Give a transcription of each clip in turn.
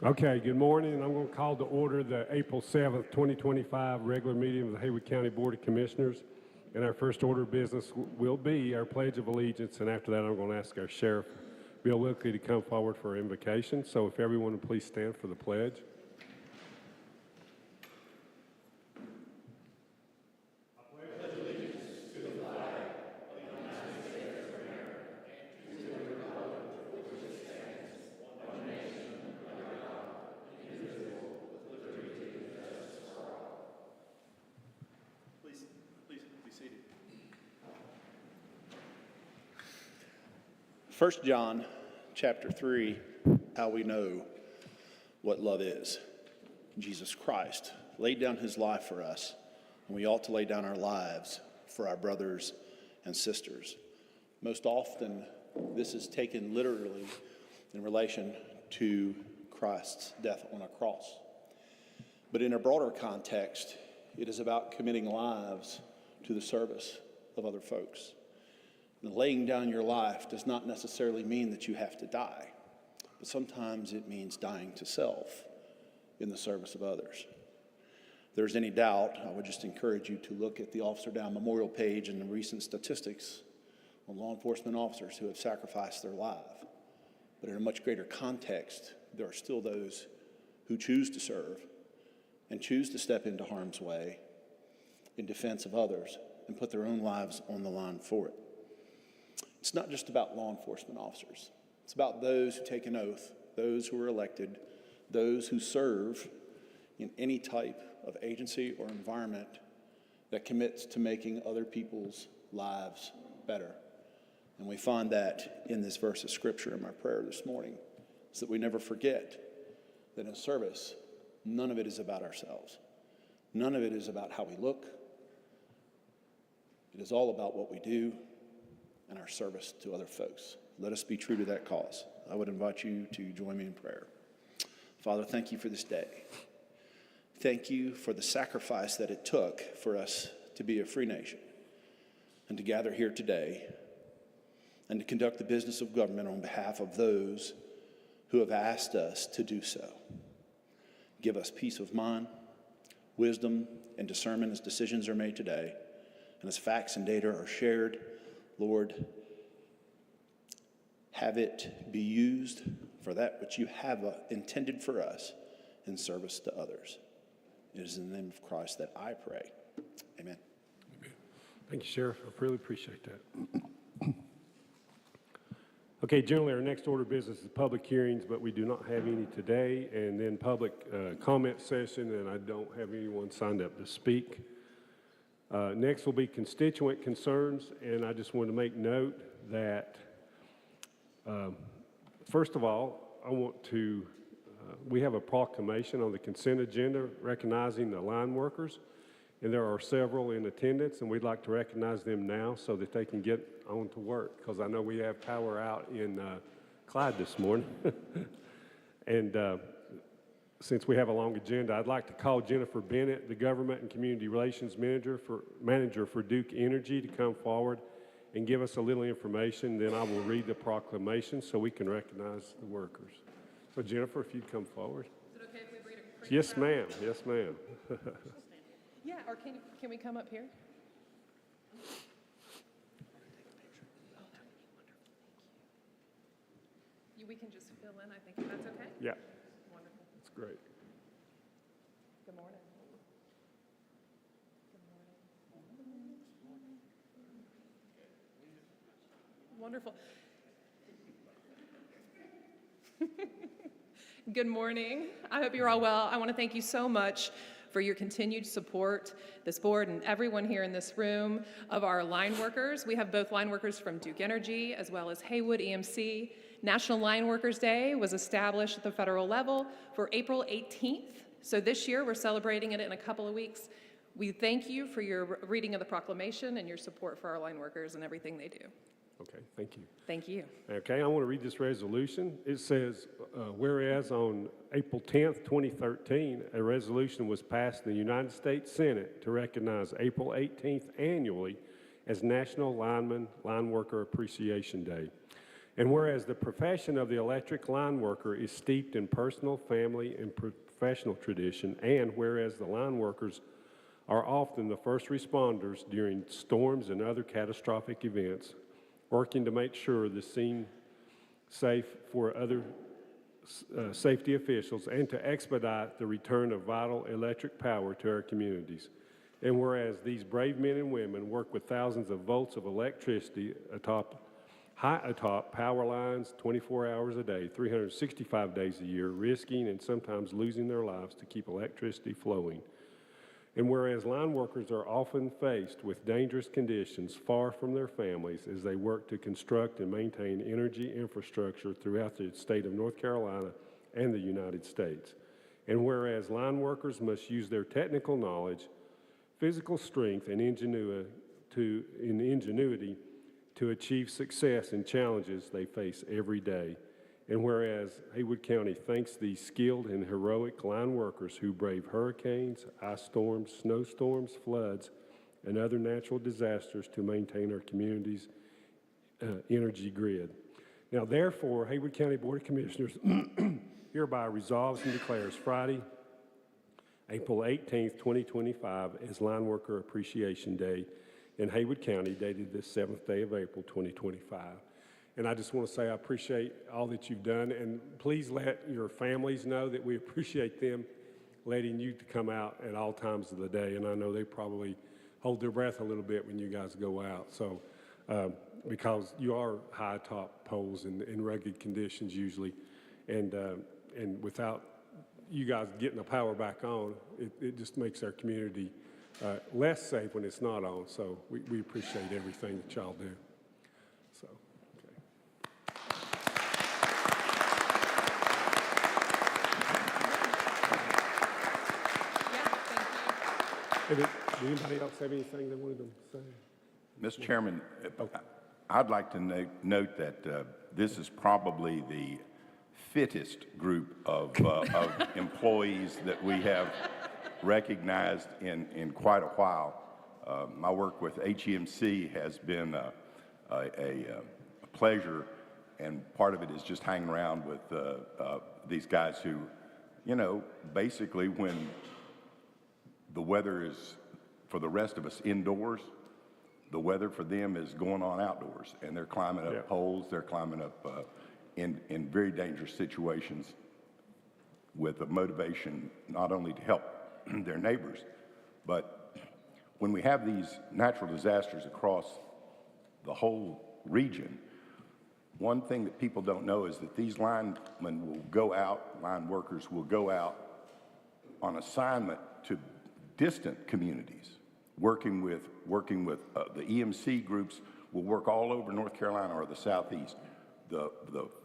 Okay, good morning, and I'm going to call to order the April 7th, 2025 regular meeting of the Haywood County Board of Commissioners. And our first order of business will be our Pledge of Allegiance, and after that I'm going to ask our Sheriff, Bill Wilkie, to come forward for our invocation. So if everyone would please stand for the pledge. Please be seated. 1 John chapter 3, how we know what love is. Jesus Christ laid down his life for us, and we ought to lay down our lives for our brothers and sisters. Most often, this is taken literally in relation to Christ's death on a cross. But in a broader context, it is about committing lives to the service of other folks. And laying down your life does not necessarily mean that you have to die, but sometimes it means dying to self in the service of others. If there's any doubt, I would just encourage you to look at the Officer Down Memorial page and the recent statistics on law enforcement officers who have sacrificed their life. But in a much greater context, there are still those who choose to serve and choose to step into harm's way in defense of others and put their own lives on the line for it. It's not just about law enforcement officers. It's about those who take an oath, those who are elected, those who serve in any type of agency or environment that commits to making other people's lives better. And we find that in this verse of Scripture in my prayer this morning, is that we never forget that in service, none of it is about ourselves. None of it is about how we look. It is all about what we do and our service to other folks. Let us be true to that cause. I would invite you to join me in prayer. Father, thank you for this day. Thank you for the sacrifice that it took for us to be a free nation and to gather here today and to conduct the business of government on behalf of those who have asked us to do so. Give us peace of mind, wisdom, and discernment as decisions are made today, and as facts and data are shared. Lord, have it be used for that which you have intended for us in service to others. It is in the name of Christ that I pray. Amen. Thank you, Sheriff. I really appreciate that. Okay, generally our next order of business is public hearings, but we do not have any today, and then public comment session, and I don't have anyone signed up to speak. Next will be constituent concerns, and I just want to make note that, first of all, I want to, we have a proclamation on the consent agenda recognizing the line workers, and there are several in attendance, and we'd like to recognize them now so that they can get on to work, because I know we have power out in Clyde this morning. And since we have a long agenda, I'd like to call Jennifer Bennett, the Government and Community Relations Manager for Duke Energy, to come forward and give us a little information. Then I will read the proclamation so we can recognize the workers. So Jennifer, if you'd come forward. Is it okay if we read a quick Yes, ma'am. Yes, ma'am. Yeah, or can we come up here? We can just fill in, I think, if that's okay? Yeah, Wonderful. that's great. Good morning. Good morning. Wonderful. Good morning. I hope you're all well. I want to thank you so much for your continued support, this board and everyone here in this room, of our line workers. We have both line workers from Duke Energy as well as Haywood EMC. National Line Workers Day was established at the federal level for April 18th. So this year we're celebrating it in a couple of weeks. We thank you for your reading of the proclamation and your support for our line workers and everything they do. Okay, thank you. Thank you. Okay, I want to read this resolution. It says, whereas on April 10th, 2013, a resolution was passed in the United States Senate to recognize April 18th annually as National Line Worker Appreciation Day. And whereas the profession of the electric line worker is steeped in personal, family, and professional tradition, and whereas the line workers are often the first responders during storms and other catastrophic events, working to make sure the scene safe for other safety officials and to expedite the return of vital electric power to our communities. And whereas these brave men and women work with thousands of volts of electricity high atop power lines 24 hours a day, 365 days a year, risking and sometimes losing their lives to keep electricity flowing. And whereas line workers are often faced with dangerous conditions far from their families as they work to construct and maintain energy infrastructure throughout the state of North Carolina and the United States. And whereas line workers must use their technical knowledge, physical strength, and ingenuity to achieve success in challenges they face every day. And whereas Haywood County thanks these skilled and heroic line workers who brave hurricanes, ice storms, snowstorms, floods, and other natural disasters to maintain our community's energy grid. Now, therefore, Haywood County Board of Commissioners hereby resolves and declares Friday, April 18th, 2025, as Line Worker Appreciation Day in Haywood County, dated this 7th day of April, 2025. And I just want to say I appreciate all that you've done, and please let your families know that we appreciate them letting you to come out at all times of the day. And I know they probably hold their breath a little bit when you guys go out. So, because you are high top poles in rugged conditions usually, and without you guys getting the power back on, it just makes our community less safe when it's not on. So we appreciate everything that y'all do. So. Did anybody else have anything they wanted to say? Mr. Chairman, I'd like to note that this is probably the fittest group of employees that we have recognized in quite a while. My work with HEMC has been a pleasure, and part of it is just hanging around with these guys who, you know, basically when the weather is, for the rest of us, indoors, the weather for them is going on outdoors, and they're climbing up poles, they're climbing up in very dangerous situations with a motivation not only to help their neighbors, but when we have these natural disasters across the whole region, one thing that people don't know is that these linemen will go out, line workers will go out on assignment to distant communities, working with the EMC groups will work all over North Carolina or the Southeast. The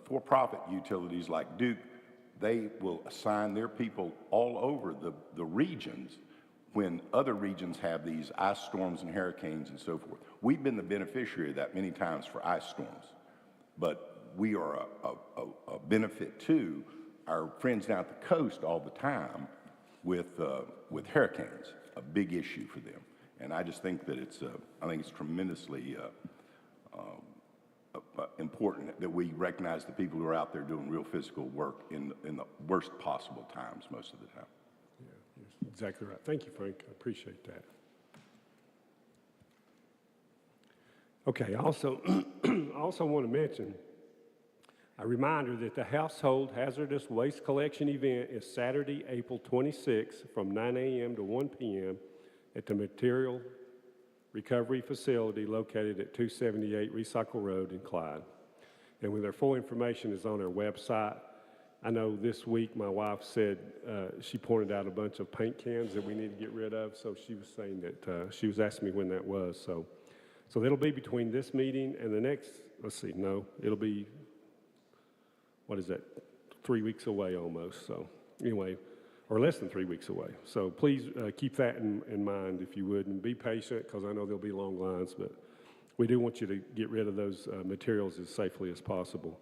for-profit utilities like Duke, they will assign their people all over the regions when other regions have these ice storms and hurricanes and so forth. We've been the beneficiary of that many times for ice storms, but we are a benefit to our friends down at the coast all the time with hurricanes, a big issue for them. And I just think that it's tremendously important that we recognize the people who are out there doing real physical work in the worst possible times most of the time. Yeah, you're exactly right. Thank you, Frank. I appreciate that. Okay, I also want to mention a reminder that the Household Hazardous Waste Collection event is Saturday, April 26th from 9 a.m. to 1 p.m. at the Material Recovery Facility located at 278 Recycle Road in Clyde. And with their full information is on our website. I know this week my wife said she pointed out a bunch of paint cans that we need to get rid of, so she was saying that she was asking me when that was. So it'll be between this meeting and the next, it'll be, 3 weeks away almost. So anyway, or less than 3 weeks away. So please keep that in mind if you would, and be patient because I know there'll be long lines, but we do want you to get rid of those materials as safely as possible.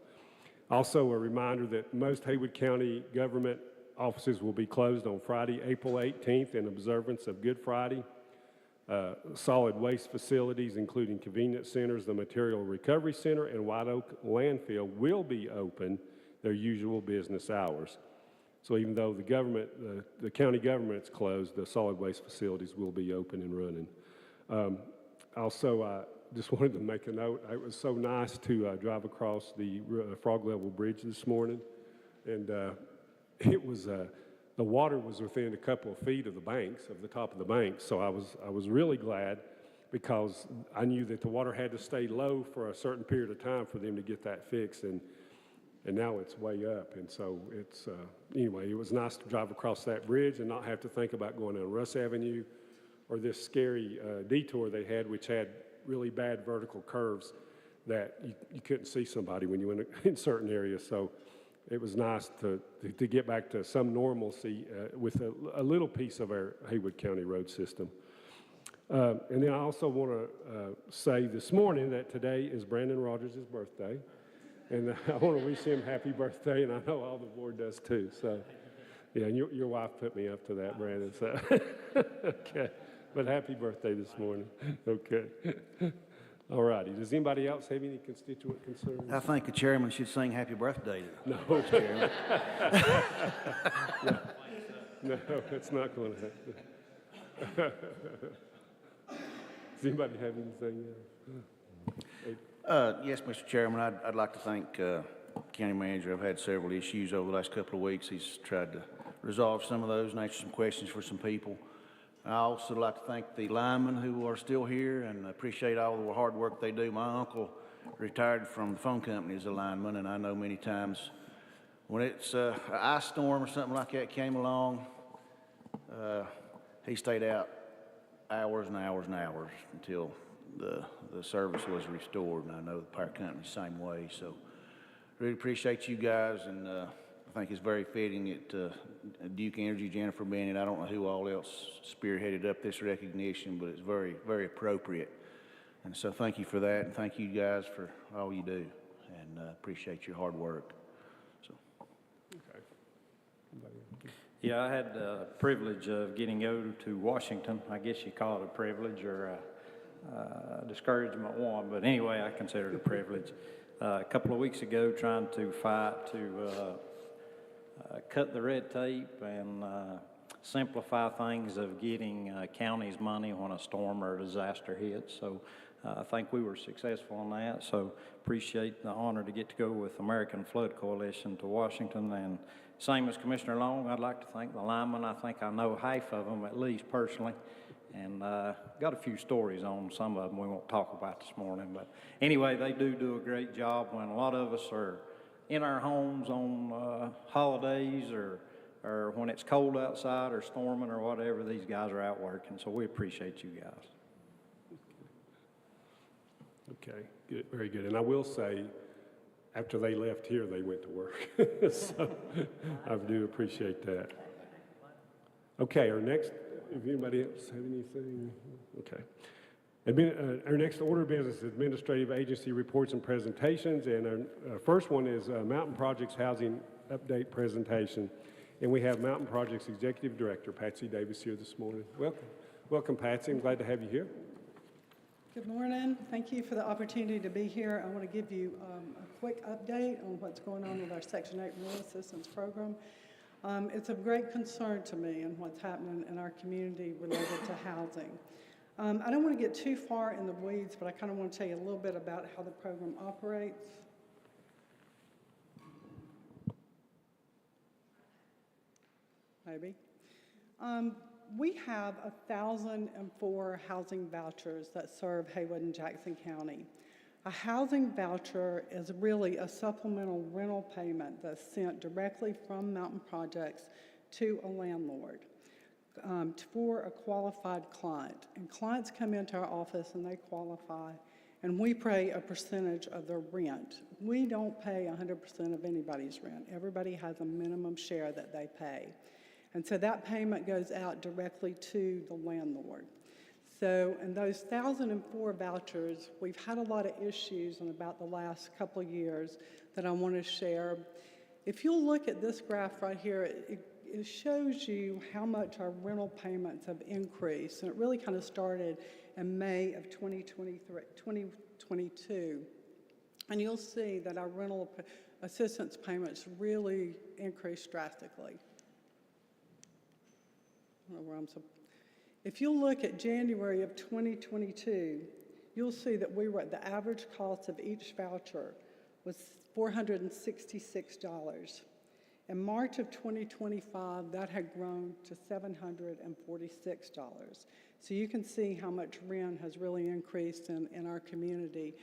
Also, a reminder that most Haywood County government offices will be closed on Friday, April 18th in observance of Good Friday. Solid waste facilities, including convenience centers, the material recovery center, and White Oak landfill will be open their usual business hours. So even though the county government's closed, the solid waste facilities will be open and running. Also, I just wanted to make a note. It was so nice to drive across the Frog Level Bridge this morning, and it was the water was within a couple of feet of the banks, of the top of the banks. So I was really glad, because I knew that the water had to stay low for a certain period of time for them to get that fixed, and now it's way up. And so it's anyway, it was nice to drive across that bridge and not have to think about going down Russ Avenue or this scary detour they had, which had really bad vertical curves that you couldn't see somebody when you went in certain areas. So it was nice to get back to some normalcy with a little piece of our Haywood County road system. And then I also want to say this morning that today is Brandon Rogers' birthday. And I want to wish him happy birthday, and I know all the board does too. So, yeah, and your wife put me up to that, Brandon. So, okay. But happy birthday this morning. Okay. All righty. Does anybody else have any constituent concerns? I think the chairman should sing happy birthday to No. Vice Chairman. No, it's not going to happen. Does anybody have anything else? Yes, Mr. Chairman, I'd like to thank County Manager. I've had several issues over the last couple of weeks. He's tried to resolve some of those and answer some questions for some people. I also like to thank the linemen who are still here, and appreciate all the hard work they do. My uncle retired from the phone company as a lineman, and I know many times when it's an ice storm or something like that came along, he stayed out hours and hours and hours until the service was restored, and I know the power company the same way. So really appreciate you guys, and I think it's very fitting that Duke Energy, Jennifer Bennett, I don't know who all else spearheaded up this recognition, but it's very, very appropriate. And so thank you for that, and thank you guys for all you do, and appreciate your hard work. So. Okay. Yeah, I had the privilege of getting over to Washington. I guess you call it a privilege or a discouragement one, but anyway, I consider it a privilege. A couple of weeks ago, trying to fight to cut the red tape and simplify things of getting counties money when a storm or a disaster hits. So I think we were successful in that. So appreciate the honor to get to go with American Flood Coalition to Washington. And same as Commissioner Long, I'd like to thank the linemen. I think I know half of them, at least personally. And got a few stories on some of them we won't talk about this morning. But anyway, they do a great job when a lot of us are in our homes on holidays or when it's cold outside or storming or whatever. These guys are out working, so we appreciate you guys. Okay, good, very good. And I will say, after they left here, they went to work. So I do appreciate that. Okay, our next, if anybody else have anything? Okay. Our next order of business is administrative agency reports and presentations, and our first one is Mountain Projects Housing Update Presentation. And we have Mountain Projects Executive Director, Patsy Davis, here this morning. Welcome. Welcome, Patsy. I'm glad to have you here. Good morning. Thank you for the opportunity to be here. I want to give you a quick update on what's going on with our Section 8 Rental Assistance Program. It's of great concern to me and what's happening in our community related to housing. I don't want to get too far in the weeds, but I kind of want to tell you a little bit about how the program operates. Maybe. We have 1,004 housing vouchers that serve Haywood and Jackson County. A housing voucher is really a supplemental rental payment that's sent directly from Mountain Projects to a landlord for a qualified client. And clients come into our office and they qualify, and we pay a percentage of their rent. We don't pay 100% of anybody's rent. Everybody has a minimum share that they pay. And so that payment goes out directly to the landlord. So in those 1,004 vouchers, we've had a lot of issues in about the last couple of years that I want to share. If you'll look at this graph right here, it shows you how much our rental payments have increased. And it really kind of started in May of 2022. And you'll see that our rental assistance payments really increased drastically. I don't know where if you look at January of 2022, you'll see that the average cost of each voucher was $466. In March of 2025, that had grown to $746. So you can see how much rent has really increased in our community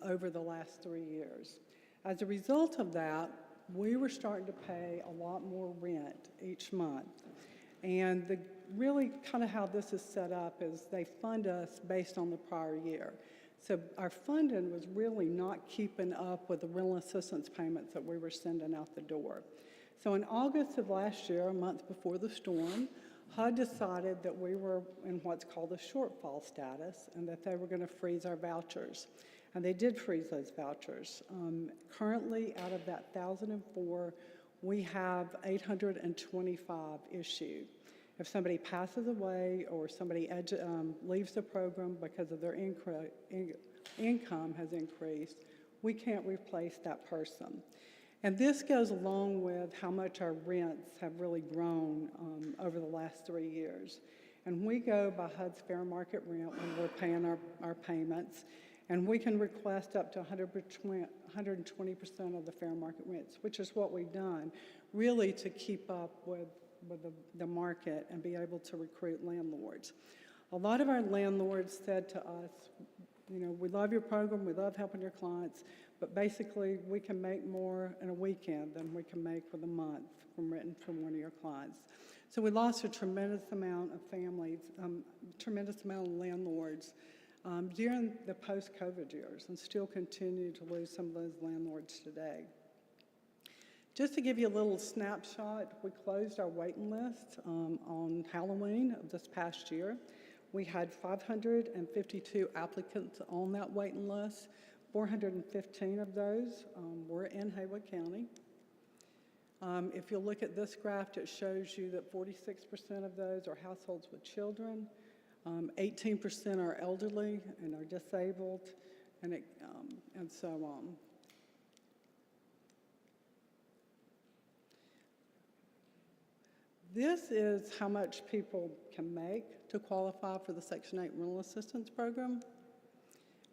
over the last 3 years. As a result of that, we were starting to pay a lot more rent each month. And really kind of how this is set up is they fund us based on the prior year. So our funding was really not keeping up with the rental assistance payments that we were sending out the door. So in August of last year, a month before the storm, HUD decided that we were in what's called a shortfall status and that they were going to freeze our vouchers. And they did freeze those vouchers. Currently, out of that 1,004, we have 825 issued. If somebody passes away or somebody leaves the program because of their income has increased, we can't replace that person. And this goes along with how much our rents have really grown over the last 3 years. And we go by HUD's fair market rent when we're paying our payments, and we can request up to 120% of the fair market rents, which is what we've done, really to keep up with the market and be able to recruit landlords. A lot of our landlords said to us, we love your program, we love helping your clients, but basically we can make more in a weekend than we can make with a month from renting from one of your clients. So we lost a tremendous amount of families, tremendous amount of landlords during the post-COVID years, and still continue to lose some of those landlords today. Just to give you a little snapshot, we closed our waiting list on Halloween of this past year. We had 552 applicants on that waiting list. 415 of those were in Haywood County. If you look at this graph, it shows you that 46% of those are households with children, 18% are elderly and are disabled, and so on. This is how much people can make to qualify for the Section 8 rental assistance program.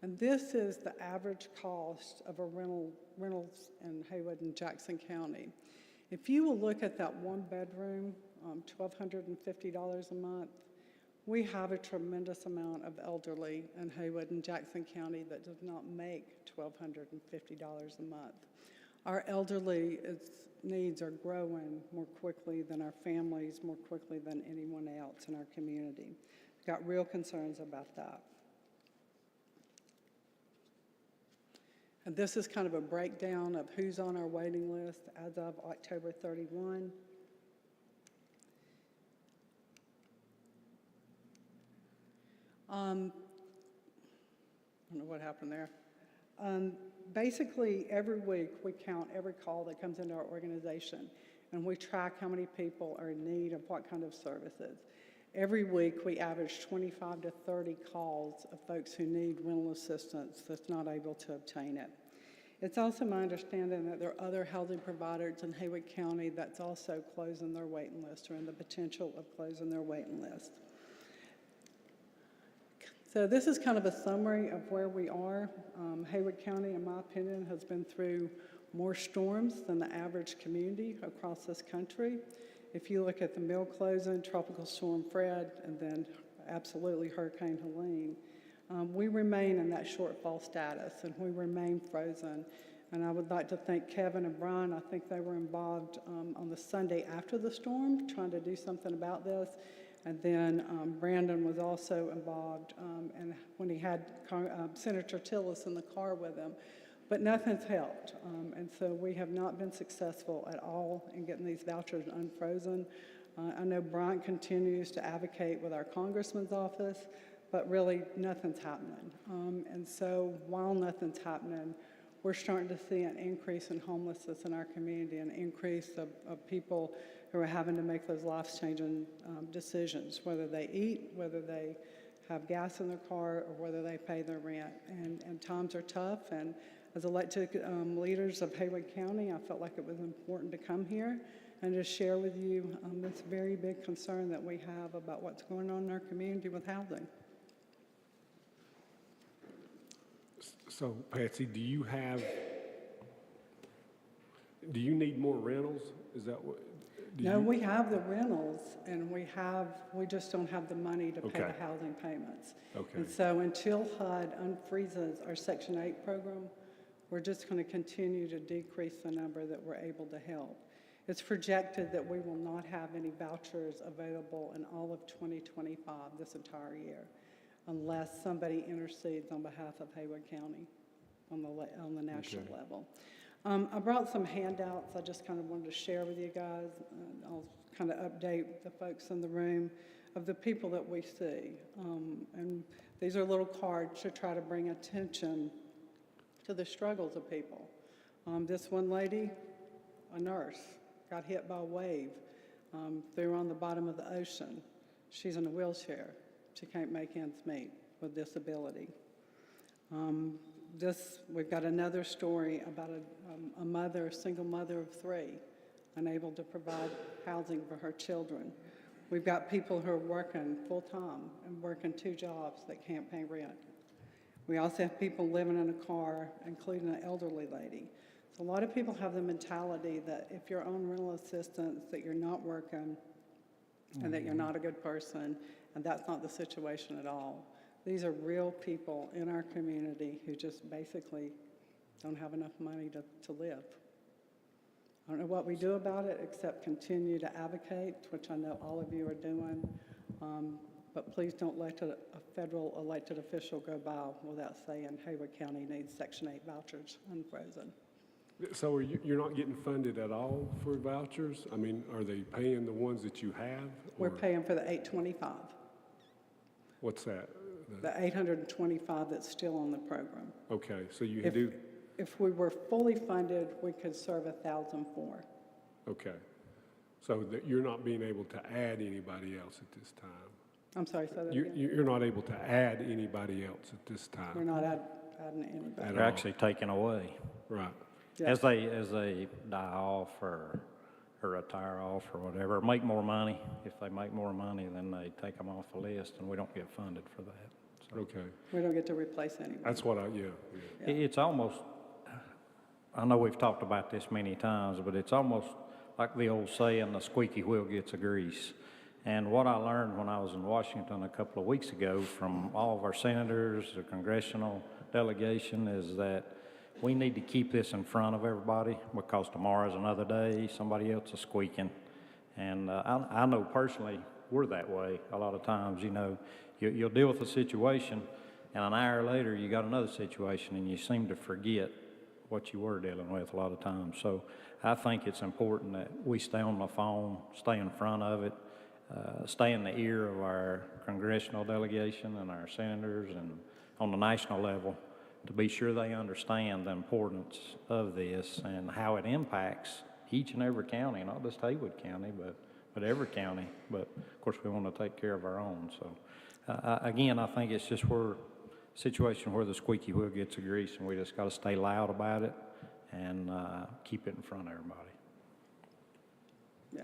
And this is the average cost of a rentals in Haywood and Jackson County. If you will look at that one bedroom, $1,250 a month, we have a tremendous amount of elderly in Haywood and Jackson County that does not make $1,250 a month. Our elderly needs are growing more quickly than our families, more quickly than anyone else in our community. We've got real concerns about that. And this is kind of a breakdown of who's on our waiting list as of October 31. I don't know what happened there. Basically, every week we count every call that comes into our organization, and we track how many people are in need of what kind of services. Every week we average 25 to 30 calls of folks who need rental assistance that's not able to obtain it. It's also my understanding that there are other housing providers in Haywood County that's also closing their waiting list or in the potential of closing their waiting list. So this is kind of a summary of where we are. Haywood County, in my opinion, has been through more storms than the average community across this country. If you look at the mill closing, Tropical Storm Fred, and then absolutely Hurricane Helene, we remain in that shortfall status and we remain frozen. And I would like to thank Kevin and Brian. I think they were involved on the Sunday after the storm, trying to do something about this. And then Brandon was also involved and when he had Senator Tillis in the car with him. But nothing's helped. And so we have not been successful at all in getting these vouchers unfrozen. I know Bryant continues to advocate with our congressman's office, but really nothing's happening. And so while nothing's happening, we're starting to see an increase in homelessness in our community, an increase of people who are having to make those life-changing decisions, whether they eat, whether they have gas in their car, or whether they pay their rent. And times are tough, and as elected leaders of Haywood County, I felt like it was important to come here and just share with you this very big concern that we have about what's going on in our community with housing. So Patsy, do you need more rentals? Is that what? No, we have the rentals, and we just don't have the money to pay Okay. the housing payments. Okay. And so until HUD unfreezes our Section 8 program, we're just going to continue to decrease the number that we're able to help. It's projected that we will not have any vouchers available in all of 2025, this entire year, unless somebody intercedes on behalf of Haywood County on the national level. I brought some handouts I just kind of wanted to share with you guys. I'll kind of update the folks in the room of the people that we see. And these are little cards to try to bring attention to the struggles of people. This one lady, a nurse, got hit by a wave. They were on the bottom of the ocean. She's in a wheelchair. She can't make ends meet with disability. We've got another story about a mother, a single mother of 3, unable to provide housing for her children. We've got people who are working full-time and working 2 jobs that can't pay rent. We also have people living in a car, including an elderly lady. So a lot of people have the mentality that if you're on rental assistance, that you're not working and that you're not a good person, and that's not the situation at all. These are real people in our community who just basically don't have enough money to live. I don't know what we do about it except continue to advocate, which I know all of you are doing, but please don't let a federal elected official go by without saying Haywood County needs Section 8 vouchers unfrozen. So you're not getting funded at all for vouchers? I mean, are they paying the ones that you have? We're or paying for the 825, What's that? the 825 that's still on the program. Okay, so you do, If we were fully funded, we could serve 1,004. okay. So that you're not being able to add anybody else at this time? I'm sorry, say that You- again. You're not able to add anybody else at this time? We're not adding anybody. They're actually taken away. Right. Yeah. As they die off or retire off or whatever, make more money. If they make more money, then they take them off the list, and we don't get funded for that. So Okay. We don't get to replace anybody. That's what yeah. It's almost, I know we've talked about this many times, but it's almost like the old saying, the squeaky wheel gets the grease. And what I learned when I was in Washington a couple of weeks ago from all of our senators, the congressional delegation, is that we need to keep this in front of everybody because tomorrow's another day, somebody else is squeaking. And I know personally we're that way a lot of times. You know, you'll deal with a situation and an hour later you got another situation and you seem to forget what you were dealing with a lot of times. So I think it's important that we stay on the phone, stay in front of it, stay in the ear of our congressional delegation and our senators and on the national level to be sure they understand the importance of this and how it impacts each and every county, not just Haywood County, but every county. But of course, we want to take care of our own. So again, I think it's just a situation where the squeaky wheel gets the grease, and we just got to stay loud about it and keep it in front of everybody. Yeah.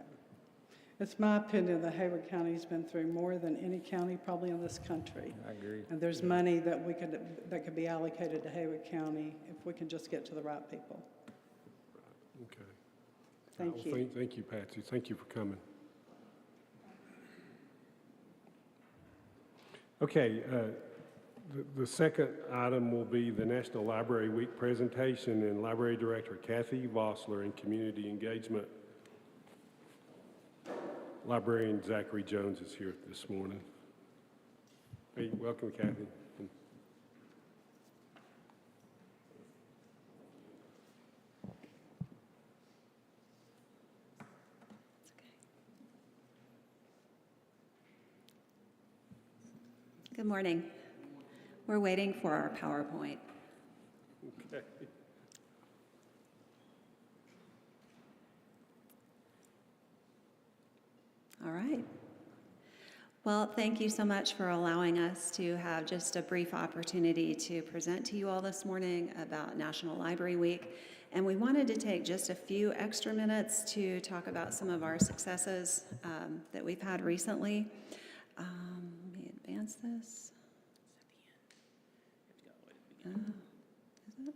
It's my opinion that Haywood County's been through more than any county probably in this country. I agree. And there's money that that could be allocated to Haywood County if we can just get to the right people. Okay. Thank Well, you. Thank you, Patsy. Thank you for coming. Okay, the second item will be the National Library Week presentation, and Library Director Kathy Vossler and Community Engagement Librarian Zachary Jones is here this morning. Hey, welcome, Kathy. Good morning. We're waiting for our PowerPoint. All right. Well, thank you so much for allowing us to have just a brief opportunity to present to you all this morning about National Library Week. And we wanted to take just a few extra minutes to talk about some of our successes that we've had recently. Let me advance this. Is it?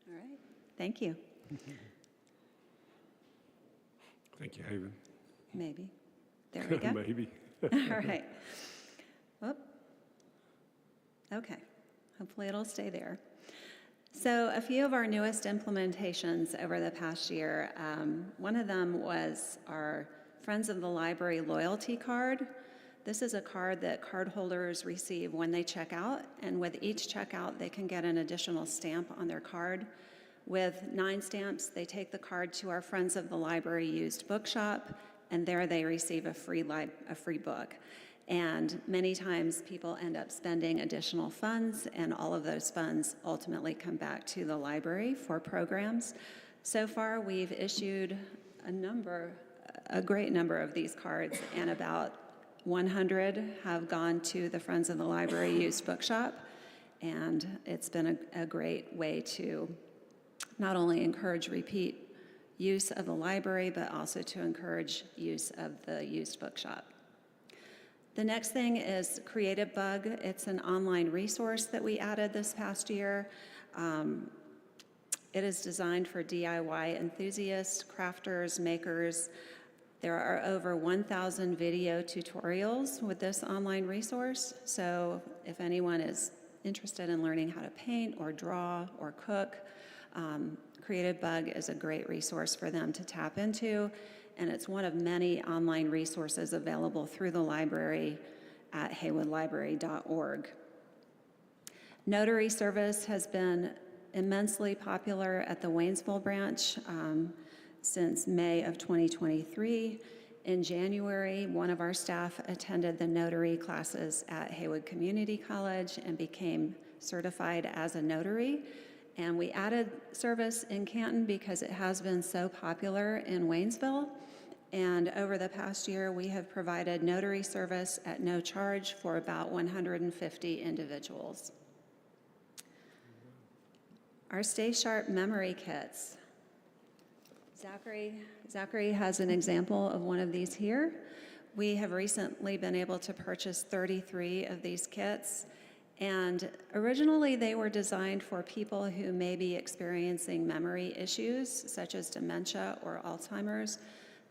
All right. Thank you. Thank you, Haven. Maybe. There we go. Maybe. All right. Whoop. Okay. Hopefully it'll stay there. So a few of our newest implementations over the past year, one of them was our Friends of the Library loyalty card. This is a card that cardholders receive when they check out, and with each checkout, they can get an additional stamp on their card. With 9 stamps, they take the card to our Friends of the Library used bookshop, and there they receive a free book. And many times people end up spending additional funds, and all of those funds ultimately come back to the library for programs. So far, we've issued a great number of these cards, and about 100 have gone to the Friends of the Library used bookshop, and it's been a great way to not only encourage repeat use of the library, but also to encourage use of the used bookshop. The next thing is Creative Bug. It's an online resource that we added this past year. It is designed for DIY enthusiasts, crafters, makers. There are over 1,000 video tutorials with this online resource. So if anyone is interested in learning how to paint or draw or cook, Creative Bug is a great resource for them to tap into. And it's one of many online resources available through the library at haywoodlibrary.org. Notary service has been immensely popular at the Waynesville branch since May of 2023. In January, one of our staff attended the notary classes at Haywood Community College and became certified as a notary. And we added service in Canton because it has been so popular in Waynesville. And over the past year, we have provided notary service at no charge for about 150 individuals. Our Stay Sharp memory kits. Zachary has an example of one of these here. We have recently been able to purchase 33 of these kits. And originally, they were designed for people who may be experiencing memory issues, such as dementia or Alzheimer's.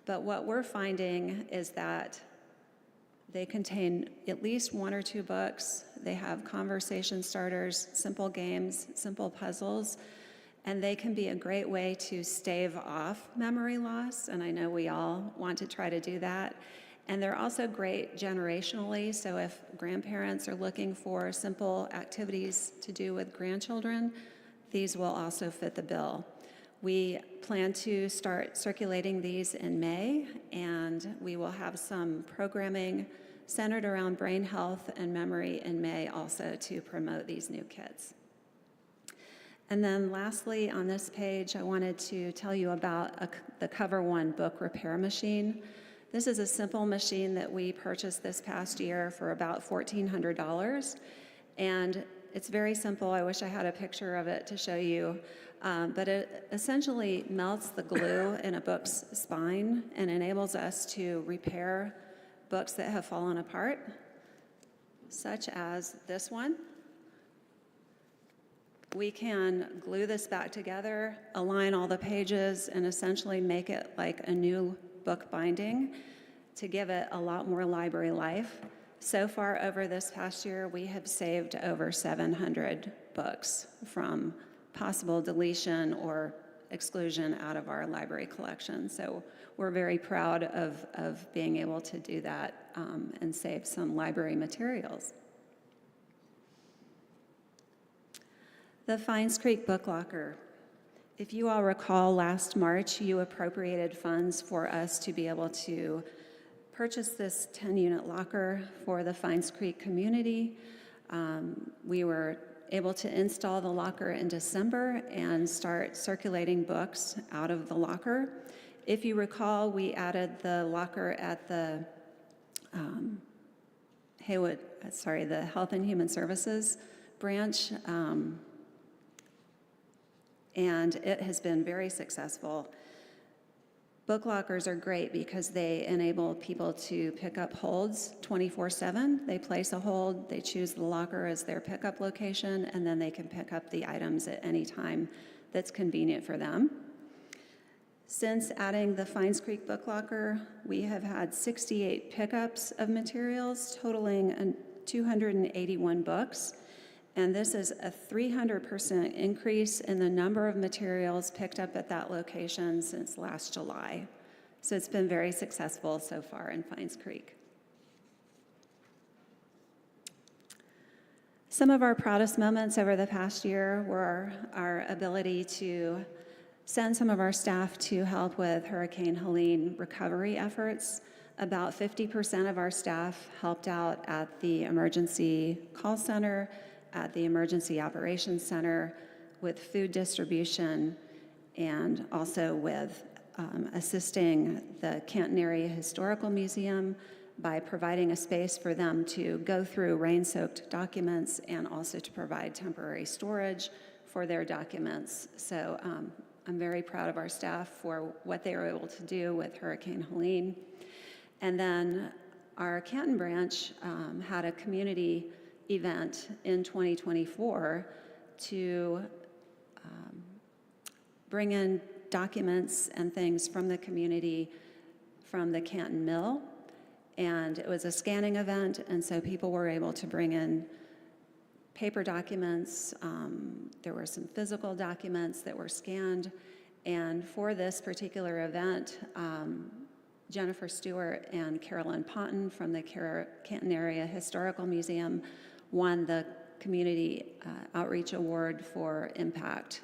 But what we're finding is that they contain at least 1 or 2 books. They have conversation starters, simple games, simple puzzles, and they can be a great way to stave off memory loss. And I know we all want to try to do that. And they're also great generationally, so if grandparents are looking for simple activities to do with grandchildren, these will also fit the bill. We plan to start circulating these in May, and we will have some programming centered around brain health and memory in May also to promote these new kits. And then lastly, on this page, I wanted to tell you about the Cover One book repair machine. This is a simple machine that we purchased this past year for about $1,400, and it's very simple. I wish I had a picture of it to show you. But it essentially melts the glue in a book's spine and enables us to repair books that have fallen apart, such as this one. We can glue this back together, align all the pages, and essentially make it like a new book binding to give it a lot more library life. So far over this past year, we have saved over 700 books from possible deletion or exclusion out of our library collection. So we're very proud of being able to do that and save some library materials. The Fines Creek Book Locker. If you all recall, last March, you appropriated funds for us to be able to purchase this 10-unit locker for the Fines Creek community. We were able to install the locker in December and start circulating books out of the locker. If you recall, we added the locker at the Haywood, the Health and Human Services branch, and it has been very successful. Book lockers are great because they enable people to pick up holds 24/7. They place a hold, they choose the locker as their pickup location, and then they can pick up the items at any time that's convenient for them. Since adding the Fines Creek Book Locker, we have had 68 pickups of materials totaling 281 books. And this is a 300% increase in the number of materials picked up at that location since last July. So it's been very successful so far in Fines Creek. Some of our proudest moments over the past year were our ability to send some of our staff to help with Hurricane Helene recovery efforts. About 50% of our staff helped out at the emergency call center, at the Emergency Operations Center, with food distribution, and also with assisting the Canton Area Historical Museum by providing a space for them to go through rain-soaked documents and also to provide temporary storage for their documents. So I'm very proud of our staff for what they were able to do with Hurricane Helene. And then our Canton branch had a community event in 2024 to bring in documents and things from the community from the Canton Mill. And it was a scanning event, and so people were able to bring in paper documents. There were some physical documents that were scanned. And for this particular event, Jennifer Stewart and Carolyn Ponton from the Canton Area Historical Museum won the Community Outreach Award for Impact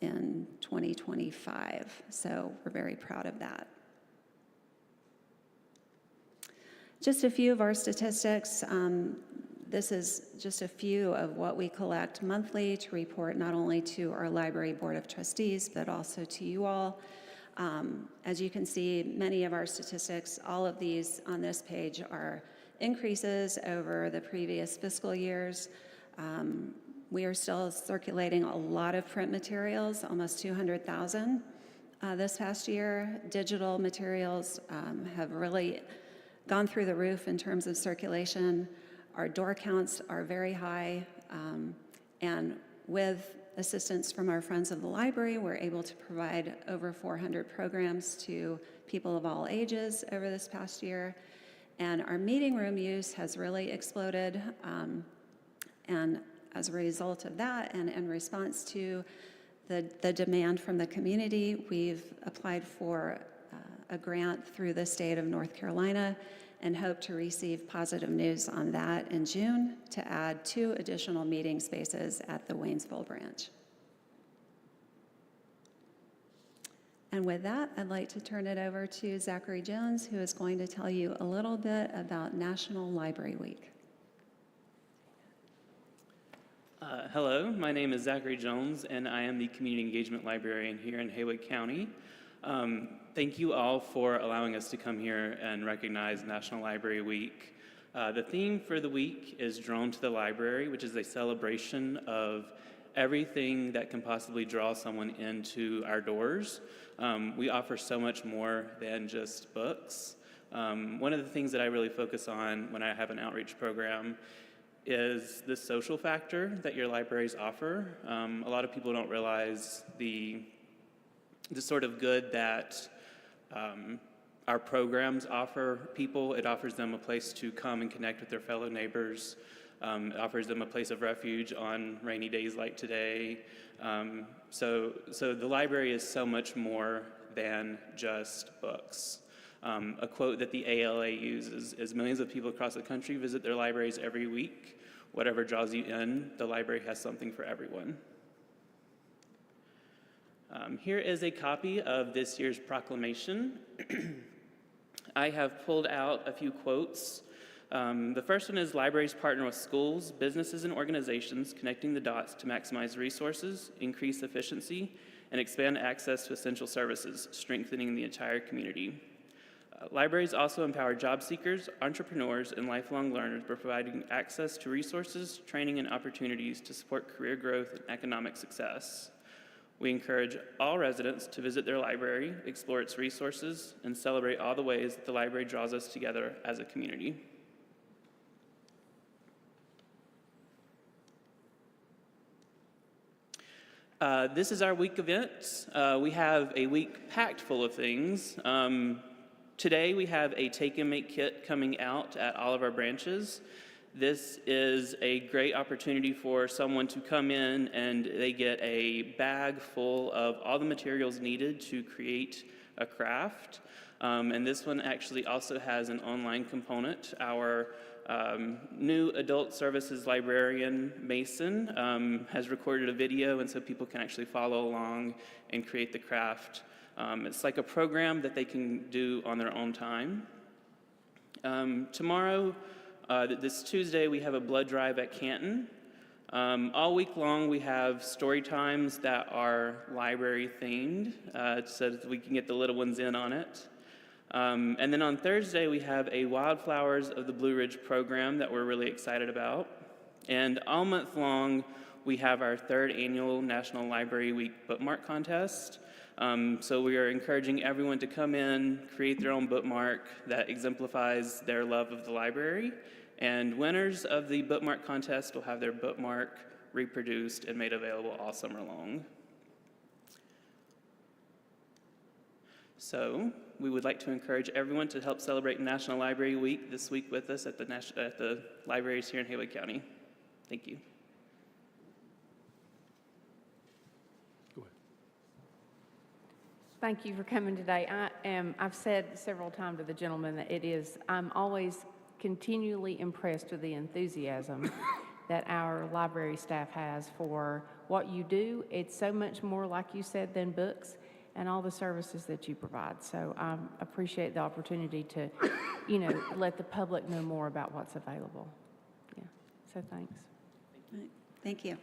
in 2025. So we're very proud of that. Just a few of our statistics. This is just a few of what we collect monthly to report not only to our Library Board of Trustees, but also to you all. As you can see, many of our statistics, all of these on this page are increases over the previous fiscal years. We are still circulating a lot of print materials, almost 200,000 this past year. Digital materials have really gone through the roof in terms of circulation. Our door counts are very high, and with assistance from our Friends of the Library, we're able to provide over 400 programs to people of all ages over this past year. And our meeting room use has really exploded. And as a result of that, and in response to the demand from the community, we've applied for a grant through the state of North Carolina and hope to receive positive news on that in June to add 2 additional meeting spaces at the Waynesville branch. And with that, I'd like to turn it over to Zachary Jones, who is going to tell you a little bit about National Library Week. Hello, my name is Zachary Jones, and I am the Community Engagement Librarian here in Haywood County. Thank you all for allowing us to come here and recognize National Library Week. The theme for the week is Drawn to the Library, which is a celebration of everything that can possibly draw someone into our doors. We offer so much more than just books. One of the things that I really focus on when I have an outreach program is the social factor that your libraries offer. A lot of people don't realize the sort of good that our programs offer people. It offers them a place to come and connect with their fellow neighbors. It offers them a place of refuge on rainy days like today. So the library is so much more than just books. A quote that the ALA uses is millions of people across the country visit their libraries every week. Whatever draws you in, the library has something for everyone. Here is a copy of this year's proclamation. I have pulled out a few quotes. The first one is, libraries partner with schools, businesses, and organizations, connecting the dots to maximize resources, increase efficiency, and expand access to essential services, strengthening the entire community. Libraries also empower job seekers, entrepreneurs, and lifelong learners by providing access to resources, training, and opportunities to support career growth and economic success. We encourage all residents to visit their library, explore its resources, and celebrate all the ways that the library draws us together as a community. This is our week event. We have a week packed full of things. Today we have a take and make kit coming out at all of our branches. This is a great opportunity for someone to come in and they get a bag full of all the materials needed to create a craft. And this one actually also has an online component. Our new adult services librarian, Mason, has recorded a video, and so people can actually follow along and create the craft. It's like a program that they can do on their own time. Tomorrow, this Tuesday, we have a blood drive at Canton. All week long, we have story times that are library themed, so that we can get the little ones in on it. And then on Thursday, we have a Wildflowers of the Blue Ridge program that we're really excited about. And all month long, we have our 3rd annual National Library Week bookmark contest. So we are encouraging everyone to come in, create their own bookmark that exemplifies their love of the library. And winners of the bookmark contest will have their bookmark reproduced and made available all summer long. So we would like to encourage everyone to help celebrate National Library Week this week with us at the libraries here in Haywood County. Thank you. Thank you for coming today. I've said several times to the gentleman that I'm always continually impressed with the enthusiasm that our library staff has for what you do. It's so much more, like you said, than books and all the services that you provide. So I appreciate the opportunity to, let the public know more about what's available. Yeah, so thanks. Thank you.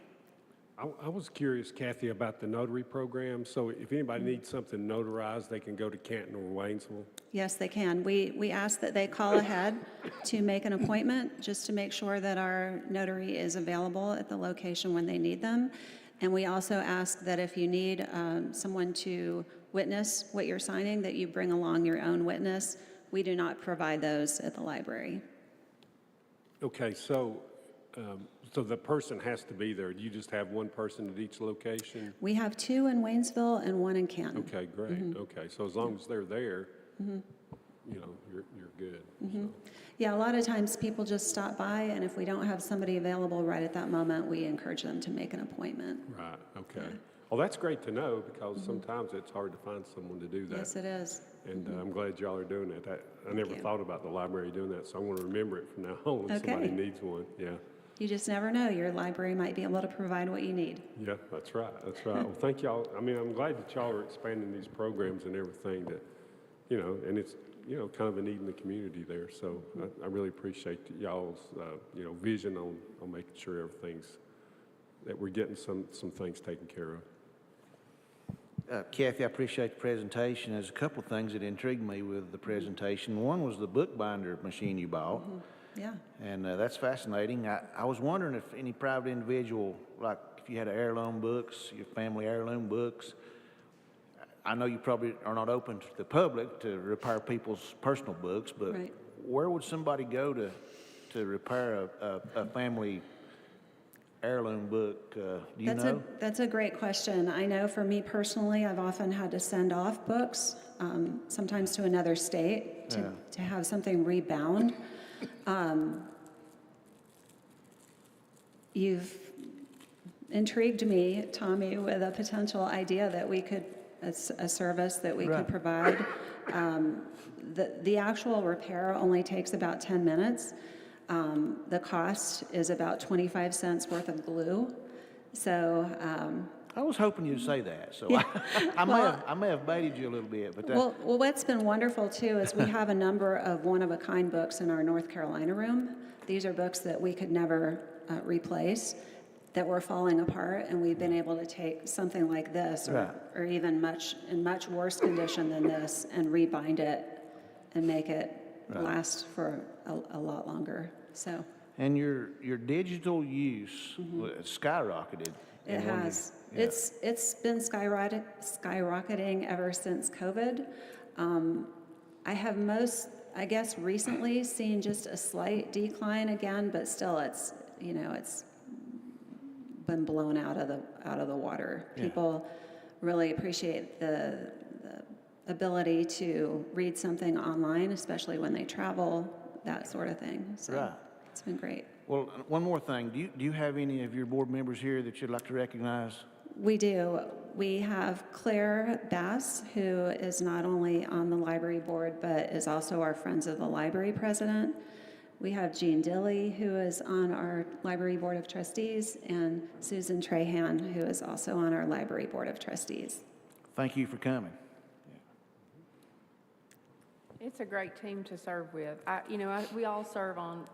I was curious, Kathy, about the notary program. So if anybody needs something notarized, they can go to Canton or Waynesville? Yes, they can. We ask that they call ahead to make an appointment, just to make sure that our notary is available at the location when they need them. And we also ask that if you need someone to witness what you're signing, that you bring along your own witness. We do not provide those at the library. Okay, so the person has to be there. You just have one person at each location? We have 2 in Waynesville and 1 in Canton. Okay, great. Okay, so as long as they're there, you're good. So. Yeah, a lot of times people just stop by, and if we don't have somebody available right at that moment, we encourage them to make an appointment. Right, okay. Well, that's great to know, because sometimes it's hard to find someone to do that. Yes, it is. And I'm glad y'all are doing that. I never thought about the library doing that, so I want to remember it from now on if somebody needs one. Yeah. You just never know. Your library might be able to provide what you need. Yeah, that's right. That's right. Well, thank y'all. I mean, I'm glad that y'all are expanding these programs and everything that, and it's, kind of a need in the community there. So I really appreciate y'all's, vision on making sure that we're getting some things taken care of. Kathy, I appreciate the presentation. There's a couple of things that intrigued me with the presentation. One was the bookbinder machine you bought. Yeah. And that's fascinating. I was wondering if any private individual, like if you had heirloom books, your family heirloom books, I know you probably are not open to the public to repair people's personal books, but Right. where would somebody go to repair a family heirloom book? Do you know? That's a great question. I know for me personally, I've often had to send off books, sometimes to another state, to have something rebound. You've intrigued me, Tommy, with a potential idea that we could, a service that we could provide. The actual repair only takes about 10 minutes. The cost is about 25 cents worth of glue. So, I was hoping you'd say that, so I may have baited you a little bit, but well, what's been wonderful too is we have a number of one-of-a-kind books in our North Carolina room. These are books that we could never replace, that were falling apart, and we've been able to take something like this, or even in much worse condition than this, and rebind it and make it last for a lot longer. So. And your digital use skyrocketed. It has. It's been skyrocketing ever since COVID. I have I guess recently seen just a slight decline again, but still it's been blown out of the water. People really appreciate the ability to read something online, especially when they travel, that sort of thing. So it's been great. Well, one more thing. Do you have any of your board members here that you'd like to recognize? We do. We have Claire Bass, who is not only on the library board, but is also our Friends of the Library president. We have Jean Dilley, who is on our library board of trustees, and Susan Trahan, who is also on our library board of trustees. Thank you for coming. It's a great team to serve with. We all serve on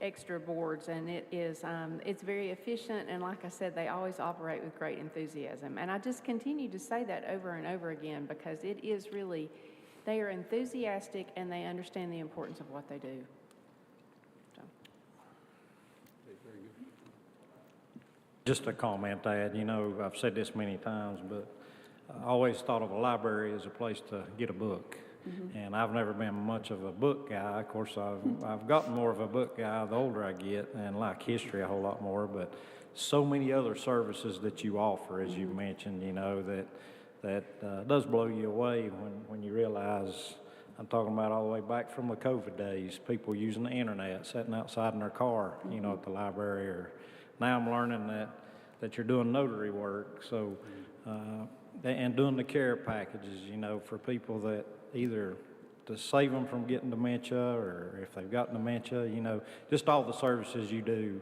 extra boards, and it's very efficient, and like I said, they always operate with great enthusiasm. And I just continue to say that over and over again, because it is really, they are enthusiastic and they understand the importance of what they do. So. Just a comment to add, I've said this many times, but I always thought of a library as a place to get a book. And I've never been much of a book guy. Of course, I've gotten more of a book guy the older I get, and like history a whole lot more. But so many other services that you offer, as you mentioned, that does blow you away when you realize. I'm talking about all the way back from the COVID days, people using the internet, sitting outside in their car, at the library. Or now I'm learning that you're doing notary work. So, and doing the care packages, for people that either to save them from getting dementia, or if they've got dementia, just all the services you do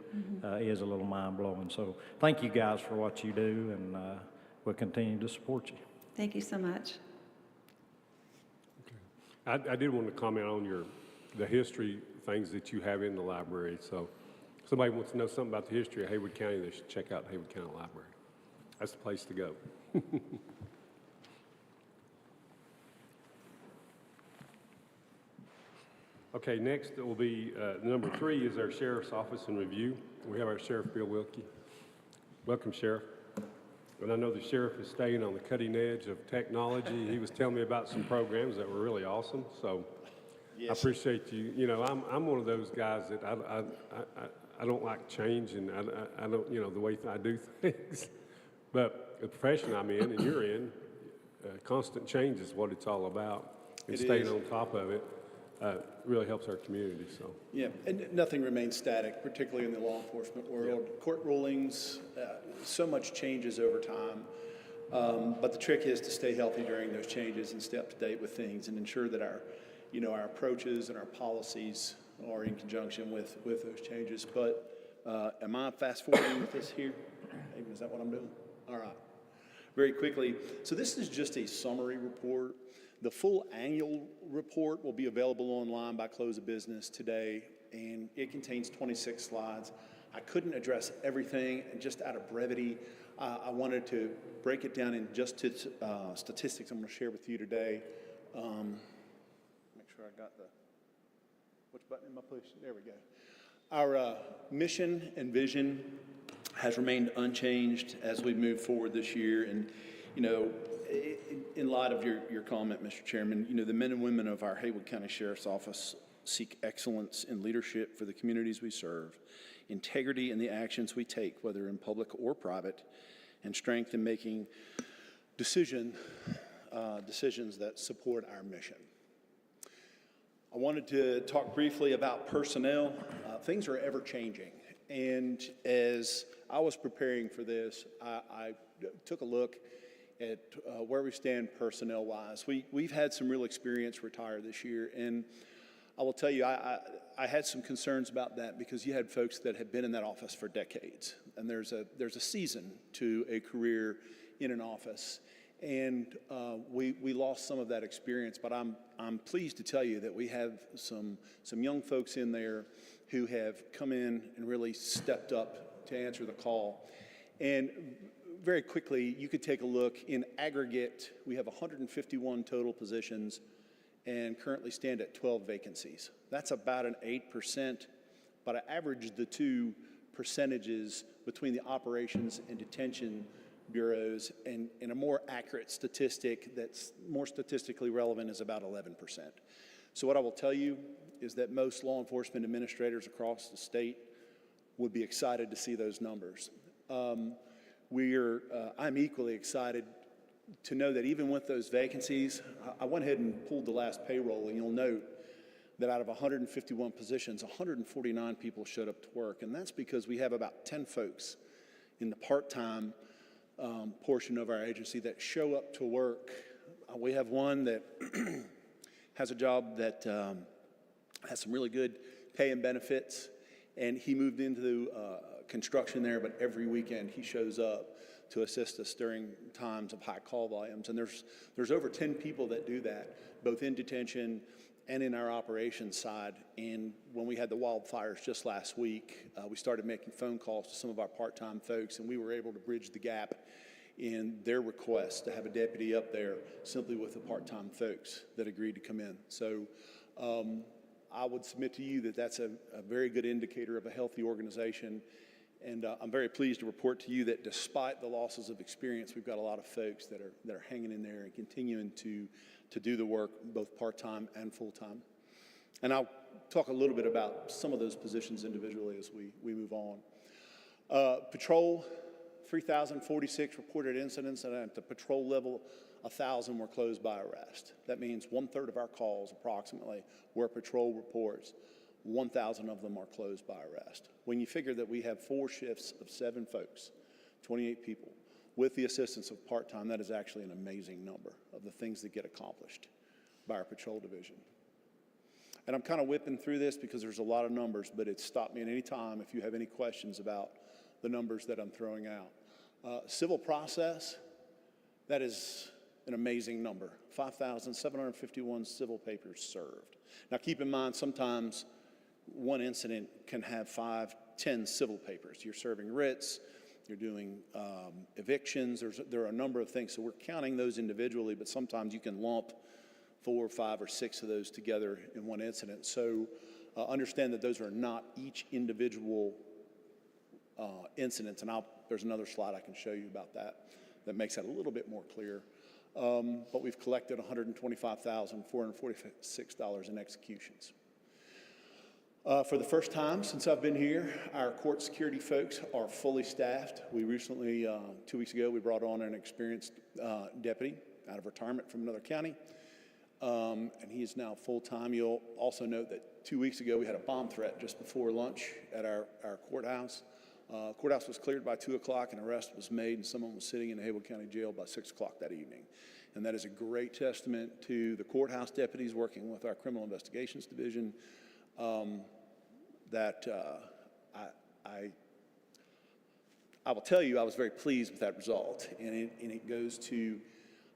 is a little mind-blowing. So thank you guys for what you do, and we'll continue to support you. Thank you so much. I did want to comment on the history things that you have in the library. So if somebody wants to know something about the history of Haywood County, they should check out the Haywood County Library. That's the place to go. Okay, next will be number 3 is our Sheriff's Office and Review. We have our Sheriff, Bill Wilkie. Welcome, Sheriff. And I know the Sheriff is staying on the cutting edge of technology. He was telling me about some programs that were really awesome, so I appreciate you. I'm one of those guys that I don't like change, and I don't, the way I do things. But the profession I'm in and you're in, constant change is what it's all about, and staying on top of it. Really helps our community. So yeah, and nothing remains static, particularly in the law enforcement world. Yep. Court rulings, so much changes over time. But the trick is to stay healthy during those changes and stay up to date with things, and ensure that our approaches and our policies are in conjunction with those changes. But am I fast forwarding with this here? Is that what I'm doing? All right. Very quickly. So this is just a summary report. The full annual report will be available online by close of business today, and it contains 26 slides. I couldn't address everything, and just out of brevity, I wanted to break it down in just statistics I'm going to share with you today. Make sure I got which button am I pushing? There we go. Our mission and vision has remained unchanged as we move forward this year. And, you know, in light of your comment, Mr. Chairman, you know, the men and women of our Haywood County Sheriff's Office seek excellence in leadership for the communities we serve, integrity in the actions we take, whether in public or private, and strength in making decisions that support our mission. I wanted to talk briefly about personnel. Things are ever changing. And as I was preparing for this, I took a look at where we stand personnel-wise. We've had some real experience retire this year, and I will tell you, I had some concerns about that because you had folks that have been in that office for decades, and there's a season to a career in an office, and we lost some of that experience. But I'm pleased to tell you that we have some young folks in there who have come in and really stepped up to answer the call. And very quickly, you could take a look. In aggregate, we have 151 total positions and currently stand at 12 vacancies. That's about an 8%, but I averaged the two percentages between the operations and detention bureaus, and a more accurate statistic that's more statistically relevant is about 11%. So what I will tell you is that most law enforcement administrators across the state would be excited to see those numbers. I'm equally excited to know that even with those vacancies, I went ahead and pulled the last payroll, and you'll note that out of 151 positions, 149 people showed up to work, and that's because we have about 10 folks in the part-time portion of our agency that show up to work. We have one that has a job that has some really good pay and benefits, and he moved into construction there, but every weekend he shows up to assist us during times of high call volumes. And there's over 10 people that do that, both in detention and in our operations side. And when we had the wildfires just last week, we started making phone calls to some of our part-time folks, and we were able to bridge the gap in their request to have a deputy up there simply with the part-time folks that agreed to come in. So I would submit to you that that's a very good indicator of a healthy organization. And I'm very pleased to report to you that despite the losses of experience, we've got a lot of folks that are hanging in there and continuing to do the work both part-time and full-time. And I'll talk a little bit about some of those positions individually as we move on. Patrol, 3,046 reported incidents, and at the patrol level, 1,000 were closed by arrest. That means 1/3 of our calls approximately were patrol reports. 1,000 of them are closed by arrest. When you figure that we have 4 shifts of 7 folks, 28 people, with the assistance of part-time, that is actually an amazing number of the things that get accomplished by our patrol division. And I'm kind of whipping through this because there's a lot of numbers, but it's stopped me at any time if you have any questions about the numbers that I'm throwing out. Civil process, that is an amazing number, 5,751 civil papers served. Now keep in mind, sometimes one incident can have 5, 10 civil papers. You're serving writs, you're doing evictions, there are a number of things. So we're counting those individually, but sometimes you can lump 4, 5, or 6 of those together in one incident. So understand that those are not each individual incidents, and there's another slide I can show you about that makes that a little bit more clear. But we've collected $125,446 in executions. For the first time since I've been here, our court security folks are fully staffed. We recently, 2 weeks ago, we brought on an experienced deputy out of retirement from another county, and he is now full-time. You'll also note that 2 weeks ago, we had a bomb threat just before lunch at our courthouse. Courthouse was cleared by 2 o'clock, and arrest was made, and someone was sitting in the Haywood County Jail by 6 o'clock that evening. And that is a great testament to the courthouse deputies working with our criminal investigations division. I will tell you, I was very pleased with that result, and it goes to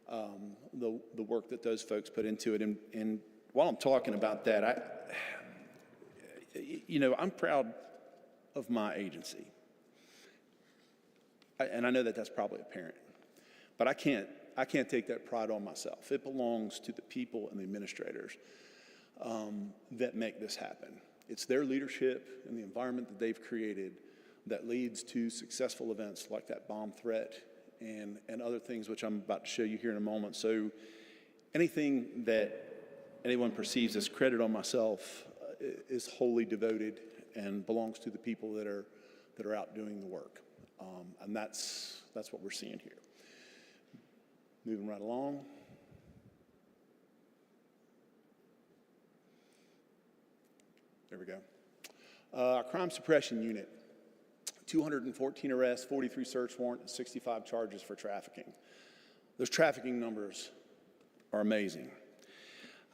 the work that those folks put into it. And while I'm talking about that, I'm proud of my agency, and I know that that's probably apparent, but I can't take that pride on myself. It belongs to the people and the administrators that make this happen. It's their leadership and the environment that they've created that leads to successful events like that bomb threat and other things which I'm about to show you here in a moment. So anything that anyone perceives as credit on myself is wholly devoted and belongs to the people that are out doing the work. And that's what we're seeing here. Moving right along. There we go. Our crime suppression unit, 214 arrests, 43 search warrants, and 65 charges for trafficking. Those trafficking numbers are amazing.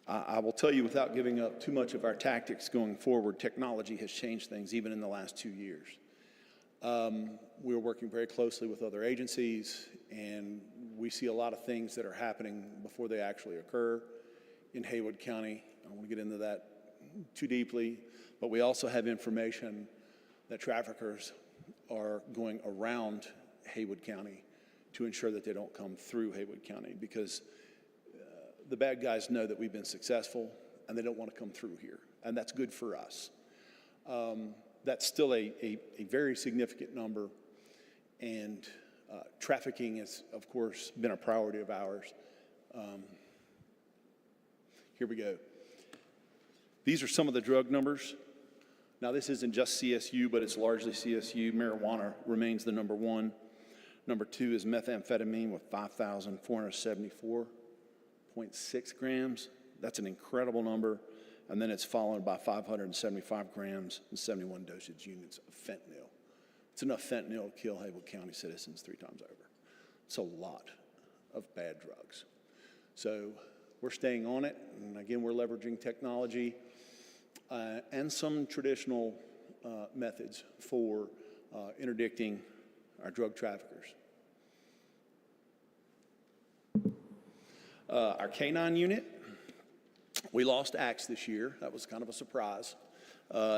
I will tell you, without giving up too much of our tactics going forward, technology has changed things even in the last 2 years. We're working very closely with other agencies, and we see a lot of things that are happening before they actually occur in Haywood County. I don't want to get into that too deeply, but we also have information that traffickers are going around Haywood County to ensure that they don't come through Haywood County, because the bad guys know that we've been successful and they don't want to come through here, and that's good for us. That's still a very significant number, and trafficking has, of course, been a priority of ours. Here we go. These are some of the drug numbers. Now, this isn't just CSU, but it's largely CSU. Marijuana remains the number one. Number two is methamphetamine with 5,474.6 grams. That's an incredible number. And then it's followed by 575 grams and 71 dosage units of fentanyl. It's enough fentanyl to kill Haywood County citizens 3 times over. It's a lot of bad drugs. So we're staying on it. And again, we're leveraging technology and some traditional methods for interdicting our drug traffickers. Our K-9 unit, we lost Axe this year. That was kind of a surprise.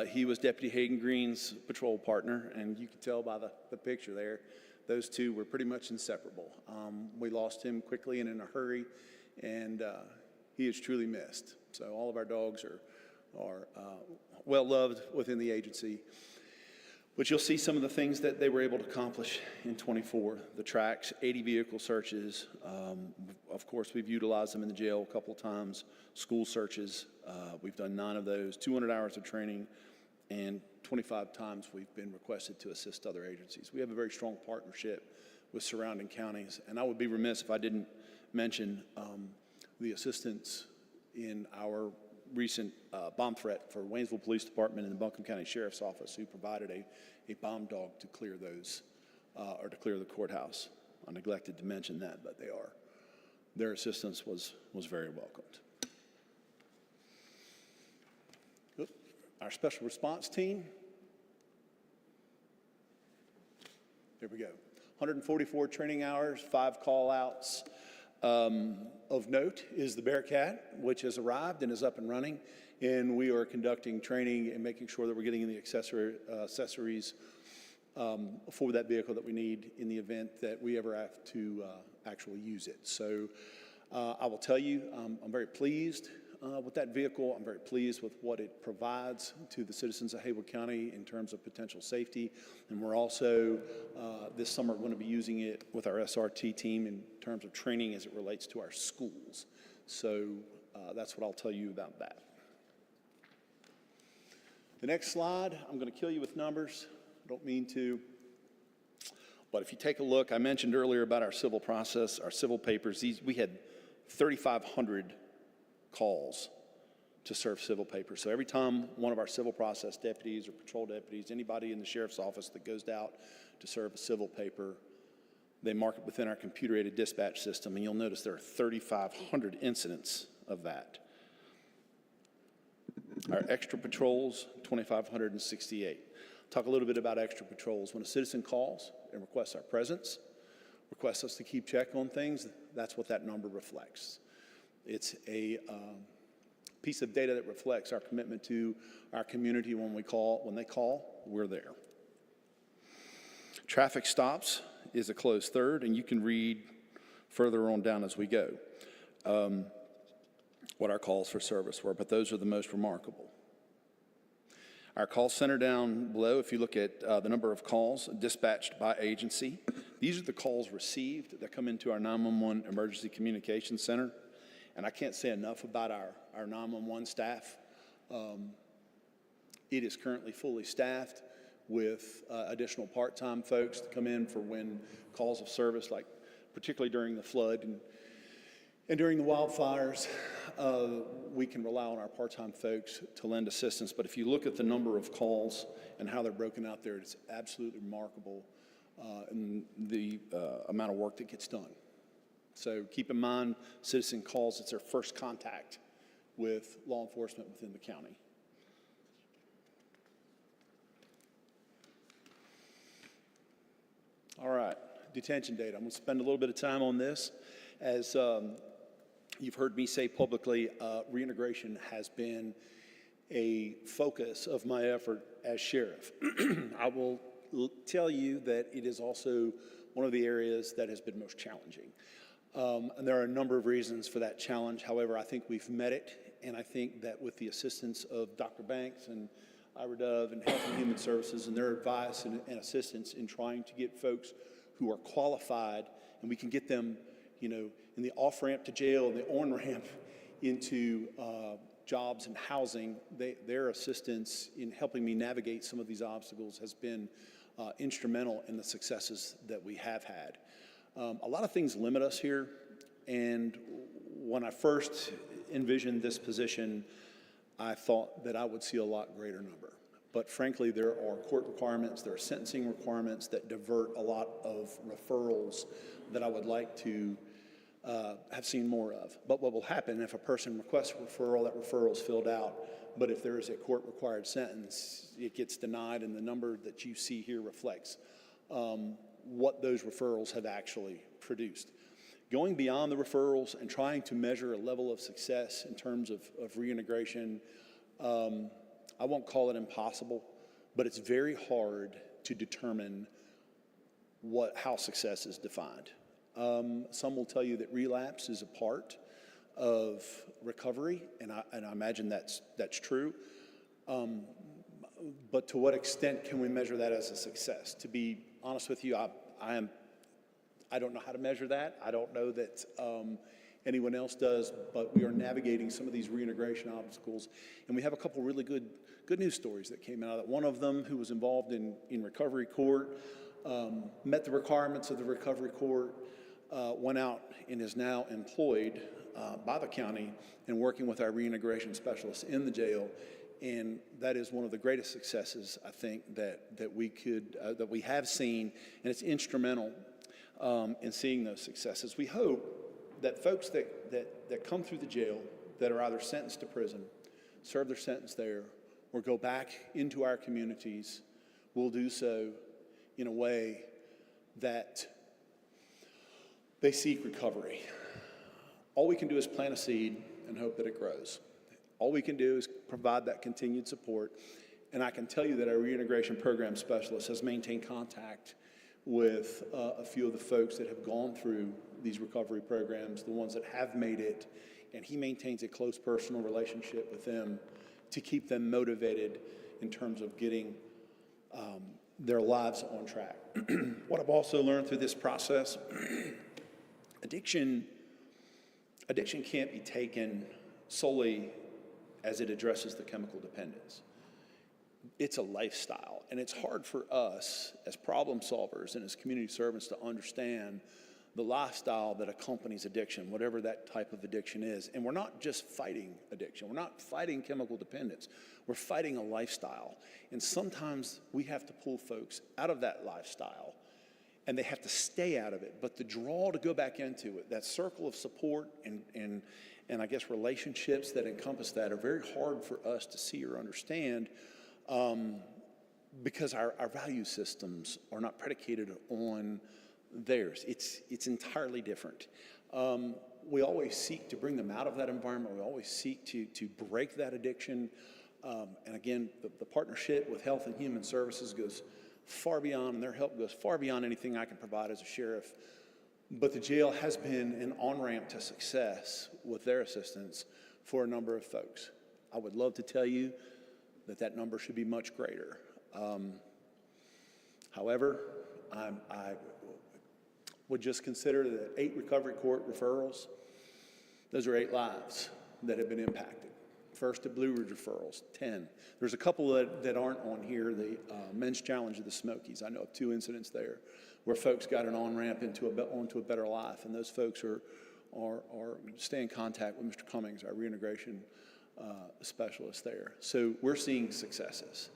He was Deputy Hayden Green's patrol partner, and you can tell by the picture there, those two were pretty much inseparable. We lost him quickly and in a hurry, and he is truly missed. So all of our dogs are well loved within the agency. But you'll see some of the things that they were able to accomplish in '24. The tracks, 80 vehicle searches. Of course, we've utilized them in the jail a couple of times. School searches, we've done 9 of those. 200 hours of training, and 25 times we've been requested to assist other agencies. We have a very strong partnership with surrounding counties, and I would be remiss if I didn't mention the assistance in our recent bomb threat for Waynesville Police Department and the Buncombe County Sheriff's Office, who provided a bomb dog to clear those, or to clear the courthouse. I neglected to mention that, but they are. Their assistance was very welcomed. Our special response team. There we go. 144 training hours, 5 call-outs. Of note is the Bearcat, which has arrived and is up and running, and we are conducting training and making sure that we're getting the accessories for that vehicle that we need in the event that we ever have to actually use it. So I will tell you, I'm very pleased with that vehicle. I'm very pleased with what it provides to the citizens of Haywood County in terms of potential safety. And we're also, this summer, going to be using it with our SRT team in terms of training as it relates to our schools. So that's what I'll tell you about that. The next slide, I'm going to kill you with numbers. I don't mean to. But if you take a look, I mentioned earlier about our civil process, our civil papers. We had 3,500 calls to serve civil papers. So every time one of our civil process deputies or patrol deputies, anybody in the sheriff's office that goes out to serve a civil paper, they mark it within our computer-aided dispatch system, and you'll notice there are 3,500 incidents of that. Our extra patrols, 2,568. Talk a little bit about extra patrols. When a citizen calls and requests our presence, requests us to keep check on things, that's what that number reflects. It's a piece of data that reflects our commitment to our community. When they call, we're there. Traffic stops is a close third, and you can read further on down as we go what our calls for service were, but those are the most remarkable. Our call center down below, if you look at the number of calls dispatched by agency, these are the calls received that come into our 911 Emergency Communications Center. And I can't say enough about our 911 staff. It is currently fully staffed with additional part-time folks to come in for when calls of service, like particularly during the flood and during the wildfires, we can rely on our part-time folks to lend assistance. But if you look at the number of calls and how they're broken out there, it's absolutely remarkable in the amount of work that gets done. So keep in mind, citizen calls, it's their first contact with law enforcement within the county. All right, detention data. I'm going to spend a little bit of time on this. As you've heard me say publicly, reintegration has been a focus of my effort as sheriff. I will tell you that it is also one of the areas that has been most challenging. And there are a number of reasons for that challenge. However, I think we've met it, and I think that with the assistance of Dr. Banks and Ira Dove and Health and Human Services and their advice and assistance in trying to get folks who are qualified, and we can get them, you know, in the off-ramp to jail and the on-ramp into jobs and housing, their assistance in helping me navigate some of these obstacles has been instrumental in the successes that we have had. A lot of things limit us here, and when I first envisioned this position, I thought that I would see a lot greater number. But frankly, there are court requirements, there are sentencing requirements that divert a lot of referrals that I would like to have seen more of. But what will happen if a person requests a referral, that referral is filled out, but if there is a court-required sentence, it gets denied, and the number that you see here reflects what those referrals have actually produced. Going beyond the referrals and trying to measure a level of success in terms of reintegration, I won't call it impossible, but it's very hard to determine how success is defined. Some will tell you that relapse is a part of recovery, and I imagine that's true. But to what extent can we measure that as a success? To be honest with you, I don't know how to measure that. I don't know that anyone else does, but we are navigating some of these reintegration obstacles, and we have a couple really good news stories that came out of that. One of them, who was involved in recovery court, met the requirements of the recovery court, went out and is now employed by the county and working with our reintegration specialists in the jail. And that is one of the greatest successes, I think, that we have seen, and it's instrumental in seeing those successes. We hope that folks that come through the jail that are either sentenced to prison, serve their sentence there, or go back into our communities will do so in a way that they seek recovery. All we can do is plant a seed and hope that it grows. All we can do is provide that continued support. And I can tell you that our reintegration program specialist has maintained contact with a few of the folks that have gone through these recovery programs, the ones that have made it, and he maintains a close personal relationship with them to keep them motivated in terms of getting their lives on track. What I've also learned through this process, addiction can't be taken solely as it addresses the chemical dependence. It's a lifestyle, and it's hard for us as problem solvers and as community servants to understand the lifestyle that accompanies addiction, whatever that type of addiction is. And we're not just fighting addiction. We're not fighting chemical dependence. We're fighting a lifestyle. And sometimes we have to pull folks out of that lifestyle, and they have to stay out of it. But the draw to go back into it, that circle of support and I guess relationships that encompass that, are very hard for us to see or understand because our value systems are not predicated on theirs. It's entirely different. We always seek to bring them out of that environment. We always seek to break that addiction. And again, the partnership with Health and Human Services goes far beyond, and their help goes far beyond anything I can provide as a sheriff. But the jail has been an on-ramp to success with their assistance for a number of folks. I would love to tell you that number should be much greater. However, I would just consider the 8 recovery court referrals. Those are 8 lives that have been impacted. First at Blue Ridge referrals, 10. There's a couple that aren't on here, the men's challenge of the Smokies. I know of 2 incidents there where folks got an on-ramp onto a better life, and those folks are stay in contact with Mr. Cummings, our reintegration specialist there. So we're seeing successes.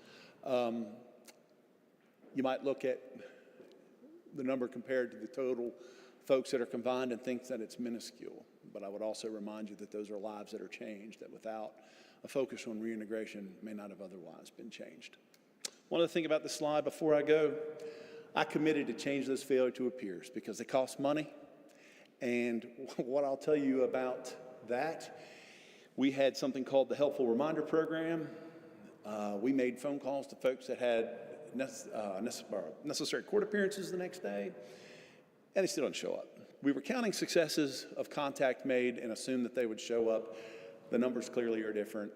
You might look at the number compared to the total folks that are confined and think that it's minuscule. But I would also remind you that those are lives that are changed, that without a focus on reintegration may not have otherwise been changed. One other thing about this slide before I go, I committed to change those failure to appears because they cost money. And what I'll tell you about that, we had something called the Helpful Reminder Program. We made phone calls to folks that had necessary court appearances the next day, and they still didn't show up. We were counting successes of contact made and assumed that they would show up. The numbers clearly are different,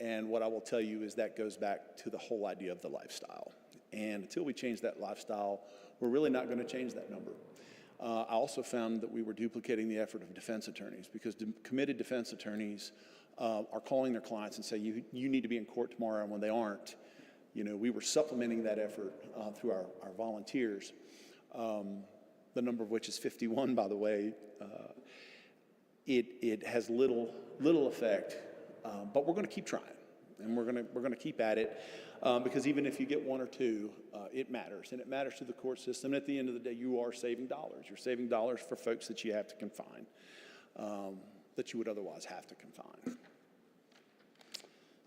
and what I will tell you is that goes back to the whole idea of the lifestyle. And until we change that lifestyle, we're really not going to change that number. I also found that we were duplicating the effort of defense attorneys because committed defense attorneys are calling their clients and say, you need to be in court tomorrow, and when they aren't, we were supplementing that effort through our volunteers, the number of which is 51, by the way. It has little effect, but we're going to keep trying, and we're going to keep at it because even if you get 1 or 2, it matters, and it matters to the court system. And at the end of the day, you are saving dollars. You're saving dollars for folks that you have to confine, that you would otherwise have to confine.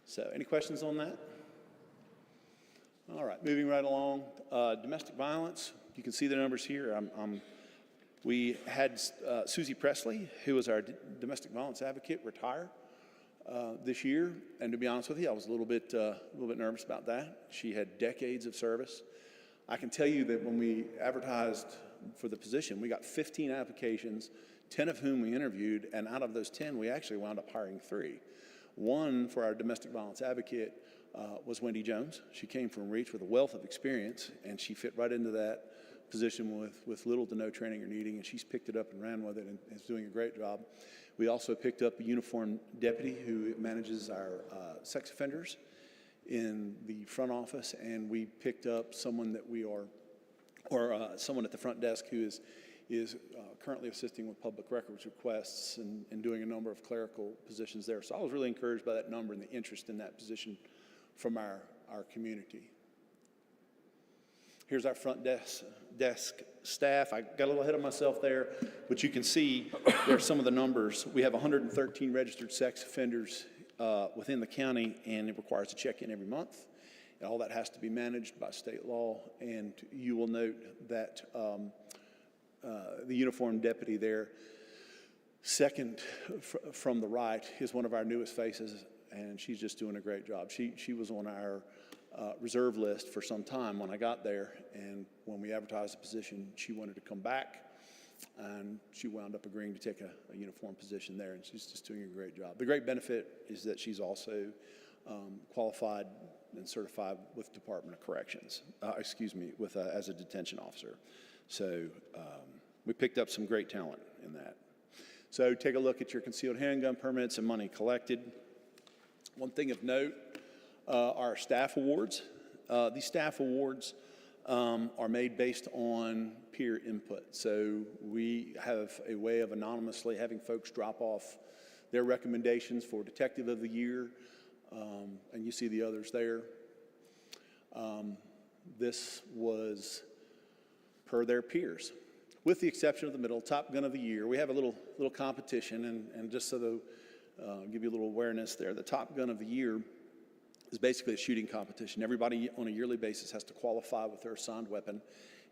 So, any questions on that? All right, moving right along. Domestic violence, you can see the numbers here. We had Susie Presley, who was our domestic violence advocate, retire this year. And to be honest with you, I was a little bit nervous about that. She had decades of service. I can tell you that when we advertised for the position, we got 15 applications, 10 of whom we interviewed, and out of those 10, we actually wound up hiring 3. One for our domestic violence advocate was Wendy Jones. She came from Reach with a wealth of experience, and she fit right into that position with little to no training or needing, and she's picked it up and ran with it and is doing a great job. We also picked up a uniformed deputy who manages our sex offenders in the front office, and we picked up someone that someone at the front desk who is currently assisting with public records requests and doing a number of clerical positions there. So I was really encouraged by that number and the interest in that position from our community. Here's our front desk staff. I got a little ahead of myself there, but you can see there are some of the numbers. We have 113 registered sex offenders within the county, and it requires a check-in every month. And all that has to be managed by state law, and you will note that the uniformed deputy there, second from the right, is one of our newest faces, and she's just doing a great job. She was on our reserve list for some time when I got there, and when we advertised the position, she wanted to come back, and she wound up agreeing to take a uniform position there, and she's just doing a great job. The great benefit is that she's also qualified and certified with Department of Corrections, as a detention officer. So we picked up some great talent in that. So take a look at your concealed handgun permits and money collected. One thing of note, our staff awards. These staff awards are made based on peer input. So we have a way of anonymously having folks drop off their recommendations for Detective of the Year, and you see the others there. This was per their peers, with the exception of the middle, Top Gun of the Year. We have a little competition, and just so to give you a little awareness there, the Top Gun of the Year is basically a shooting competition. Everybody on a yearly basis has to qualify with their assigned weapon,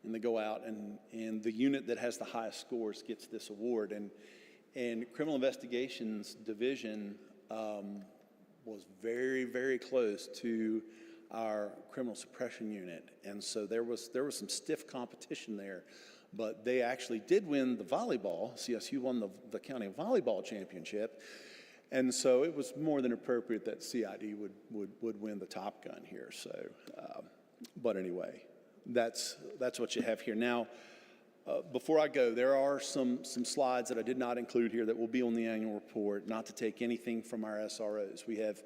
and they go out, and the unit that has the highest scores gets this award. And Criminal Investigations Division was very, very close to our criminal suppression unit, and so there was some stiff competition there. But they actually did win the volleyball. CSU won the county volleyball championship, And so it was more than appropriate that CID would win the Top Gun here. So, but anyway, that's what you have here. Now, before I go, there are some slides that I did not include here that will be on the annual report, not to take anything from our SROs. We have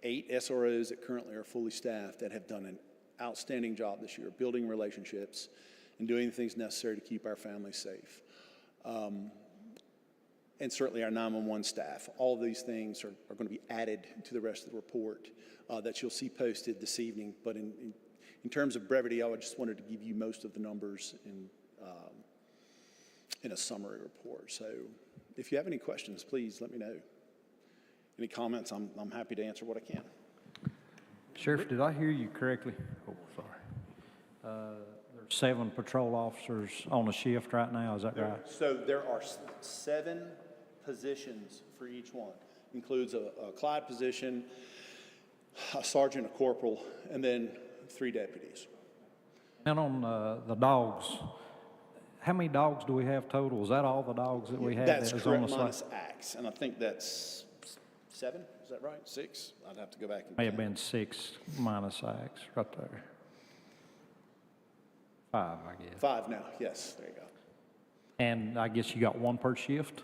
8 SROs that currently are fully staffed that have done an outstanding job this year, building relationships and doing the things necessary to keep our families safe. And certainly our 911 staff. All of these things are going to be added to the rest of the report that you'll see posted this evening. But in terms of brevity, I just wanted to give you most of the numbers in a summary report. So if you have any questions, please let me know. Any comments, I'm happy to answer what I can. Sheriff, did I hear you correctly? Oh, sorry. There's 7 patrol officers on a shift right now, is that right? So there are 7 positions for each one. Includes a Clyde position, a sergeant, a corporal, and then 3 deputies. And on the dogs, how many dogs do we have total? Is that all the dogs that we have? That's that is correct, on the minus site? acts, and I think that's 7, is that right? 6? I'd have to go back and May have count. been 6 minus X right there. 5, I guess. 5 now, yes, there you go. And I guess you got 1 per shift?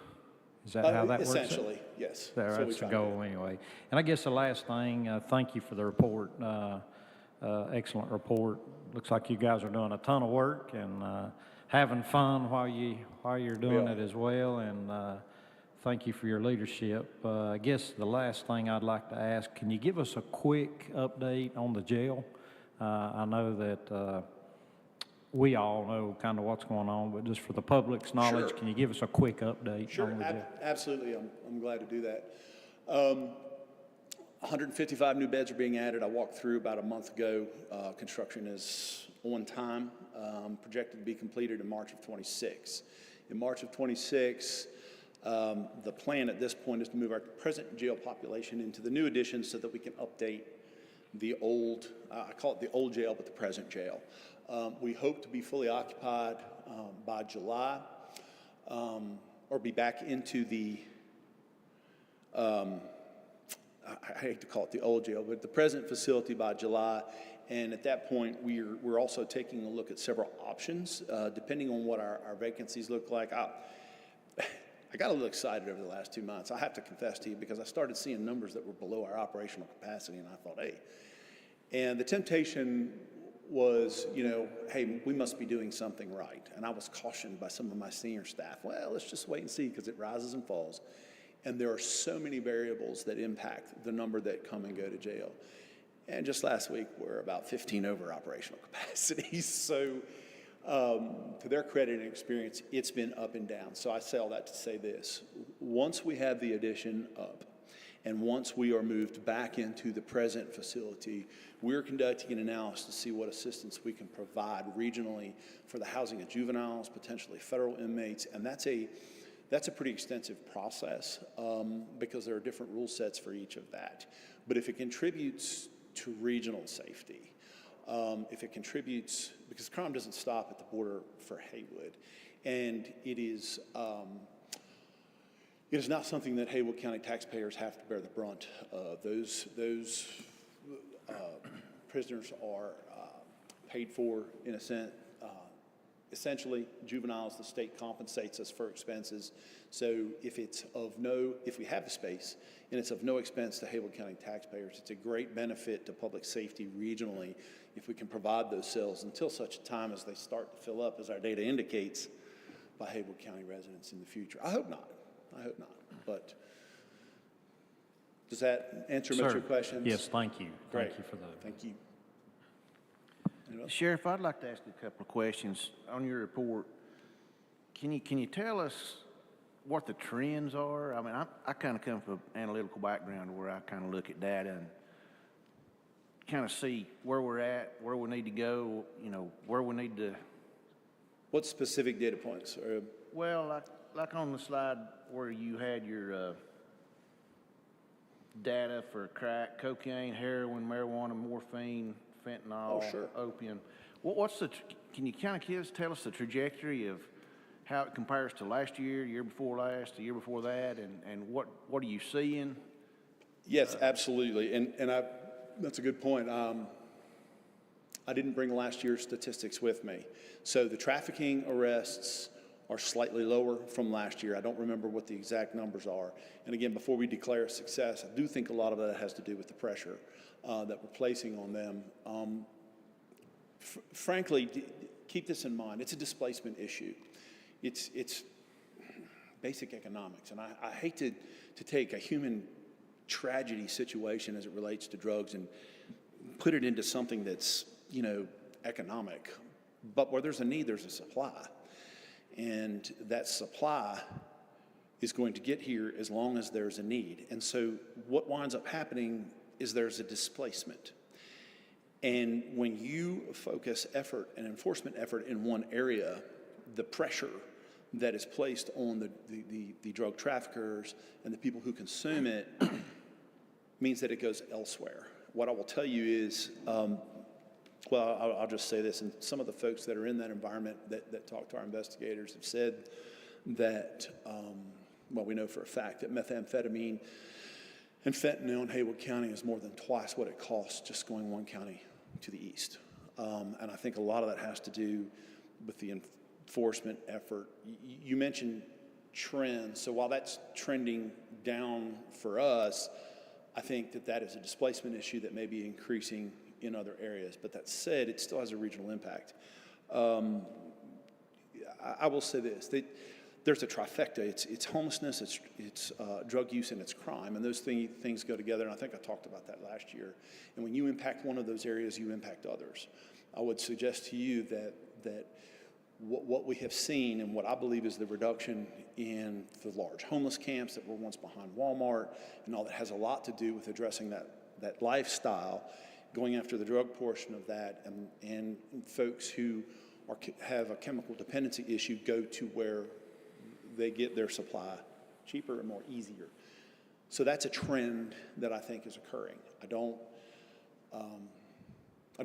Is that how that works? Essentially, yes. That's we the try to goal anyway. And I guess the last thing, thank you for the report. Excellent report. Looks like you guys are doing a ton of work and having fun while you're doing it as well. And thank you for your leadership. I guess the last thing I'd like to ask, can you give us a quick update on the jail? I know that we all know kind of what's going on, but just for the public's knowledge, Sure. can you give us a quick update Sure, on the jail? absolutely. I'm glad to do that. 155 new beds are being added. I walked through about a month ago. Construction is on time, projected to be completed in March of 26. In March of 26, the plan at this point is to move our present jail population into the new addition so that we can update the old, I call it the old jail, but the present jail. We hope to be fully occupied by July, or be back into the, I hate to call it the old jail, but the present facility by July. And at that point, we're also taking a look at several options, depending on what our vacancies look like. I got a little excited over the last 2 months. I have to confess to you, because I started seeing numbers that were below our operational capacity, and I thought, hey. And the temptation was, hey, we must be doing something right. And I was cautioned by some of my senior staff, well, let's just wait and see, because it rises and falls. And there are so many variables that impact the number that come and go to jail. And just last week, we're about 15 over operational capacity. So to their credit and experience, it's been up and down. So I say all that to say this. Once we have the addition up, and once we are moved back into the present facility, we're conducting an analysis to see what assistance we can provide regionally for the housing of juveniles, potentially federal inmates, and that's a pretty extensive process because there are different rule sets for each of that. But if it contributes to regional safety, if it contributes, because crime doesn't stop at the border for Haywood, and it is not something that Haywood County taxpayers have to bear the brunt of. Those prisoners are paid for, in a sense. Essentially, juveniles, the state compensates us for expenses. So if we have the space and it's of no expense to Haywood County taxpayers, it's a great benefit to public safety regionally if we can provide those cells until such a time as they start to fill up, as our data indicates, by Haywood County residents in the future. I hope not. But does that answer much of your questions? Yes, thank you. Great. Thank you for the. Thank you. Sheriff, I'd like to ask you a couple of questions on your report. Can you tell us what the trends are? I mean, I kind of come from an analytical background where I kind of look at data and kind of see where we're at, where we need to go, where we need to. What specific data points? Well, like on the slide where you had your data for crack, cocaine, heroin, marijuana, morphine, fentanyl, Oh, sure. opium. Can you kind of tell us the trajectory of how it compares to last year, year before last, the year before that, and what are you seeing? Yes, absolutely. That's a good point. I didn't bring last year's statistics with me. So the trafficking arrests are slightly lower from last year. I don't remember what the exact numbers are. And again, before we declare a success, I do think a lot of that has to do with the pressure that we're placing on them. Frankly, keep this in mind. It's a displacement issue. It's basic economics. And I hate to take a human tragedy situation as it relates to drugs and put it into something that's, economic. But where there's a need, there's a supply. And that supply is going to get here as long as there's a need. And so what winds up happening is there's a displacement. And when you focus effort and enforcement effort in one area, the pressure that is placed on the drug traffickers and the people who consume it means that it goes elsewhere. What I will tell you is, I'll just say this, and some of the folks that are in that environment that talk to our investigators have said that, we know for a fact that methamphetamine and fentanyl in Haywood County is more than twice what it costs just going one county to the east. And I think a lot of that has to do with the enforcement effort. You mentioned trends, so while that's trending down for us, I think that is a displacement issue that may be increasing in other areas. But that said, it still has a regional impact. I will say this, that there's a trifecta. It's homelessness, it's drug use, and it's crime. And those things go together, and I think I talked about that last year. And when you impact one of those areas, you impact others. I would suggest to you that what we have seen and what I believe is the reduction in the large homeless camps that were once behind Walmart and all that has a lot to do with addressing that lifestyle, going after the drug portion of that, and folks who have a chemical dependency issue go to where they get their supply cheaper and more easier. So that's a trend that I think is occurring. I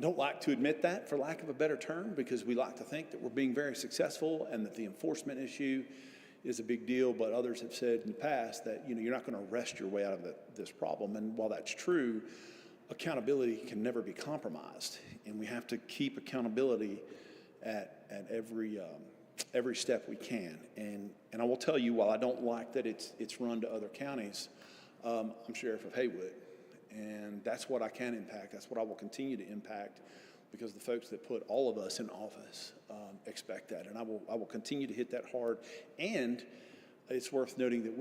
don't like to admit that, for lack of a better term, because we like to think that we're being very successful and that the enforcement issue is a big deal, but others have said in the past that you're not going to wrest your way out of this problem. And while that's true, accountability can never be compromised, and we have to keep accountability at every step we can. And I will tell you, while I don't like that it's run to other counties, I'm Sheriff of Haywood. And that's what I can impact. That's what I will continue to impact, because the folks that put all of us in office expect that. And I will continue to hit that hard. And it's worth noting that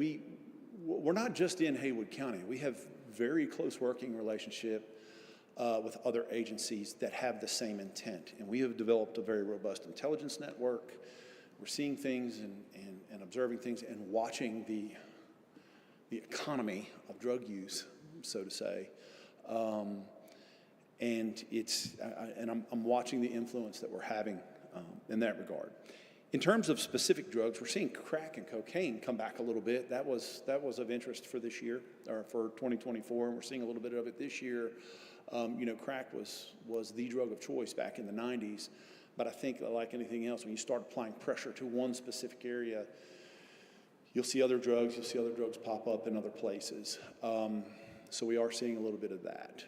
we're not just in Haywood County. We have very close working relationship with other agencies that have the same intent. And we have developed a very robust intelligence network. We're seeing things and observing things and watching the economy of drug use, so to say, and I'm watching the influence that we're having in that regard. In terms of specific drugs, we're seeing crack and cocaine come back a little bit. That was of interest for this year, or for 2024, and we're seeing a little bit of it this year. Crack was the drug of choice back in the 90s, but I think, like anything else, when you start applying pressure to one specific area, you'll see other drugs pop up in other places. So we are seeing a little bit of that.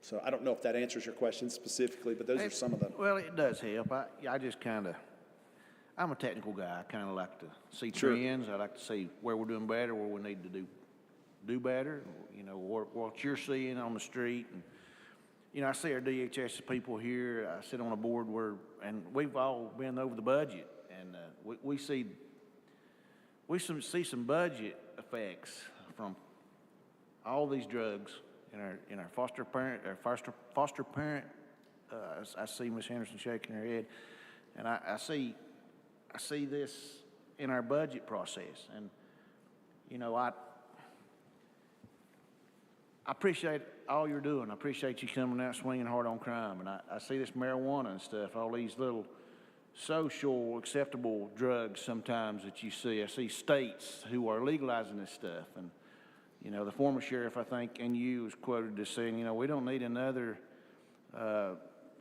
So I don't know if that answers your question specifically, but those are some of them. Well, it does help. I just I'm a technical guy. I kind of like to see Sure. trends. I like to see where we're doing better, where we need to do better. What you're seeing on the street. And, I see our DHS people here. I sit on a board and we've all been over the budget, and we see some budget effects from all these drugs in our foster parent. I see Ms. Henderson shaking her head, and I see this in our budget process. And I appreciate all you're doing. I appreciate you coming out swinging hard on crime. And I see this marijuana and stuff, all these little social acceptable drugs sometimes that you see. I see states who are legalizing this stuff. And, the former sheriff, I think, and you was quoted as saying, we don't need another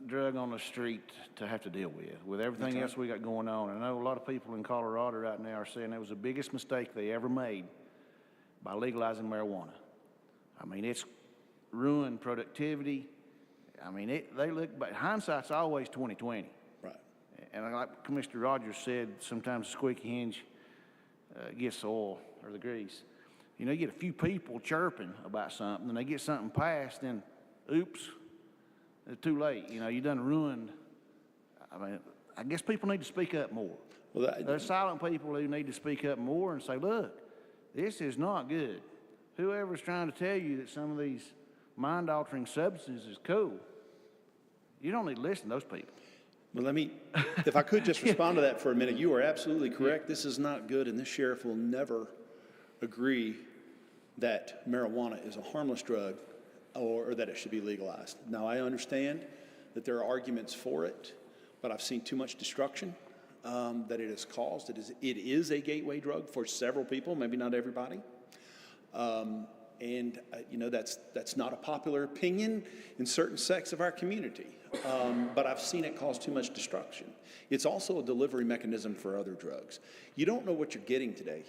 drug on the street to have to deal with everything else we got going on. I know a lot of people in Colorado right now are saying that was the biggest mistake they ever made by legalizing marijuana. I mean, it's ruined productivity. I mean, they look back. Hindsight's always 20/20. Right. And like Commissioner Rogers said, sometimes the squeaky hinge gets the oil or the grease. You know, you get a few people chirping about something, and they get something passed, and oops, it's too late. You know, you done ruined. I mean, I guess people need to speak up more. Well, There's silent people who need to speak up more and say, look, this is not good. Whoever's trying to tell you that some of these mind-altering substances is cool, you don't need to listen to those people. Well, if I could just respond to that for a minute, you are absolutely correct. This is not good, and this sheriff will never agree that marijuana is a harmless drug or that it should be legalized. Now, I understand that there are arguments for it, but I've seen too much destruction that it has caused. It is a gateway drug for several people, maybe not everybody. You know, that's not a popular opinion in certain sects of our community, but I've seen it cause too much destruction. It's also a delivery mechanism for other drugs. You don't know what you're getting today.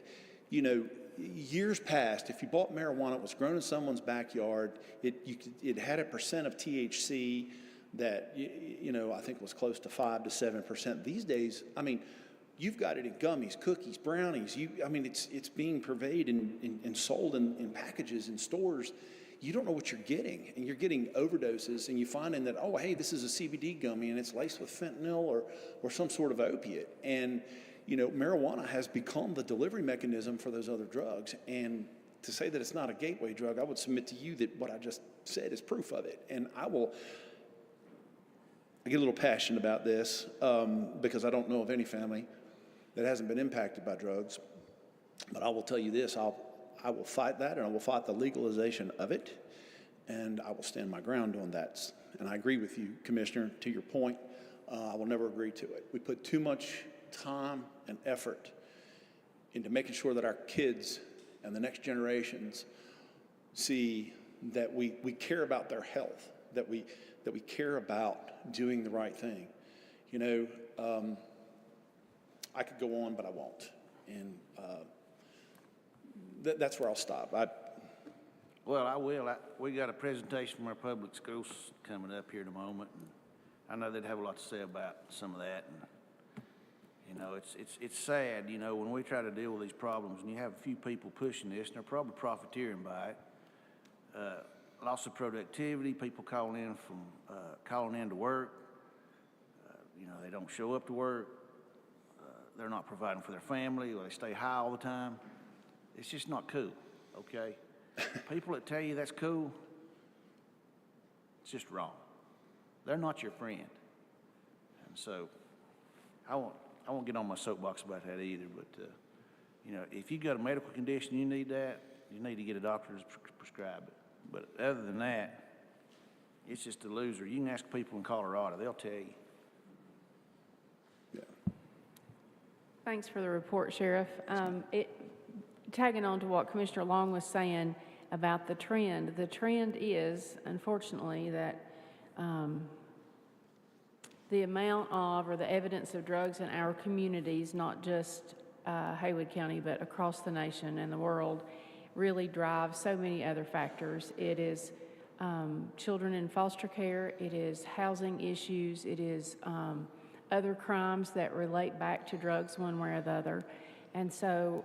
You know, years past, if you bought marijuana, it was grown in someone's backyard, it had a percent of THC that, you know, I think was close to 5 to 7%. These days, I mean, you've got it in gummies, cookies, brownies. I mean, it's being purveyed and sold in packages in stores. You don't know what you're getting, and you're getting overdoses, and you finding that, oh, hey, this is a CBD gummy, and it's laced with fentanyl or some sort of opiate. And, you know, marijuana has become the delivery mechanism for those other drugs. And to say that it's not a gateway drug, I would submit to you that what I just said is proof of it. And I get a little passionate about this because I don't know of any family that hasn't been impacted by drugs. But I will tell you this, I will fight that, and I will fight the legalization of it, and I will stand my ground on that. And I agree with you, Commissioner, to your point. I will never agree to it. We put too much time and effort into making sure that our kids and the next generations see that we care about their health, that we care about doing the right thing. You know, I could go on, but I won't. And that's where I'll stop. Well, I will. We got a presentation from our public schools coming up here in a moment, and I know they'd have a lot to say about some of that. And you know, it's sad, you know, when we try to deal with these problems, and you have a few people pushing this, and they're probably profiteering by it. Loss of productivity, people calling in to work. You know, they don't show up to work. They're not providing for their family, or they stay high all the time. It's just not cool, okay? People that tell you that's cool, it's just wrong. They're not your friend. And so I won't get on my soapbox about that either, but, you know, if you got a medical condition, you need that, you need to get a doctor to prescribe it. But other than that, it's just a loser. You can ask people in Colorado, they'll tell you. Yeah. Thanks for the report, Sheriff. Tagging on to what Commissioner Long was saying about the trend is, unfortunately, that the amount of, or the evidence of drugs in our communities, not just Haywood County, but across the nation and the world, really drives so many other factors. It is children in foster care, it is housing issues, it is other crimes that relate back to drugs one way or the other. And so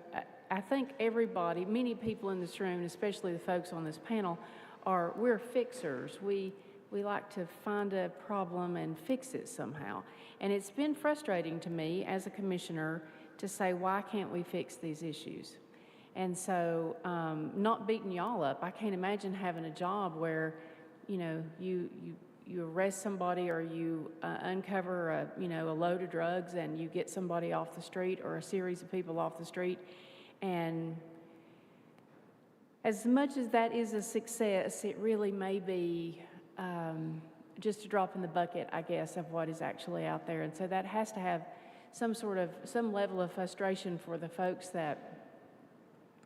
I think everybody, many people in this room, especially the folks on this panel, we're fixers. We like to find a problem and fix it somehow. And it's been frustrating to me as a commissioner to say, why can't we fix these issues? And so, not beating y'all up, I can't imagine having a job where, you know, you arrest somebody or you uncover a load of drugs and you get somebody off the street or a series of people off the street. And as much as that is a success, it really may be just a drop in the bucket, I guess, of what is actually out there. And so that has to have some level of frustration for the folks that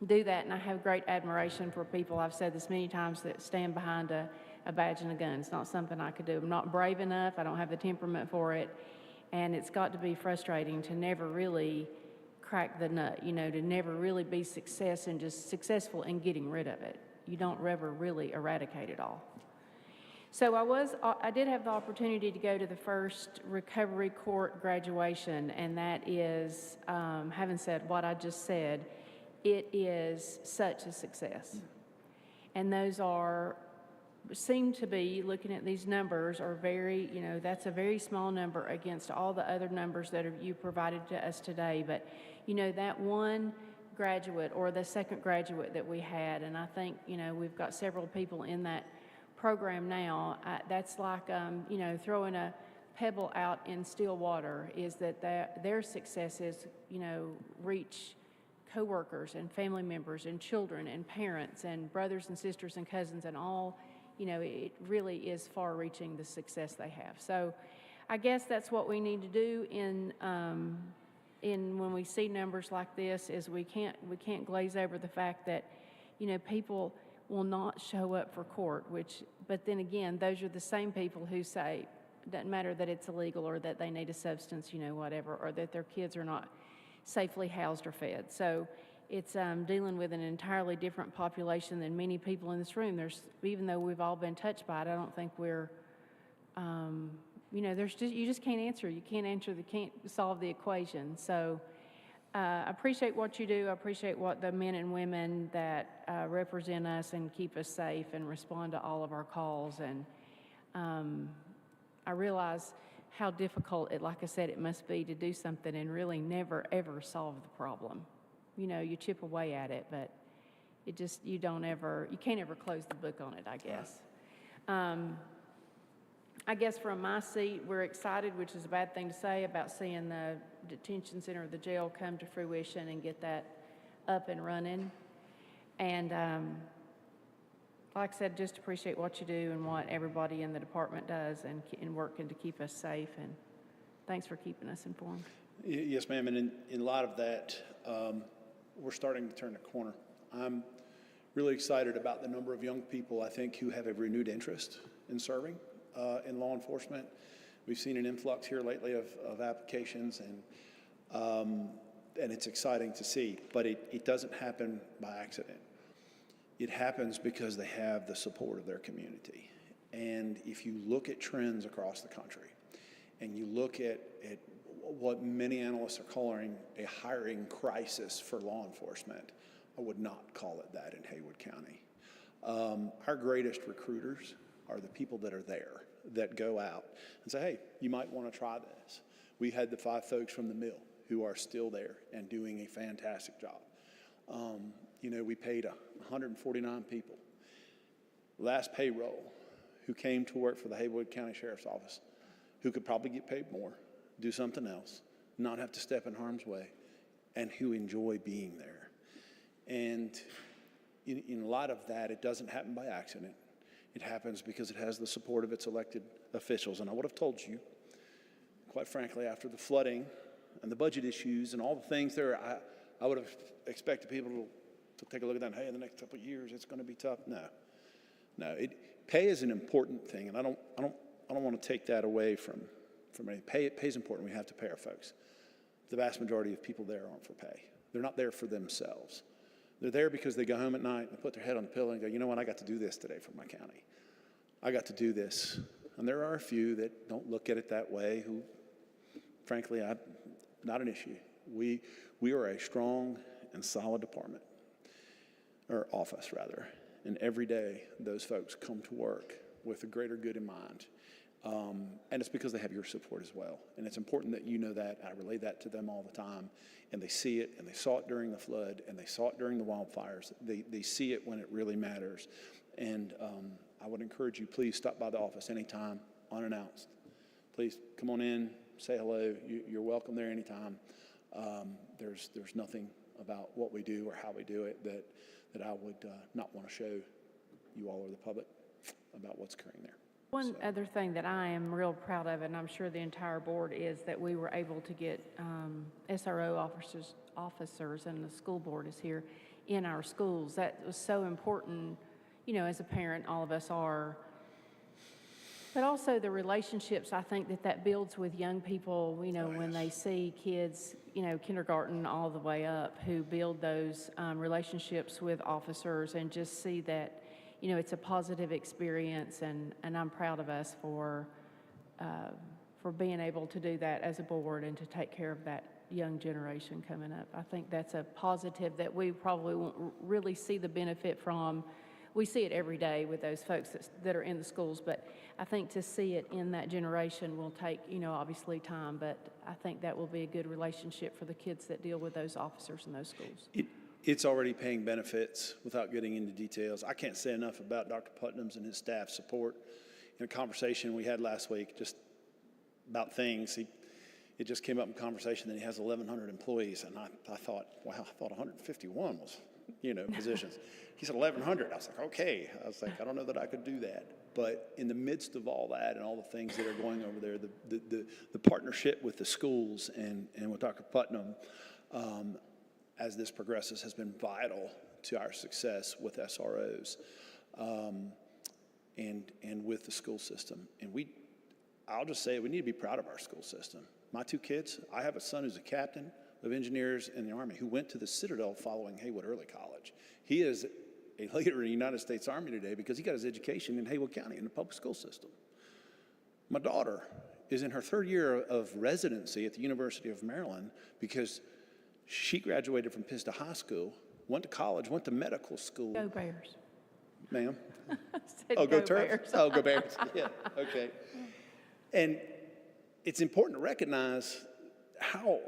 do that. And I have great admiration for people, I've said this many times, that stand behind a a badge and a gun. It's not something I could do. I'm not brave enough. I don't have the temperament for it. And it's got to be frustrating to never really crack the nut, to never really be successful in getting rid of it. You don't ever really eradicate it all. So I did have the opportunity to go to the first recovery court graduation, and that is, having said what I just said, it is such a success. And those seem to be, looking at these numbers, are very, that's a very small number against all the other numbers that you provided to us today. But, that one graduate or the second graduate that we had, and I think, we've got several people in that program now, that's like, throwing a pebble out in still water, is that their successes, reach coworkers and family members and children and parents and brothers and sisters and cousins and all. It really is far-reaching, the success they have. So I guess that's what we need to do in when we see numbers like this, is we can't glaze over the fact that, people will not show up for court, but then again, those are the same people who say it doesn't matter that it's illegal or that they need a substance, whatever, or that their kids are not safely housed or fed. So it's dealing with an entirely different population than many people in this room. Even though we've all been touched by it, I don't think we're, you just can't answer. You can't solve the equation. So I appreciate what you do. I appreciate what the men and women that represent us and keep us safe and respond to all of our calls. And I realize how difficult like I said, it must be to do something and really never, ever solve the problem. You chip away at it, but you can't ever close the book on it, I guess. I guess from my seat, we're excited, which is a bad thing to say, about seeing the detention center or the jail come to fruition and get that up and running. And like I said, just appreciate what you do and what everybody in the department does and working to keep us safe. And thanks for keeping us informed. Yes, ma'am. And in light of that, we're starting to turn the corner. I'm really excited about the number of young people, I think, who have a renewed interest in serving in law enforcement. We've seen an influx here lately of applications, and it's exciting to see. But it doesn't happen by accident. It happens because they have the support of their community. And if you look at trends across the country, and you look at what many analysts are calling a hiring crisis for law enforcement, I would not call it that in Haywood County. Our greatest recruiters are the people that are there, that go out and say, hey, you might want to try this. We had the 5 folks from the mill who are still there and doing a fantastic job. We paid 149 people. Last payroll who came to work for the Haywood County Sheriff's Office, who could probably get paid more, do something else, not have to step in harm's way, and who enjoy being there. And in light of that, it doesn't happen by accident. It happens because it has the support of its elected officials. And I would have told you, quite frankly, after the flooding and the budget issues and all the things there, I would have expected people to take a look at that and, hey, in the next couple of years, it's going to be tough. No. Pay is an important thing, and I don't want to take that away from any. Pay is important. We have to pay our folks. The vast majority of people there aren't for pay. They're not there for themselves. They're there because they go home at night and put their head on the pillow and go, you know what, I got to do this today for my county. I got to do this. And there are a few that don't look at it that way who, frankly, not an issue. We are a strong and solid department, or office rather, and every day those folks come to work with a greater good in mind. And it's because they have your support as well. And it's important that you know that. I relay that to them all the time. And they see it, and they saw it during the flood, and they saw it during the wildfires. They see it when it really matters. And I would encourage you, please stop by the office anytime, unannounced. Please come on in, say hello. You're welcome there anytime. There's nothing about what we do or how we do it that I would not want to show you all or the public about what's occurring there. One other thing that I am real proud of, and I'm sure the entire board is, that we were able to get SRO officers, and the school board is here, in our schools. That was so important. As a parent, all of us are, But also the relationships, I think that builds with young people, you know, when they see kids, you know, kindergarten all the way up, who build those relationships with officers and just see that, you know, it's a positive experience, and I'm proud of us for being able to do that as a board and to take care of that young generation coming up. I think that's a positive that we probably won't really see the benefit from. We see it every day with those folks that are in the schools, but I think to see it in that generation will take, you know, obviously time, but I think that will be a good relationship for the kids that deal with those officers in those schools. It's already paying benefits without getting into details. I can't say enough about Dr. Putnam's and his staff support. In a conversation we had last week just about things, it just came up in conversation that he has 1,100 employees, and I thought, wow, I thought 151 was, you know, positions. He said 1,100. I was like, okay. I was like, I don't know that I could do that. But in the midst of all that and all the things that are going over there, the partnership with the schools and with Dr. Putnam, as this progresses, has been vital to our success with SROs and with the school system. And I'll just say we need to be proud of our school system. My two kids, I have a son who's a captain of engineers in the Army who went to the Citadel following Haywood Early College. He is a leader in the United States Army today because he got his education in Haywood County in the public school system. My daughter is in her third year of residency at the University of Maryland because she graduated from Pisgah High School, went to college, went to medical school. Go Bears. Ma'am? Said Oh, go Bears. Terps? Oh, go Bears. Yeah, okay. And it's important to recognize how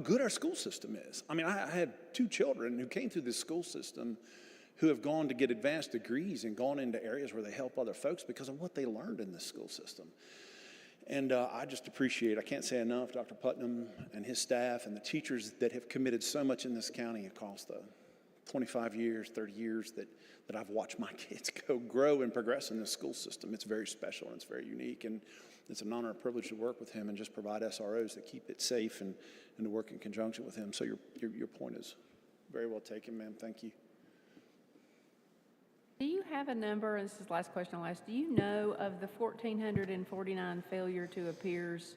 good our school system is. I mean, I had two children who came through this school system who have gone to get advanced degrees and gone into areas where they help other folks because of what they learned in this school system. And I just appreciate, I can't say enough, Dr. Putnam and his staff and the teachers that have committed so much in this county across the 25 years, 30 years that I've watched my kids grow and progress in this school system. It's very special and it's very unique, and it's an honor and privilege to work with him and just provide SROs that keep it safe and to work in conjunction with him. So your point is very well taken, ma'am. Thank you. Do you have a number, and this is the last question I'll ask, do you know of the 1,449 failure to appears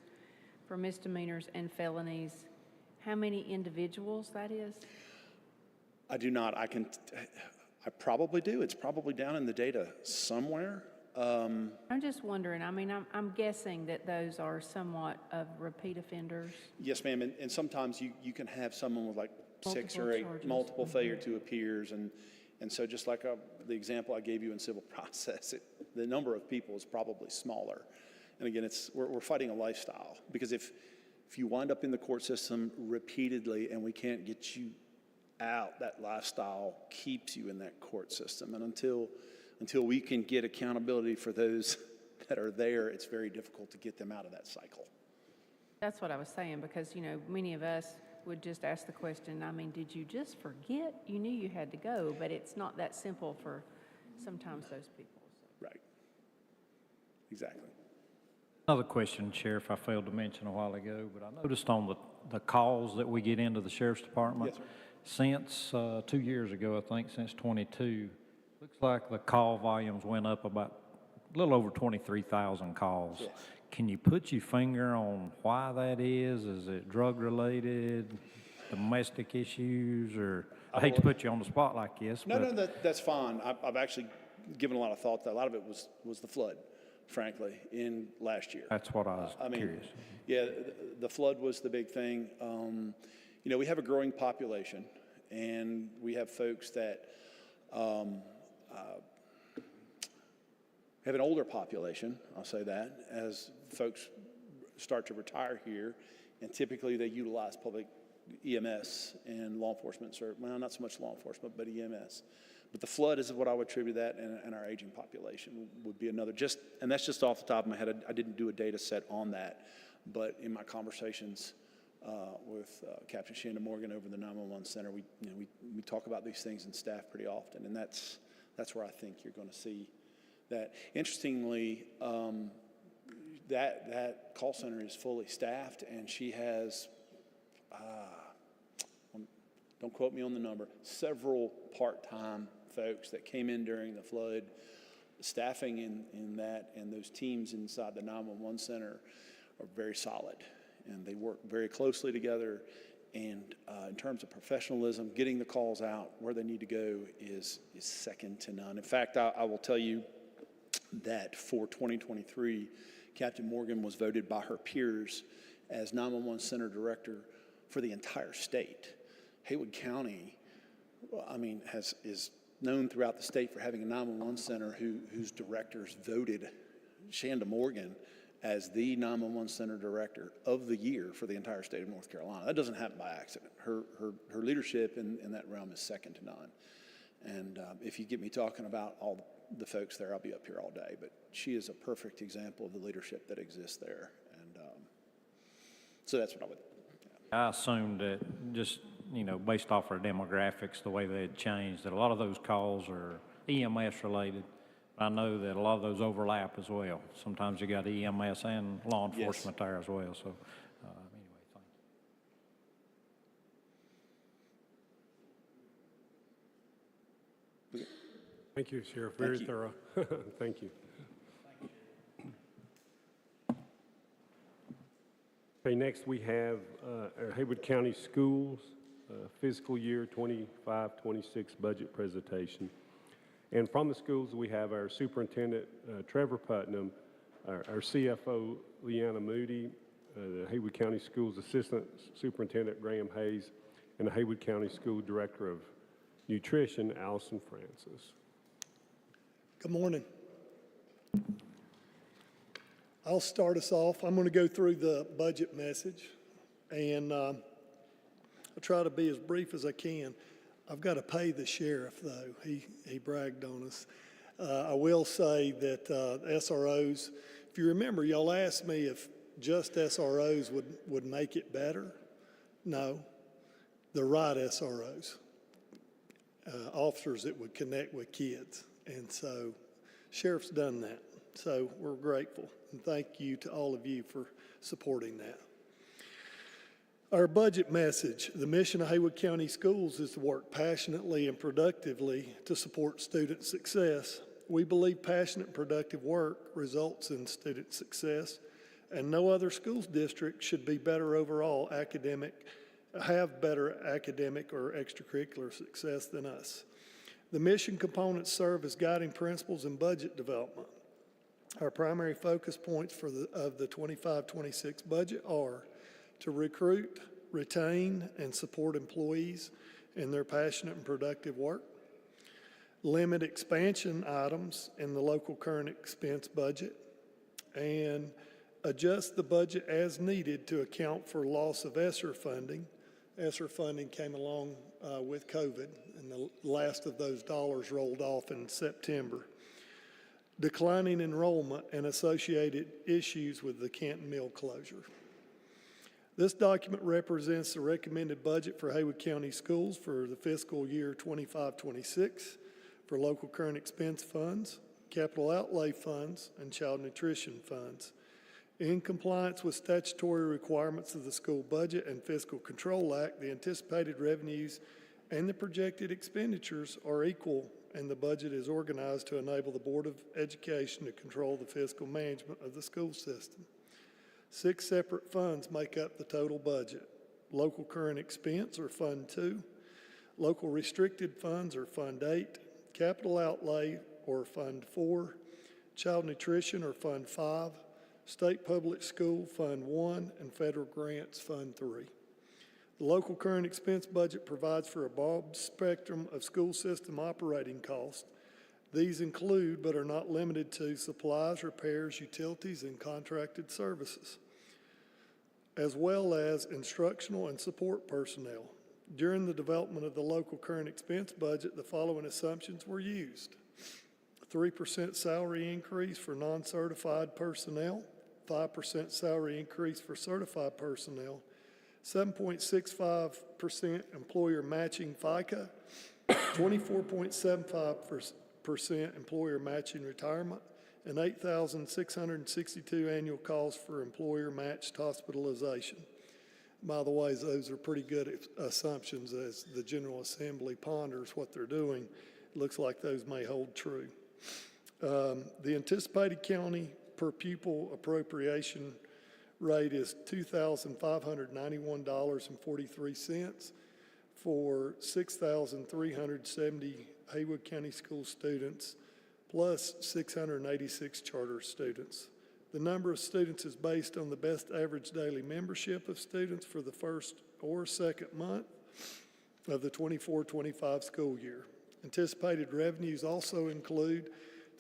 for misdemeanors and felonies, how many individuals that is? I do not. I probably do. It's probably down in the data somewhere. I'm just wondering, I mean, I'm guessing that those are somewhat of repeat offenders. Yes, ma'am. And sometimes you can have someone with like six Multiple or eight charges. multiple failure to appears. And so just like the example I gave you in civil process, the number of people is probably smaller. And again, we're fighting a lifestyle, because if you wind up in the court system repeatedly and we can't get you out, that lifestyle keeps you in that court system. And until we can get accountability for those that are there, it's very difficult to get them out of that cycle. That's what I was saying, because, you know, many of us would just ask the question, I mean, did you just forget? You knew you had to go, but it's not that simple for sometimes those people. So. Right. Exactly. Another question, Sheriff, I failed to mention a while ago, but I noticed on the calls that we get into the Sheriff's Department, Yes, sir. since 2 years ago, I think, since 22, looks like the call volumes went up about a little over 23,000 calls. Yes. Can you put your finger on why that is? Is it drug-related, domestic issues, or I hate to put you on the spot like this. No, that's fine. I've actually given a lot of thought to that. A lot of it was the flood, frankly, in last year. That's what I was curious. Yeah, the flood was the big thing. You know, we have a growing population, and we have folks that have an older population, I'll say that, as folks start to retire here, and typically they utilize public EMS and law enforcement, well, not so much law enforcement, but EMS. But the flood is what I would attribute that, and our aging population would be another. And that's just off the top of my head. I didn't do a data set on that, but in my conversations with Captain Shanda Morgan over the 911 Center, we talk about these things in staff pretty often, and that's where I think you're going to see that. Interestingly, that call center is fully staffed, and she has, don't quote me on the number, several part-time folks that came in during the flood staffing in that and those teams inside the 911 center are very solid, and they work very closely together. And in terms of professionalism, getting the calls out where they need to go is second to none. In fact, I will tell you that for 2023, Captain Morgan was voted by her peers as 911 Center Director for the entire state. Haywood County, is known throughout the state for having a 911 center whose directors voted Shanda Morgan as the 911 Center Director of the Year for the entire state of North Carolina. That doesn't happen by accident. Her leadership in that realm is second to none. And if you get me talking about all the folks there, I'll be up here all day. But she is a perfect example of the leadership that exists there. And so that's what I would. I assumed that just, based off our demographics, the way they had changed, that a lot of those calls are EMS related. I know that a lot of those overlap as well. Sometimes you got EMS and law enforcement there as well. So anyway, thank you. Thank you, Sheriff. Very thorough. Thank you. Okay, next we have our Haywood County Schools fiscal year 25-26 budget presentation. And from the schools, we have our Superintendent, Trevor Putnam, our CFO, Leanna Moody, the Haywood County Schools Assistant Superintendent, Graham Hayes, and the Haywood County School Director of Nutrition, Allison Francis. Good morning. I'll start us off. I'm going to go through the budget message, and I'll try to be as brief as I can. I've got to pay the sheriff, though. He bragged on us. I will say that SROs, if you remember, y'all asked me if just SROs would make it better. No, the right SROs, officers that would connect with kids. And so sheriff's done that. So we're grateful, and thank you to all of you for supporting that. Our budget message: the mission of Haywood County Schools is to work passionately and productively to support student success. We believe passionate and productive work results in student success, and no other schools district should be better overall have better academic or extracurricular success than us. The mission components serve as guiding principles in budget development. Our primary focus points of the 25-26 budget are to recruit, retain, and support employees in their passionate and productive work, limit expansion items in the local current expense budget, and adjust the budget as needed to account for loss of ESSER funding. ESSER funding came along with COVID, and the last of those dollars rolled off in September. Declining enrollment and associated issues with the Canton Mill closure. This document represents the recommended budget for Haywood County Schools for the fiscal year 25-26 for local current expense funds, capital outlay funds, and child nutrition funds. In compliance with statutory requirements of the School Budget and Fiscal Control Act, the anticipated revenues and the projected expenditures are equal, and the budget is organized to enable the Board of Education to control the fiscal management of the school system. 6 separate funds make up the total budget. Local current expense, or Fund 2, local restricted funds, or Fund 8, capital outlay, or Fund 4, child nutrition, or Fund 5, state public school, Fund 1, and federal grants, Fund 3. The local current expense budget provides for a broad spectrum of school system operating costs. These include, but are not limited to, supplies, repairs, utilities, and contracted services, as well as instructional and support personnel. During the development of the local current expense budget, the following assumptions were used: 3% salary increase for non-certified personnel, 5% salary increase for certified personnel, 7.65% employer matching FICA, 24.75% employer matching retirement, and 8,662 annual costs for employer matched hospitalization. By the way, those are pretty good assumptions as the General Assembly ponders what they're doing. It looks like those may hold true. The anticipated county per pupil appropriation rate is $2,591.43 for 6,370 Haywood County School students, plus 686 charter students. The number of students is based on the best average daily membership of students for the first or second month of the 24-25 school year. Anticipated revenues also include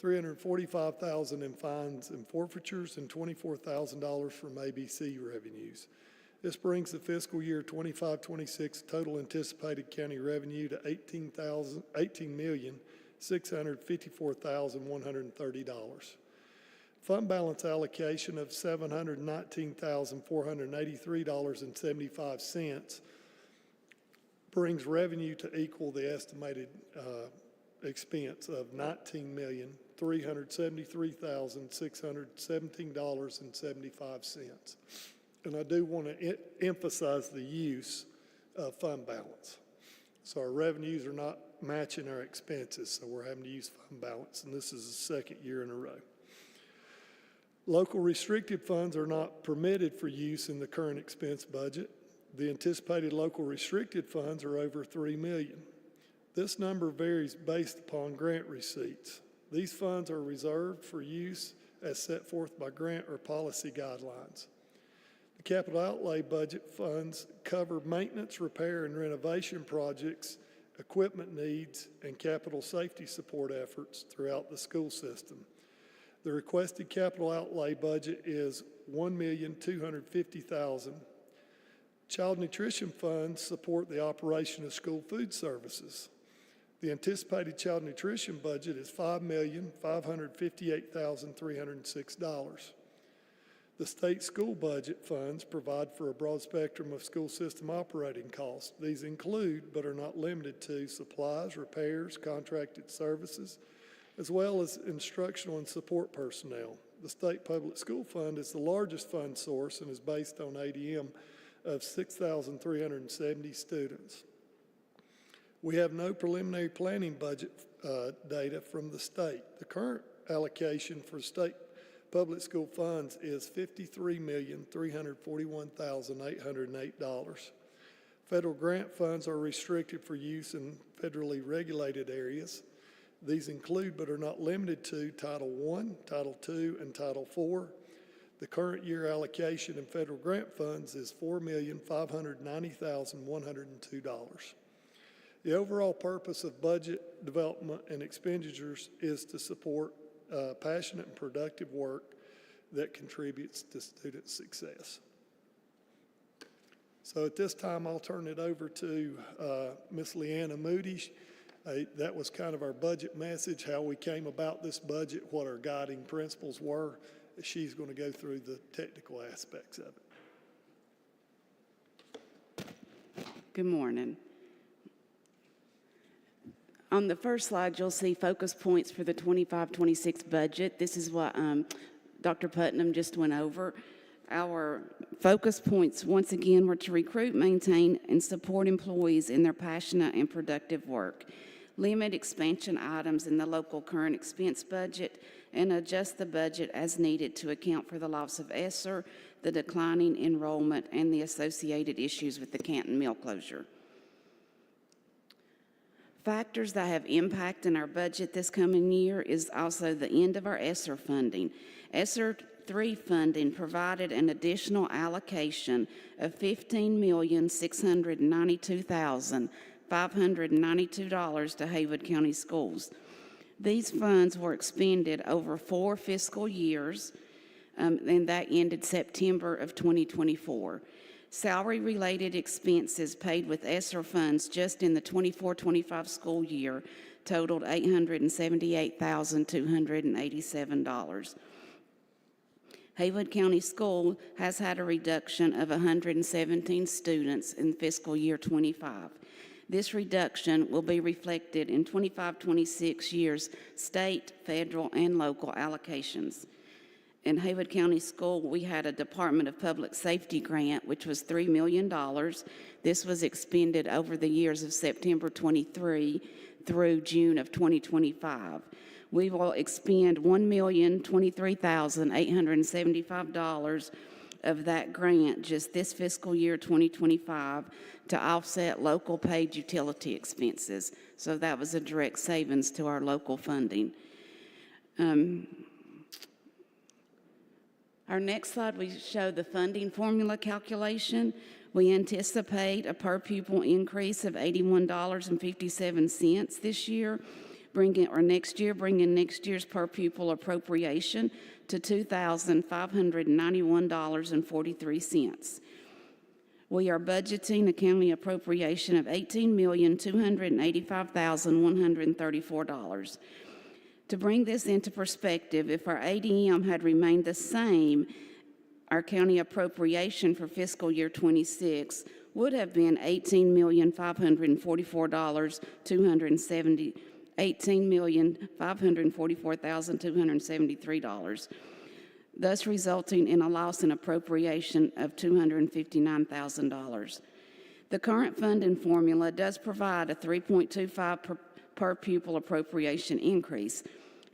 $345,000 in fines and forfeitures and $24,000 from ABC revenues. This brings the fiscal year 25-26 total anticipated county revenue to $18,654,130. Fund balance allocation of $719,483.75 brings revenue to equal the estimated expense of $19,373,617.75. And I do want to emphasize the use of fund balance. So our revenues are not matching our expenses, so we're having to use fund balance, and this is the second year in a row. Local restricted funds are not permitted for use in the current expense budget. The anticipated local restricted funds are over $3 million. This number varies based upon grant receipts. These funds are reserved for use as set forth by grant or policy guidelines. The capital outlay budget funds cover maintenance, repair, and renovation projects, equipment needs, and capital safety support efforts throughout the school system. The requested capital outlay budget is $1,250,000. Child nutrition funds support the operation of school food services. The anticipated child nutrition budget is $5,558,306. The state school budget funds provide for a broad spectrum of school system operating costs. These include, but are not limited to, supplies, repairs, contracted services, as well as instructional and support personnel. The state public school fund is the largest fund source and is based on ADM of 6,370 students. We have no preliminary planning budget data from the state. The current allocation for state public school funds is $53,341,808. Federal grant funds are restricted for use in federally regulated areas. These include, but are not limited to, Title I, Title II, and Title IV. The current year allocation in federal grant funds is $4,590,102. The overall purpose of budget development and expenditures is to support passionate and productive work that contributes to student success. So at this time, I'll turn it over to Ms. Leanna Moody. That was kind of our budget message, how we came about this budget, what our guiding principles were. She's going to go through the technical aspects of it. Good morning. On the first slide, you'll see focus points for the 25-26 budget. This is what Dr. Putnam just went over. Our focus points, once again, were to recruit, maintain, and support employees in their passionate and productive work, limit expansion items in the local current expense budget, and adjust the budget as needed to account for the loss of ESSER, the declining enrollment, and the associated issues with the Canton Mill closure. Factors that have impact in our budget this coming year is also the end of our ESSER funding. ESSER 3 funding provided an additional allocation of $15,692,592 to Haywood County Schools. These funds were expended over 4 fiscal years, and that ended September of 2024. Salary-related expenses paid with ESSER funds just in the 24-25 school year totaled $878,287. Haywood County School has had a reduction of 117 students in fiscal year 25. This reduction will be reflected in 25-26 years' state, federal, and local allocations. In Haywood County School, we had a Department of Public Safety grant, which was $3 million. This was expended over the years of September 23 through June of 2025. we will expend $1,023,875 of that grant just this fiscal year 2025 to offset local paid utility expenses. So that was a direct savings to our local funding. Our next slide, we show the funding formula calculation. We anticipate a per pupil increase of $81.57 this year, bringing next year's per pupil appropriation to $2,591.43. We are budgeting a county appropriation of $18,285,134. To bring this into perspective, if our ADM had remained the same, our county appropriation for fiscal year 26 would have been $18,544,273, thus resulting in a loss in appropriation of $259,000. The current funding formula does provide a 3.25 per pupil appropriation increase.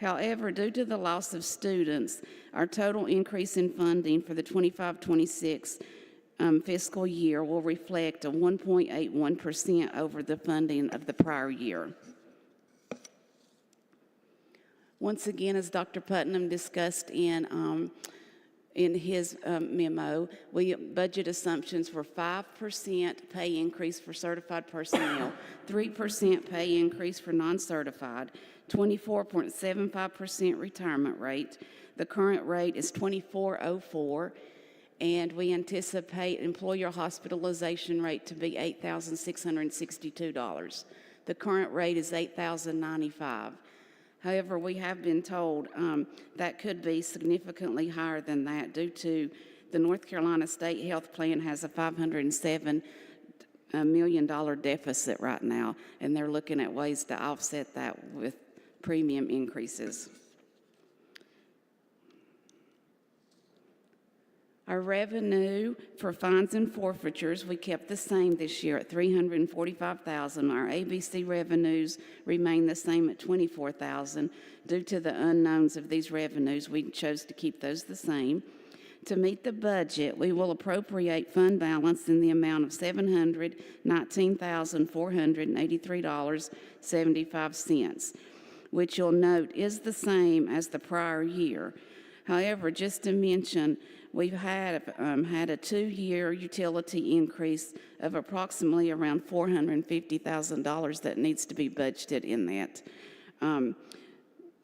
However, due to the loss of students, our total increase in funding for the 25-26 fiscal year will reflect a 1.81% over the funding of the prior year. Once again, as Dr. Putnam discussed in his memo, budget assumptions were 5% pay increase for certified personnel, 3% pay increase for non-certified, 24.75% retirement rate. The current rate is $24.04, and we anticipate employer hospitalization rate to be $8,662. The current rate is $8,095. However, we have been told that could be significantly higher than that due to the North Carolina State Health Plan has a $507 million deficit right now, and they're looking at ways to offset that with premium increases. Our revenue for fines and forfeitures, we kept the same this year at $345,000. Our ABC revenues remain the same at $24,000. Due to the unknowns of these revenues, we chose to keep those the same. To meet the budget, we will appropriate fund balance in the amount of $719,483.75, which you'll note is the same as the prior year. However, just to mention, we've had a 2-year utility increase of approximately around $450,000 that needs to be budgeted in that.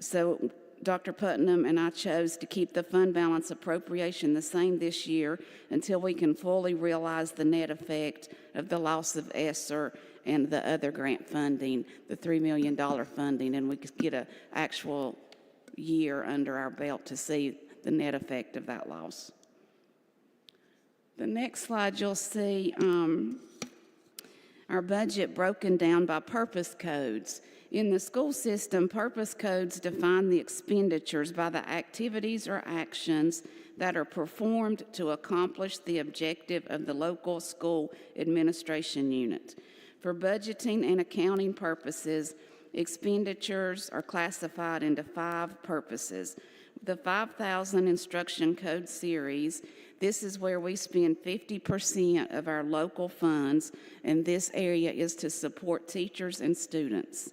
So Dr. Putnam and I chose to keep the fund balance appropriation the same this year until we can fully realize the net effect of the loss of ESSER and the other grant funding, the $3 million funding, and we could get an actual year under our belt to see the net effect of that loss. The next slide, you'll see our budget broken down by purpose codes. In the school system, purpose codes define the expenditures by the activities or actions that are performed to accomplish the objective of the local school administration unit. For budgeting and accounting purposes, expenditures are classified into 5 purposes. The 5000 instruction code series, this is where we spend 50% of our local funds, and this area is to support teachers and students.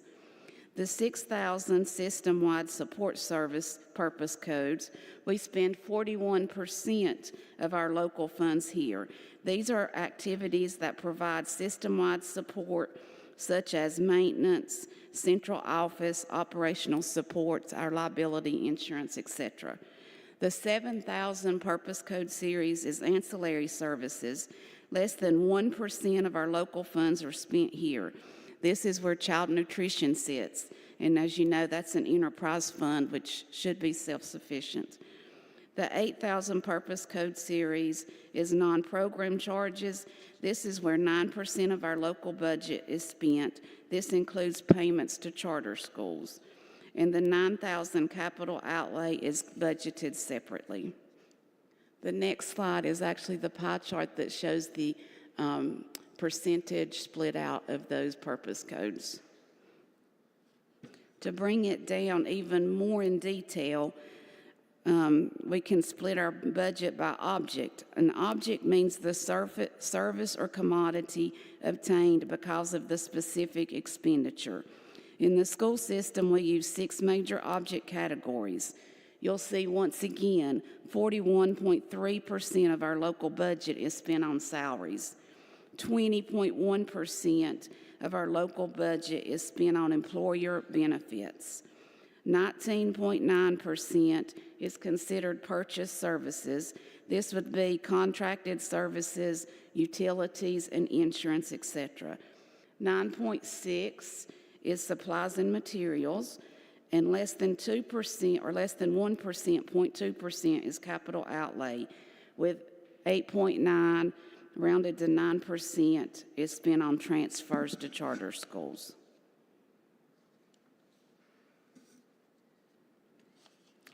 The 6,000 system-wide support service purpose codes, we spend 41% of our local funds here. These are activities that provide system-wide support, such as maintenance, central office, operational supports, our liability insurance, etc. The 7,000 purpose code series is ancillary services. Less than 1% of our local funds are spent here. This is where child nutrition sits, and as you know, that's an enterprise fund which should be self-sufficient. The 8,000 purpose code series is non-program charges. This is where 9% of our local budget is spent. This includes payments to charter schools. And the 9,000 capital outlay is budgeted separately. The next slide is actually the pie chart that shows the percentage split out of those purpose codes. To bring it down even more in detail, we can split our budget by object. An object means the service or commodity obtained because of the specific expenditure. In the school system, we use 6 major object categories. You'll see once again, 41.3% of our local budget is spent on salaries. 20.1% of our local budget is spent on employer benefits. 19.9% is considered purchase services. This would be contracted services, utilities, and insurance, etc. 9.6% is supplies and materials, and less than 2% or less than 1%, 0.2% is capital outlay, with 8.9% rounded to 9% is spent on transfers to charter schools.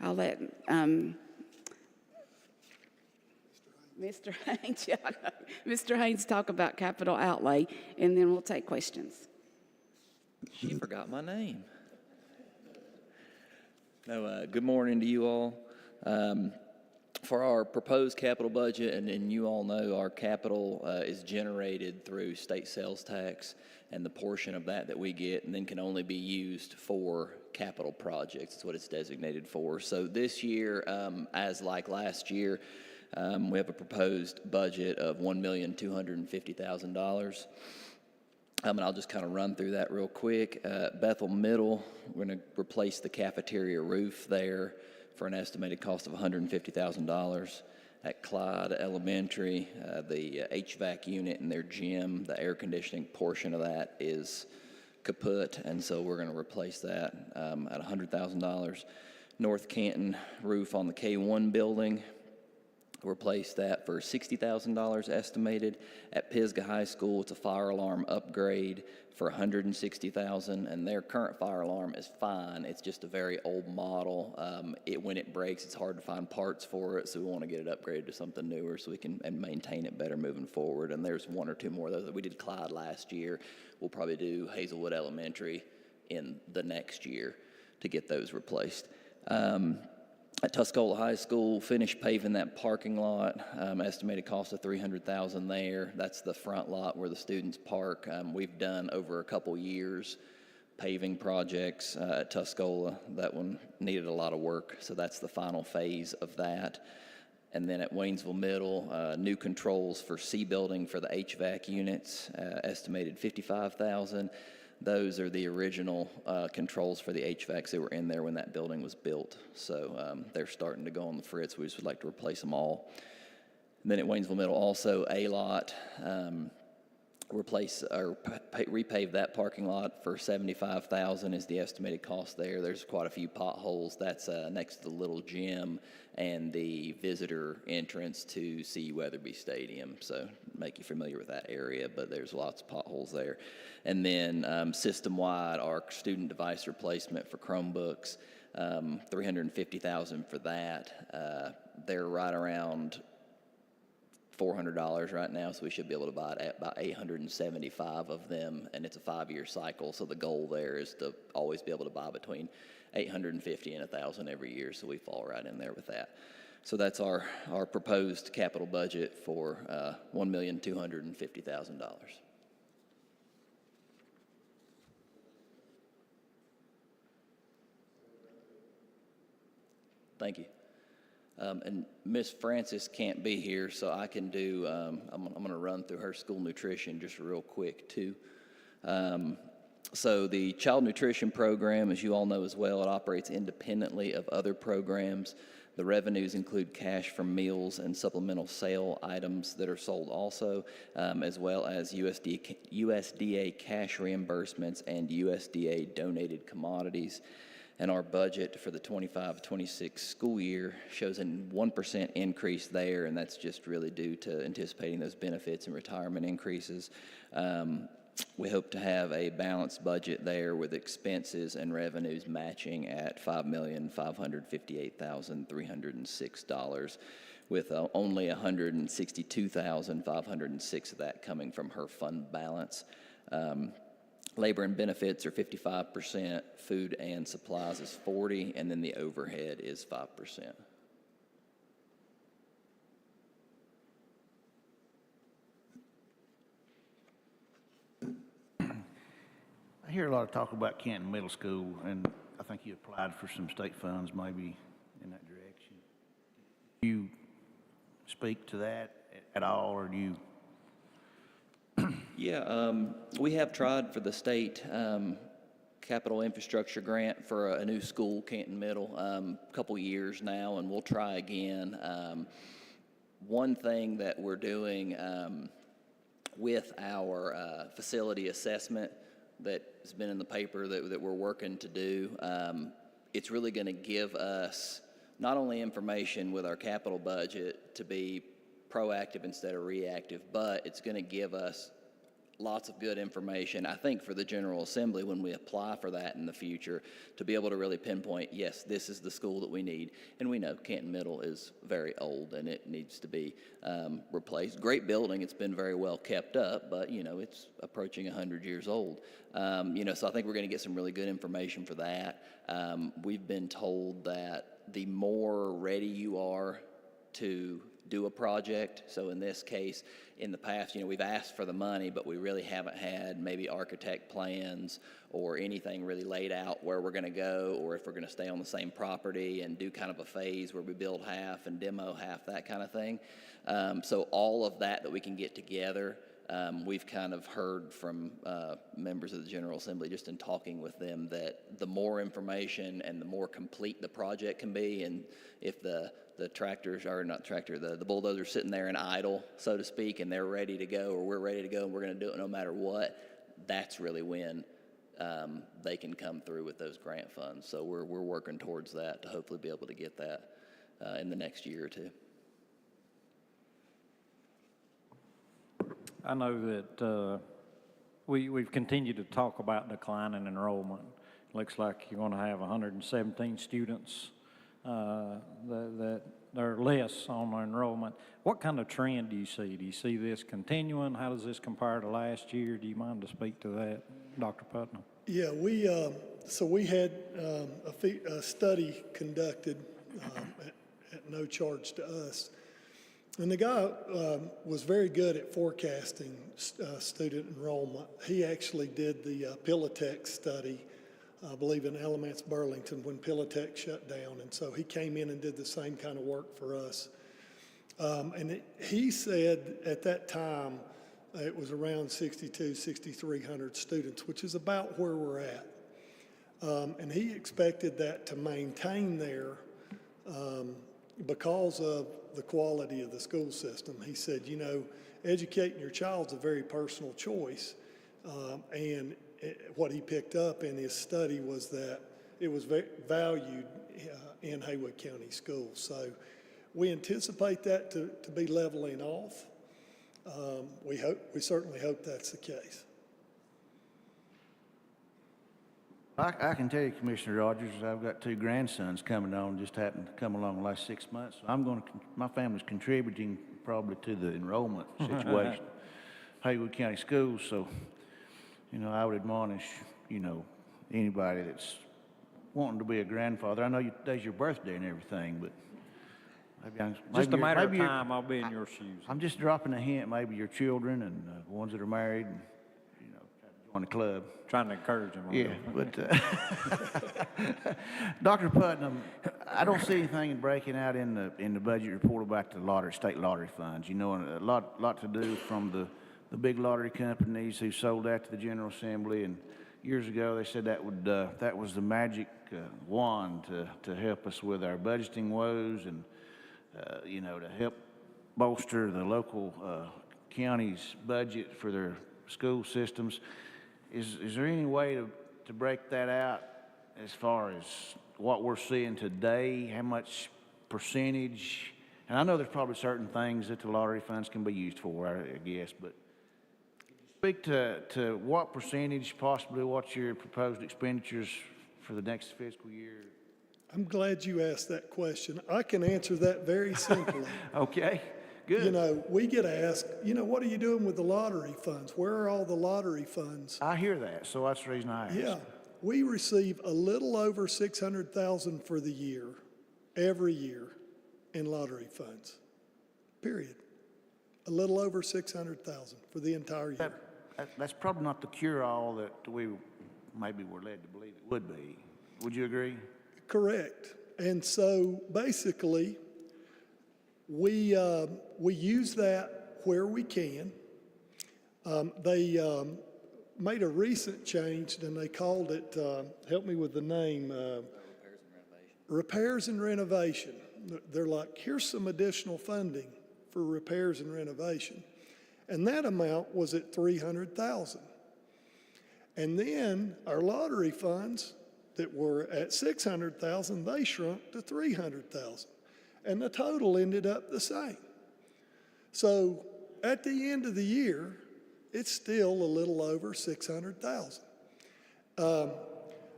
I'll let Mr. Haynes, Mr. Haynes talk about capital outlay, and then we'll take questions. She forgot my name. No, good morning to you all. For our proposed capital budget, and you all know our capital is generated through state sales tax and the portion of that we get, and then can only be used for capital projects. That's what it's designated for. So this year, as like last year, we have a proposed budget of $1,250,000. And I'll just kind of run through that real quick. Bethel Middle, we're going to replace the cafeteria roof there for an estimated cost of $150,000. At Clyde Elementary, the HVAC unit in their gym, the air conditioning portion of that is kaput, and so we're going to replace that at $100,000. North Canton roof on the K1 building, replace that for $60,000 estimated. At Pisgah High School, it's a fire alarm upgrade for $160,000, and their current fire alarm is fine. It's just a very old model. When it breaks, it's hard to find parts for it, so we want to get it upgraded to something newer so we can maintain it better moving forward. And there's 1 or 2 more of those. We did Clyde last year. We'll probably do Haywood Elementary in the next year to get those replaced. At Tuscola High School, finished paving that parking lot, estimated cost of $300,000 there. That's the front lot where the students park. We've done over a couple years paving projects at Tuscola. That one needed a lot of work, so that's the final phase of that. And then at Waynesville Middle, new controls for C building for the HVAC units, estimated $55,000. Those are the original controls for the HVACs that were in there when that building was built. So they're starting to go on the fritz. We just would like to replace them all. And then at Waynesville Middle, also A-lot, repave that parking lot for $75,000 is the estimated cost there. There's quite a few potholes. That's next to the little gym and the visitor entrance to CU Weatherby Stadium. So make you familiar with that area, but there's lots of potholes there. And then system-wide, our student device replacement for Chromebooks, $350,000 for that. They're right around $400 right now, so we should be able to buy it at about 875 of them, and it's a 5-year cycle, so the goal there is to always be able to buy between 850 and 1,000 every year, so we fall right in there with that. So that's our proposed capital budget for $1,250,000. Thank you. And Miss Francis can't be here, so I can do, I'm going to run through her school nutrition just real quick, too. So the child nutrition program, as you all know as well, it operates independently of other programs. The revenues include cash from meals and supplemental sale items that are sold also, as well as USDA cash reimbursements and USDA donated commodities. And our budget for the 25-26 school year shows a 1% increase there, and that's just really due to anticipating those benefits and retirement increases. We hope to have a balanced budget there with expenses and revenues matching at $5,558,306, with only $162,506 of that coming from her fund balance. Labor and benefits are 55%, food and supplies is 40%, and then the overhead is 5%. I hear a lot of talk about Canton Middle School, and I think you applied for some state funds maybe in that direction. Do you speak to that at all, or do you? Yeah, we have tried for the state capital infrastructure grant for a new school, Canton Middle, a couple years now, and we'll try again. One thing that we're doing with our facility assessment that has been in the paper that we're working to do, it's really going to give us not only information with our capital budget to be proactive instead of reactive, but it's going to give us lots of good information, I think, for the General Assembly when we apply for that in the future, to be able to really pinpoint, yes, this is the school that we need. And we know Canton Middle is very old and it needs to be replaced. Great building, it's been very well kept up, but you know, it's approaching 100 years old. You know, so I think we're going to get some really good information for that. We've been told that the more ready you are to do a project. So in this case, in the past, you know, we've asked for the money, but we really haven't had maybe architect plans or anything really laid out where we're going to go, or if we're going to stay on the same property and do kind of a phase where we build half and demo half, that kind of thing. So all of that we can get together. We've kind of heard from members of the General Assembly just in talking with them that the more information and the more complete the project can be, and if the tractors, or not tractor, the bulldozer's sitting there and idle, so to speak, and they're ready to go, or we're ready to go and we're going to do it no matter what, that's really when they can come through with those grant funds. So we're working towards that to hopefully be able to get that in the next year or two. I know that we've continued to talk about declining enrollment. Looks like you're going to have 117 students that are less on enrollment. What kind of trend do you see? Do you see this continuing? How does this compare to last year? Do you mind to speak to that, Dr. Putnam? Yeah, we had a study conducted at no charge to us. And the guy was very good at forecasting student enrollment. He actually did the Pilotech study, I believe in Alamance, Burlington, when Pilotech shut down. And so he came in and did the same kind of work for us. He said at that time it was around 6,300 students, which is about where we're at. And he expected that to maintain there because of the quality of the school system. He said, you know, educating your child's a very personal choice. What he picked up in his study was that it was valued in Haywood County schools. So we anticipate that to be leveling off. We certainly hope that's the case. I can tell you, Commissioner Rogers, I've got 2 grandsons coming on, just happened to come along the last 6 months. So my family's contributing probably to the enrollment situation. Haywood County Schools, so, you know, I would admonish, you know, anybody that's wanting to be a grandfather. I know today's your birthday and everything, but Just a matter of time, I'll be in your shoes. I'm just dropping a hint, maybe your children and the ones that are married, and, you know, join the club. Trying to encourage them. Yeah, but Dr. Putnam, I don't see anything breaking out in the budget report about the state lottery funds. You know, and a lot to do from the big lottery companies who sold that to the General Assembly, and years ago they said that was the magic wand to help us with our budgeting woes and you know, to help bolster the local county's budget for their school systems. Is there any way to break that out as far as what we're seeing today, how much percentage? And I know there's probably certain things that the lottery funds can be used for, I guess, but speak to what percentage, possibly what's your proposed expenditures for the next fiscal year? I'm glad you asked that question. I can answer that very simply. Okay, Good. You know, we get asked, you know, what are you doing with the lottery funds? Where are all the lottery funds? I hear that, so that's the reason I asked. Yeah, we receive a little over 600,000 for the year, every year, in lottery funds, period. A little over 600,000 for the entire year. That's probably not the cure-all that we maybe were led to believe it would be. Would you agree? Correct. And so basically, we use that where we can. They made a recent change, and they called it, help me with the name, repairs and renovation. They're like, here's some additional funding for repairs and renovation. And that amount was at $300,000. And then our lottery funds that were at $600,000, they shrunk to $300,000. And the total ended up the same. So at the end of the year, it's still a little over $600,000.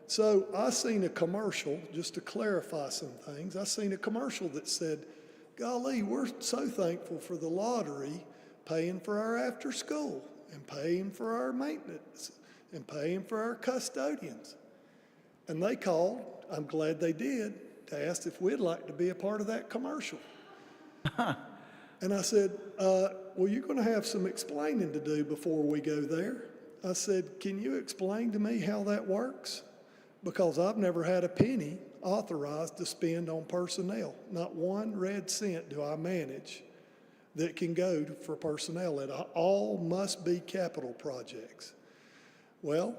So I seen a commercial, just to clarify some things, I seen a commercial that said, golly, we're so thankful for the lottery paying for our after school and paying for our maintenance and paying for our custodians. And they called, I'm glad they did, to ask if we'd like to be a part of that commercial. And I said, well, you're going to have some explaining to do before we go there. I said, can you explain to me how that works? Because I've never had a penny authorized to spend on personnel. Not one red cent do I manage that can go for personnel. It all must be capital projects. Well,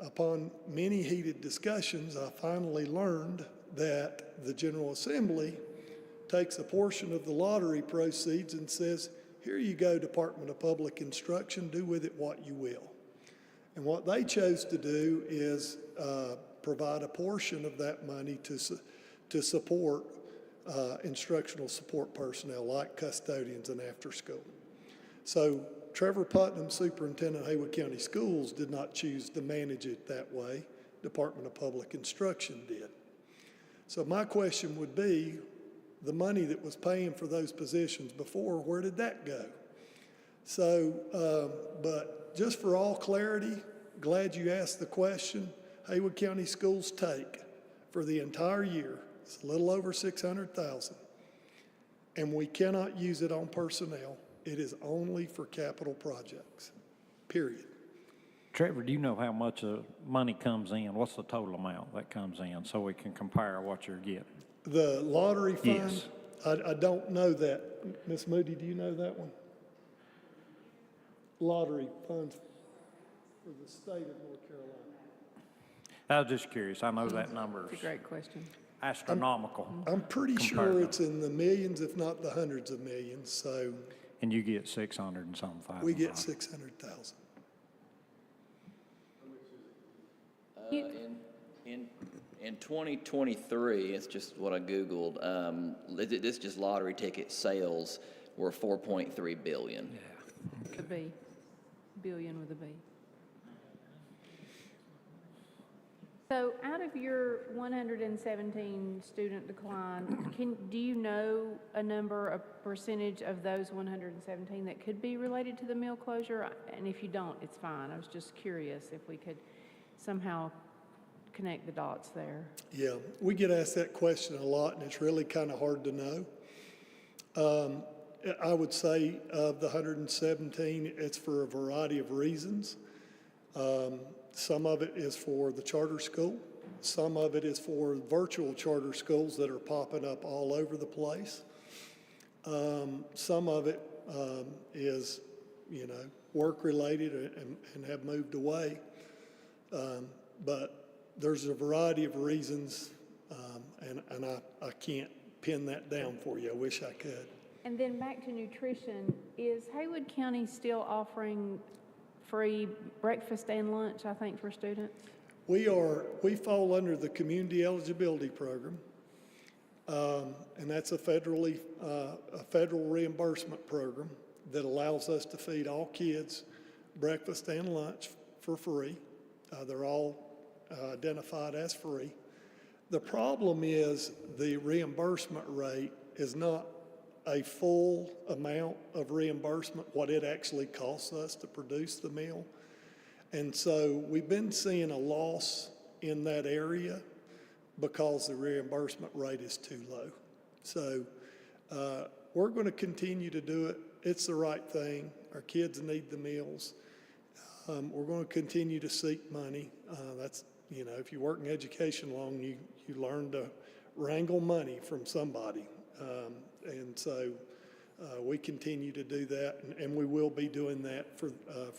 upon many heated discussions, I finally learned that the General Assembly takes a portion of the lottery proceeds and says, here you go, Department of Public Instruction, do with it what you will. And what they chose to do is provide a portion of that money to support instructional support personnel like custodians and after school. So Trevor Putnam, Superintendent of Haywood County Schools, did not choose to manage it that way. Department of Public Instruction did. So my question would be, the money that was paying for those positions before, where did that go? So, but just for all clarity, glad you asked the question. Haywood County Schools take for the entire year, it's a little over $600,000, and we cannot use it on personnel. It is only for capital projects, period. Trevor, do you know how much money comes in? What's the total amount that comes in so we can compare what you're getting? The lottery fund? Yes. I don't know that. Ms. Moody, do you know that one? Lottery funds for the state of North Carolina. I was just curious. I know that number It's a great question. astronomical. I'm pretty sure it's in the millions, if not the hundreds of millions, so And you get 600 and something thousand. we get 600,000. In 2023, it's just what I Googled, this just lottery ticket sales were 4.3 billion. A B, billion with a B. So out of your 117 student decline, do you know a percentage of those 117 that could be related to the mill closure? And if you don't, it's fine. I was just curious if we could somehow connect the dots there. Yeah, we get asked that question a lot, and it's really kind of hard to know. I would say of the 117, it's for a variety of reasons. Some of it is for the charter school. Some of it is for virtual charter schools that are popping up all over the place. Some of it is, you know, work-related and have moved away. But there's a variety of reasons, and I can't pin that down for you. I wish I could. And then back to nutrition, is Haywood County still offering free breakfast and lunch, I think, for students? We fall under the Community Eligibility Program, and that's a federal reimbursement program that allows us to feed all kids breakfast and lunch for free. They're all identified as free. The problem is the reimbursement rate is not a full amount of reimbursement, what it actually costs us to produce the meal. And so we've been seeing a loss in that area because the reimbursement rate is too low. So we're going to continue to do it. It's the right thing. Our kids need the meals. We're going to continue to seek money. That's, you know, if you work in education long, you learn to wrangle money from somebody. And so we continue to do that, and we will be doing that for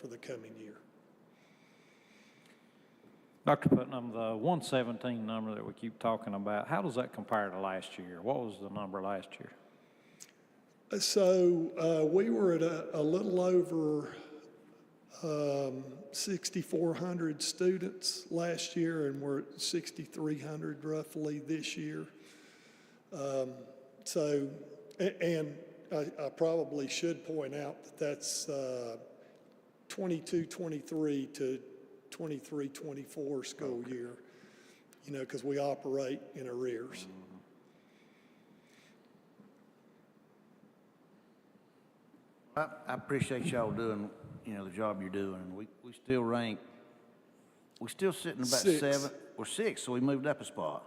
the coming year. Dr. Putnam, the 117 number that we keep talking about, how does that compare to last year? What was the number last year? So we were at a little over 6,400 students last year, and we're at 6,300 roughly this year. And I probably should point out that that's 22-23 to 23-24 school year, you know, because we operate in arrears. I appreciate y'all doing, you know, the job you're doing. We still rank, we're still sitting about Six. 7 or 6, so we moved up a spot.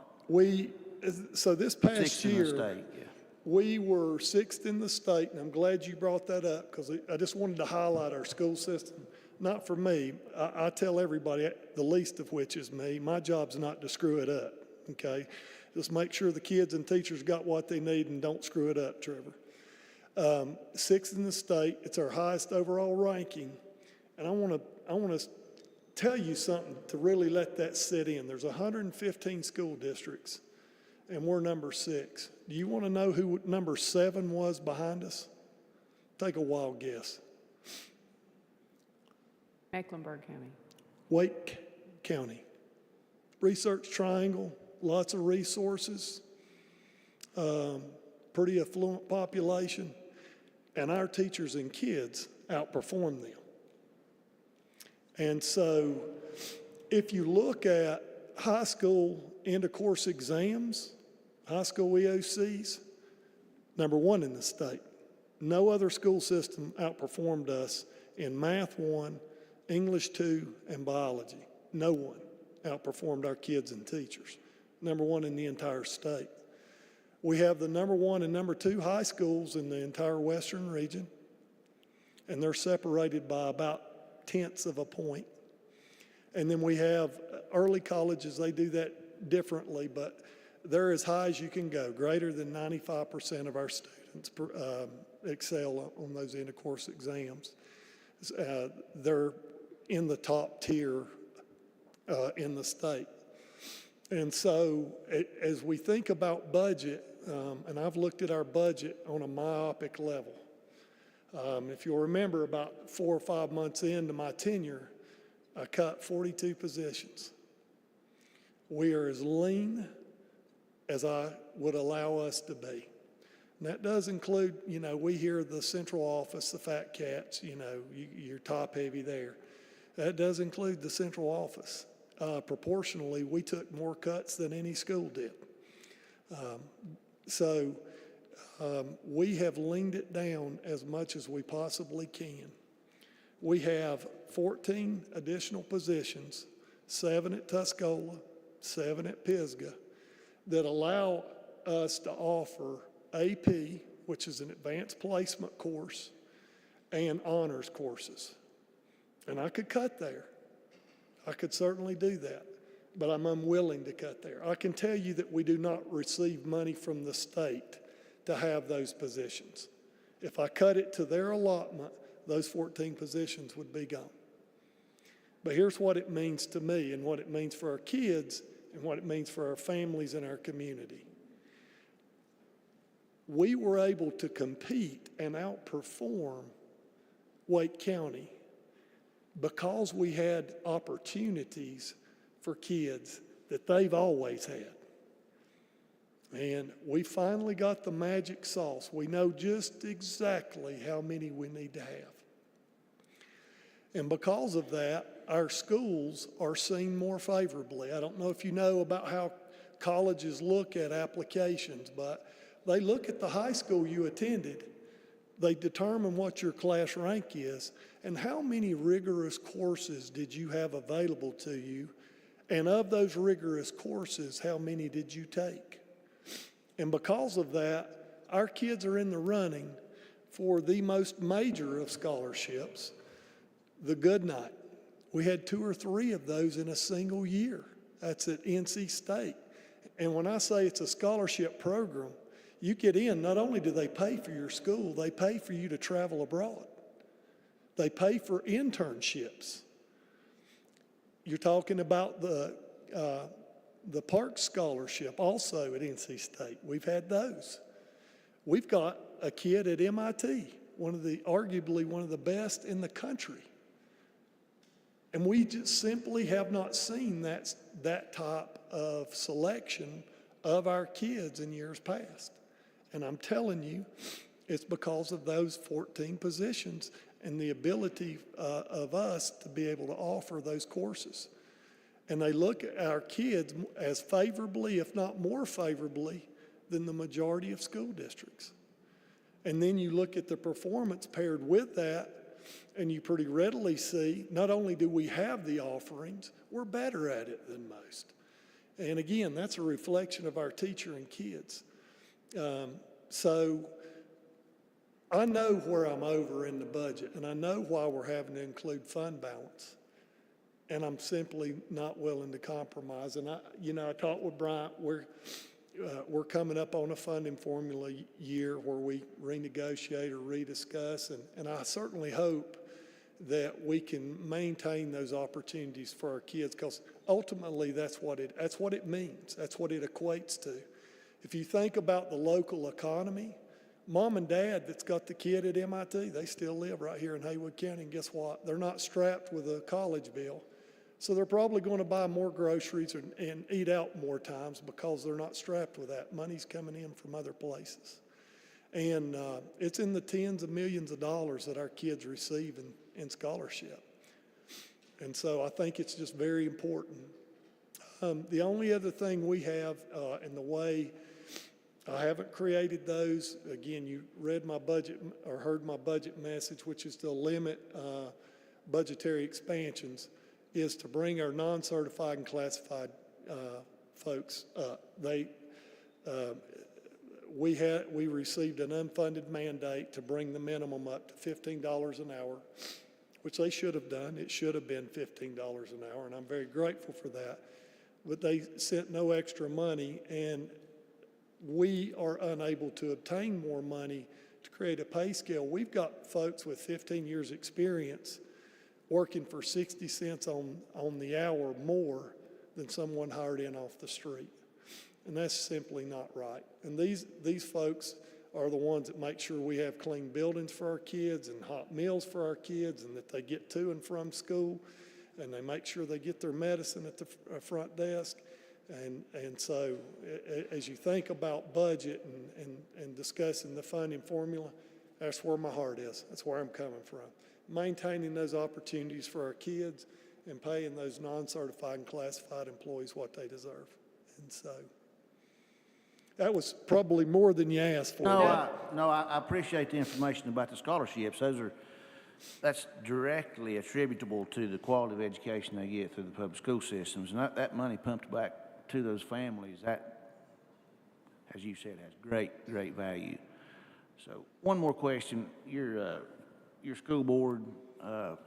So this past 6th in year, the state, yeah. we were 6th in the state, and I'm glad you brought that up because I just wanted to highlight our school system. Not for me. I tell everybody, the least of which is me, my job's not to screw it up, okay? Just make sure the kids and teachers got what they need and don't screw it up, Trevor. 6th in the state, it's our highest overall ranking. And I want to tell you something to really let that sit in. There's 115 school districts, and we're number 6. Do you want to know who number 7 was behind us? Take a wild guess. Mecklenburg County. Wake County. Research Triangle, lots of resources, pretty affluent population, and our teachers and kids outperform them. And so if you look at high school end-of-course exams, high school EOCs, number 1 in the state. No other school system outperformed us in Math 1, English 2, and biology. No one outperformed our kids and teachers. Number 1 in the entire state. We have the number 1 and number 2 high schools in the entire western region, and they're separated by about 1/10 of a point. And then we have early colleges, they do that differently, but they're as high as you can go. Greater than 95% of our students excel on those end-of-course exams. They're in the top tier in the state. And so as we think about budget, and I've looked at our budget on a myopic level. If you'll remember, about 4 or 5 months into my tenure, I cut 42 positions. We are as lean as I would allow us to be. And that does include, you know, we hear the central office, the fat cats, you know, you're top heavy there. That does include the central office. Proportionally, we took more cuts than any school did. So we have leaned it down as much as we possibly can. We have 14 additional positions, 7 at Tuscola, 7 at Pisgah, that allow us to offer AP, which is an advanced placement course, and honors courses. And I could cut there. I could certainly do that, but I'm unwilling to cut there. I can tell you that we do not receive money from the state to have those positions. If I cut it to their allotment, those 14 positions would be gone. But here's what it means to me and what it means for our kids and what it means for our families and our community. We were able to compete and outperform Wake County because we had opportunities for kids that they've always had. And we finally got the magic sauce. We know just exactly how many we need to have. And because of that, our schools are seen more favorably. I don't know if you know about how colleges look at applications, but They look at the high school you attended, they determine what your class rank is, and how many rigorous courses did you have available to you, and of those rigorous courses, how many did you take? And because of that, our kids are in the running for the most major of scholarships, the Goodnight. We had 2 or 3 of those in a single year. That's at NC State. And when I say it's a scholarship program, you get in, not only do they pay for your school, they pay for you to travel abroad. They pay for internships. You're talking about the Park Scholarship also at NC State. We've had those. We've got a kid at MIT, arguably one of the best in the country. And we just simply have not seen that type of selection of our kids in years past. And I'm telling you, it's because of those 14 positions and the ability of us to be able to offer those courses. And they look at our kids as favorably, if not more favorably, than the majority of school districts. And then you look at the performance paired with that, and you pretty readily see, not only do we have the offerings, we're better at it than most. And again, that's a reflection of our teacher and kids. So I know where I'm over in the budget, and I know why we're having to include fund balance. And I'm simply not willing to compromise. And I talked with Bryant, we're coming up on a funding formula year where we renegotiate or rediscuss, and I certainly hope that we can maintain those opportunities for our kids, because ultimately that's what it means. That's what it equates to. If you think about the local economy, mom and dad that's got the kid at MIT, they still live right here in Haywood County, and guess what? They're not strapped with a college bill. So they're probably going to buy more groceries and eat out more times because they're not strapped with that. Money's coming in from other places. And it's in the tens of millions of dollars that our kids receive in scholarship. And so I think it's just very important. The only other thing we have in the way, I haven't created those. Again, you read my budget or heard my budget message, which is to limit budgetary expansions, is to bring our non-certified and classified folks up. We received an unfunded mandate to bring the minimum up to $15 an hour, which they should have done. It should have been $15 an hour, and I'm very grateful for that. But they sent no extra money, and we are unable to obtain more money to create a pay scale. We've got folks with 15 years experience working for 60 cents on the hour more than someone hired in off the street. And that's simply not right. And these folks are the ones that make sure we have clean buildings for our kids and hot meals for our kids, and that they get to and from school, and they make sure they get their medicine at the front desk. And so as you think about budget and discussing the funding formula, that's where my heart is. That's where I'm coming from. Maintaining those opportunities for our kids and paying those non-certified and classified employees what they deserve. And so that was probably more than you asked for. I appreciate the information about the scholarships. That's directly attributable to the quality of education they get through the public school systems. And that money pumped back to those families, that, as you said, has great, great value. So one more question. Your school board, I'm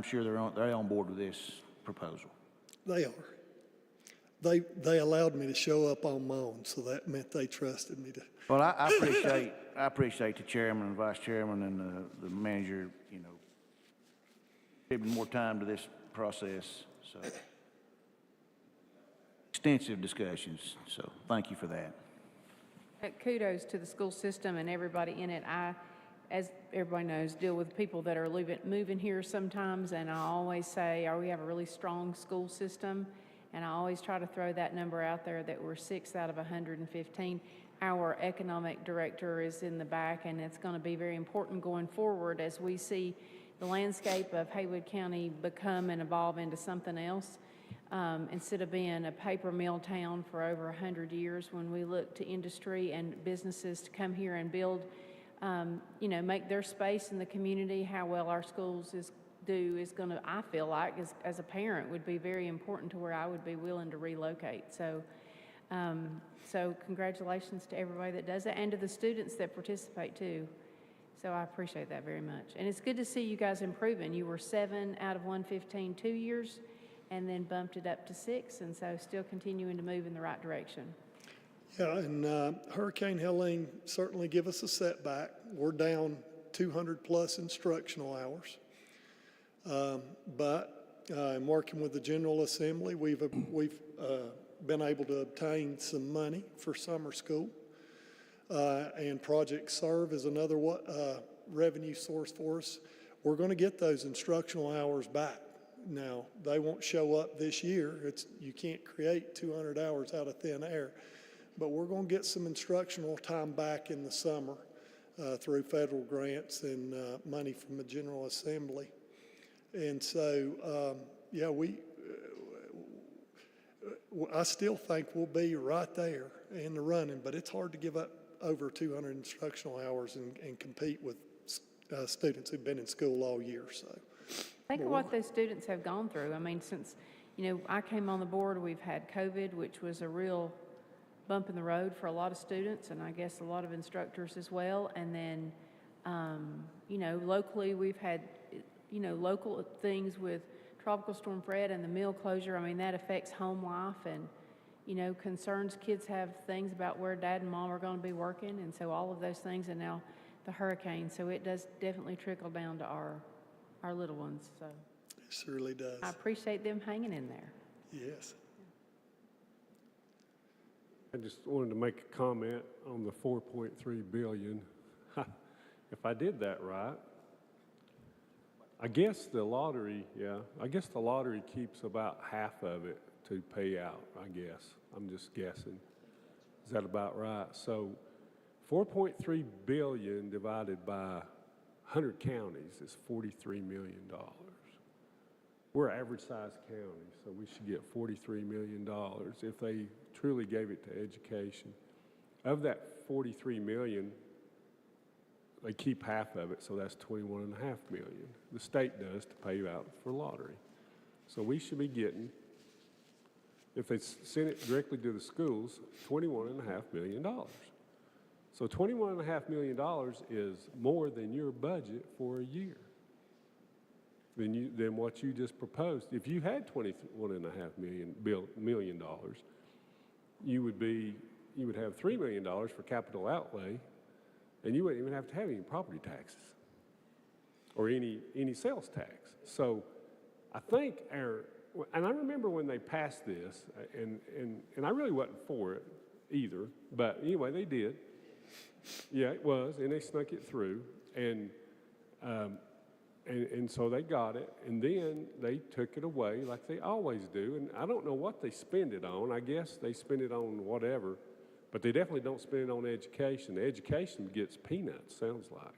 sure they're on board with this proposal. They are. They allowed me to show up on my own, so that meant they trusted me to. Well, I appreciate the chairman and vice chairman and the manager, giving more time to this process. So extensive discussions. So thank you for that. Kudos to the school system and everybody in it. I, as everybody knows, deal with people that are moving here sometimes, and I always say, we have a really strong school system, and I always try to throw that number out there that we're 6 out of 115. Our economic director is in the back, and it's going to be very important going forward as we see the landscape of Haywood County become and evolve into something else. instead of being a paper mill town for over 100 years, when we look to industry and businesses to come here and build, make their space in the community, how well our schools do is going to, I feel like, as a parent, would be very important to where I would be willing to relocate. So congratulations to everybody that does that and to the students that participate too. So I appreciate that very much. And it's good to see you guys improving. You were 7 out of 115 2 years and then bumped it up to 6, and so still continuing to move in the right direction. Yeah, and Hurricane Helene certainly give us a setback. We're down 200 plus instructional hours. But in working with the General Assembly, we've been able to obtain some money for summer school. And Project Serve is another revenue source for us. We're going to get those instructional hours back. Now, they won't show up this year. You can't create 200 hours out of thin air. But we're going to get some instructional time back in the summer through federal grants and money from the General Assembly. And so, I still think we'll be right there in the running, but it's hard to give up over 200 instructional hours and compete with students who've been in school all year. So, think of what those students have gone through. I mean, since, I came on the board, we've had COVID, which was a real bump in the road for a lot of students, and I guess a lot of instructors as well. And then, locally, we've had, local things with Tropical Storm Fred and the mill closure. I mean, that affects home life and, concerns. Kids have things about where dad and mom are going to be working, and so all of those things, and now the hurricane. So it does definitely trickle down to our little ones. So it surely does. I appreciate them hanging in there. Yes. I just wanted to make a comment on the $4.3 billion. If I did that right, I guess the lottery keeps about half of it to pay out, I guess. I'm just guessing. Is that about right? So $4.3 billion divided by 100 counties is $43 million. We're an average-sized county, so we should get $43 million if they truly gave it to education. Of that $43 million, they keep half of it, so that's $21.5 million. The state does to pay out for lottery. So we should be getting, if they send it directly to the schools, $21.5 million. So $21.5 million is more than your budget for a year, than what you just proposed. If you had $21.5 million, you would have $3 million for capital outlay, and you wouldn't even have to have any property taxes or any sales tax. So I think and I remember when they passed this, and I really wasn't for it either, but anyway, they did. Yeah, it was, and they snuck it through, and so they got it, and then they took it away like they always do, and I don't know what they spend it on. I guess they spend it on whatever, but they definitely don't spend it on education. The education gets peanuts, sounds like.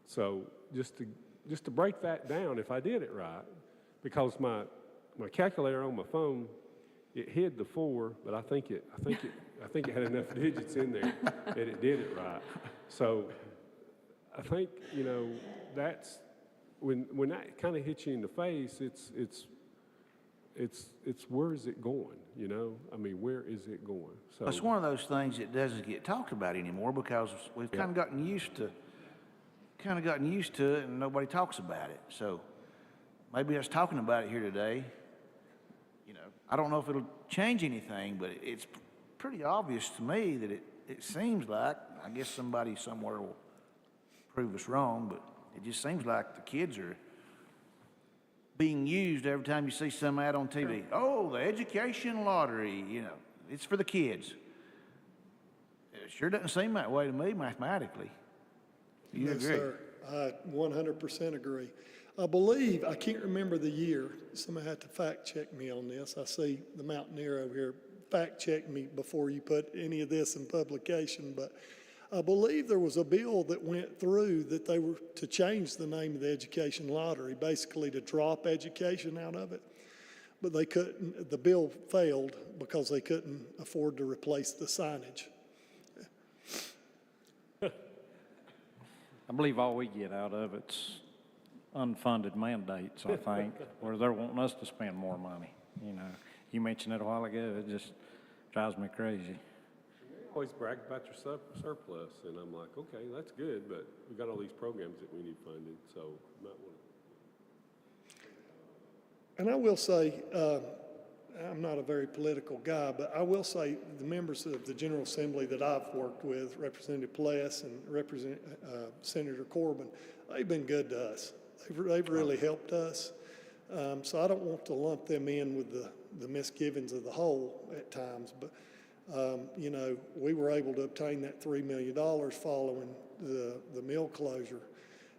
So just to break that down, if I did it right, because my calculator on my phone, it hid the 4, but I think it had enough digits in there that it did it right. So I think that's when that kind of hits you in the face. It's where is it going? I mean, where is it going? So it's one of those things that doesn't get talked about anymore because we've kind of gotten used to it, and nobody talks about it. So maybe us talking about it here today, I don't know if it'll change anything, but it's pretty obvious to me that it seems like, I guess somebody somewhere will prove us wrong, but it just seems like the kids are being used every time you see some ad on TV. Oh, the education lottery, it's for the kids. It sure doesn't seem that way to me mathematically. Do you agree? Sir, I 100% agree. I believe, I can't remember the year, somebody had to fact check me on this. I see the Mountaineer over here, fact check me before you put any of this in publication, but I believe there was a bill that went through that they were to change the name of the education lottery, basically to drop education out of it. but they couldn't, the bill failed because they couldn't afford to replace the signage. I believe all we get out of it's unfunded mandates, I think, where they're wanting us to spend more money. You know, you mentioned it a while ago, it just drives me crazy. They always brag about your surplus, and I'm like, okay, that's good, but we've got all these programs that we need funded, so I'm not one. And I will say, I'm not a very political guy, but I will say the members of the General Assembly that I've worked with, Representative Pless and Senator Corbin, they've been good to us. They've really helped us. So I don't want to lump them in with the misgivings of the whole at times, but you know, we were able to obtain that $3 million following the mill closure.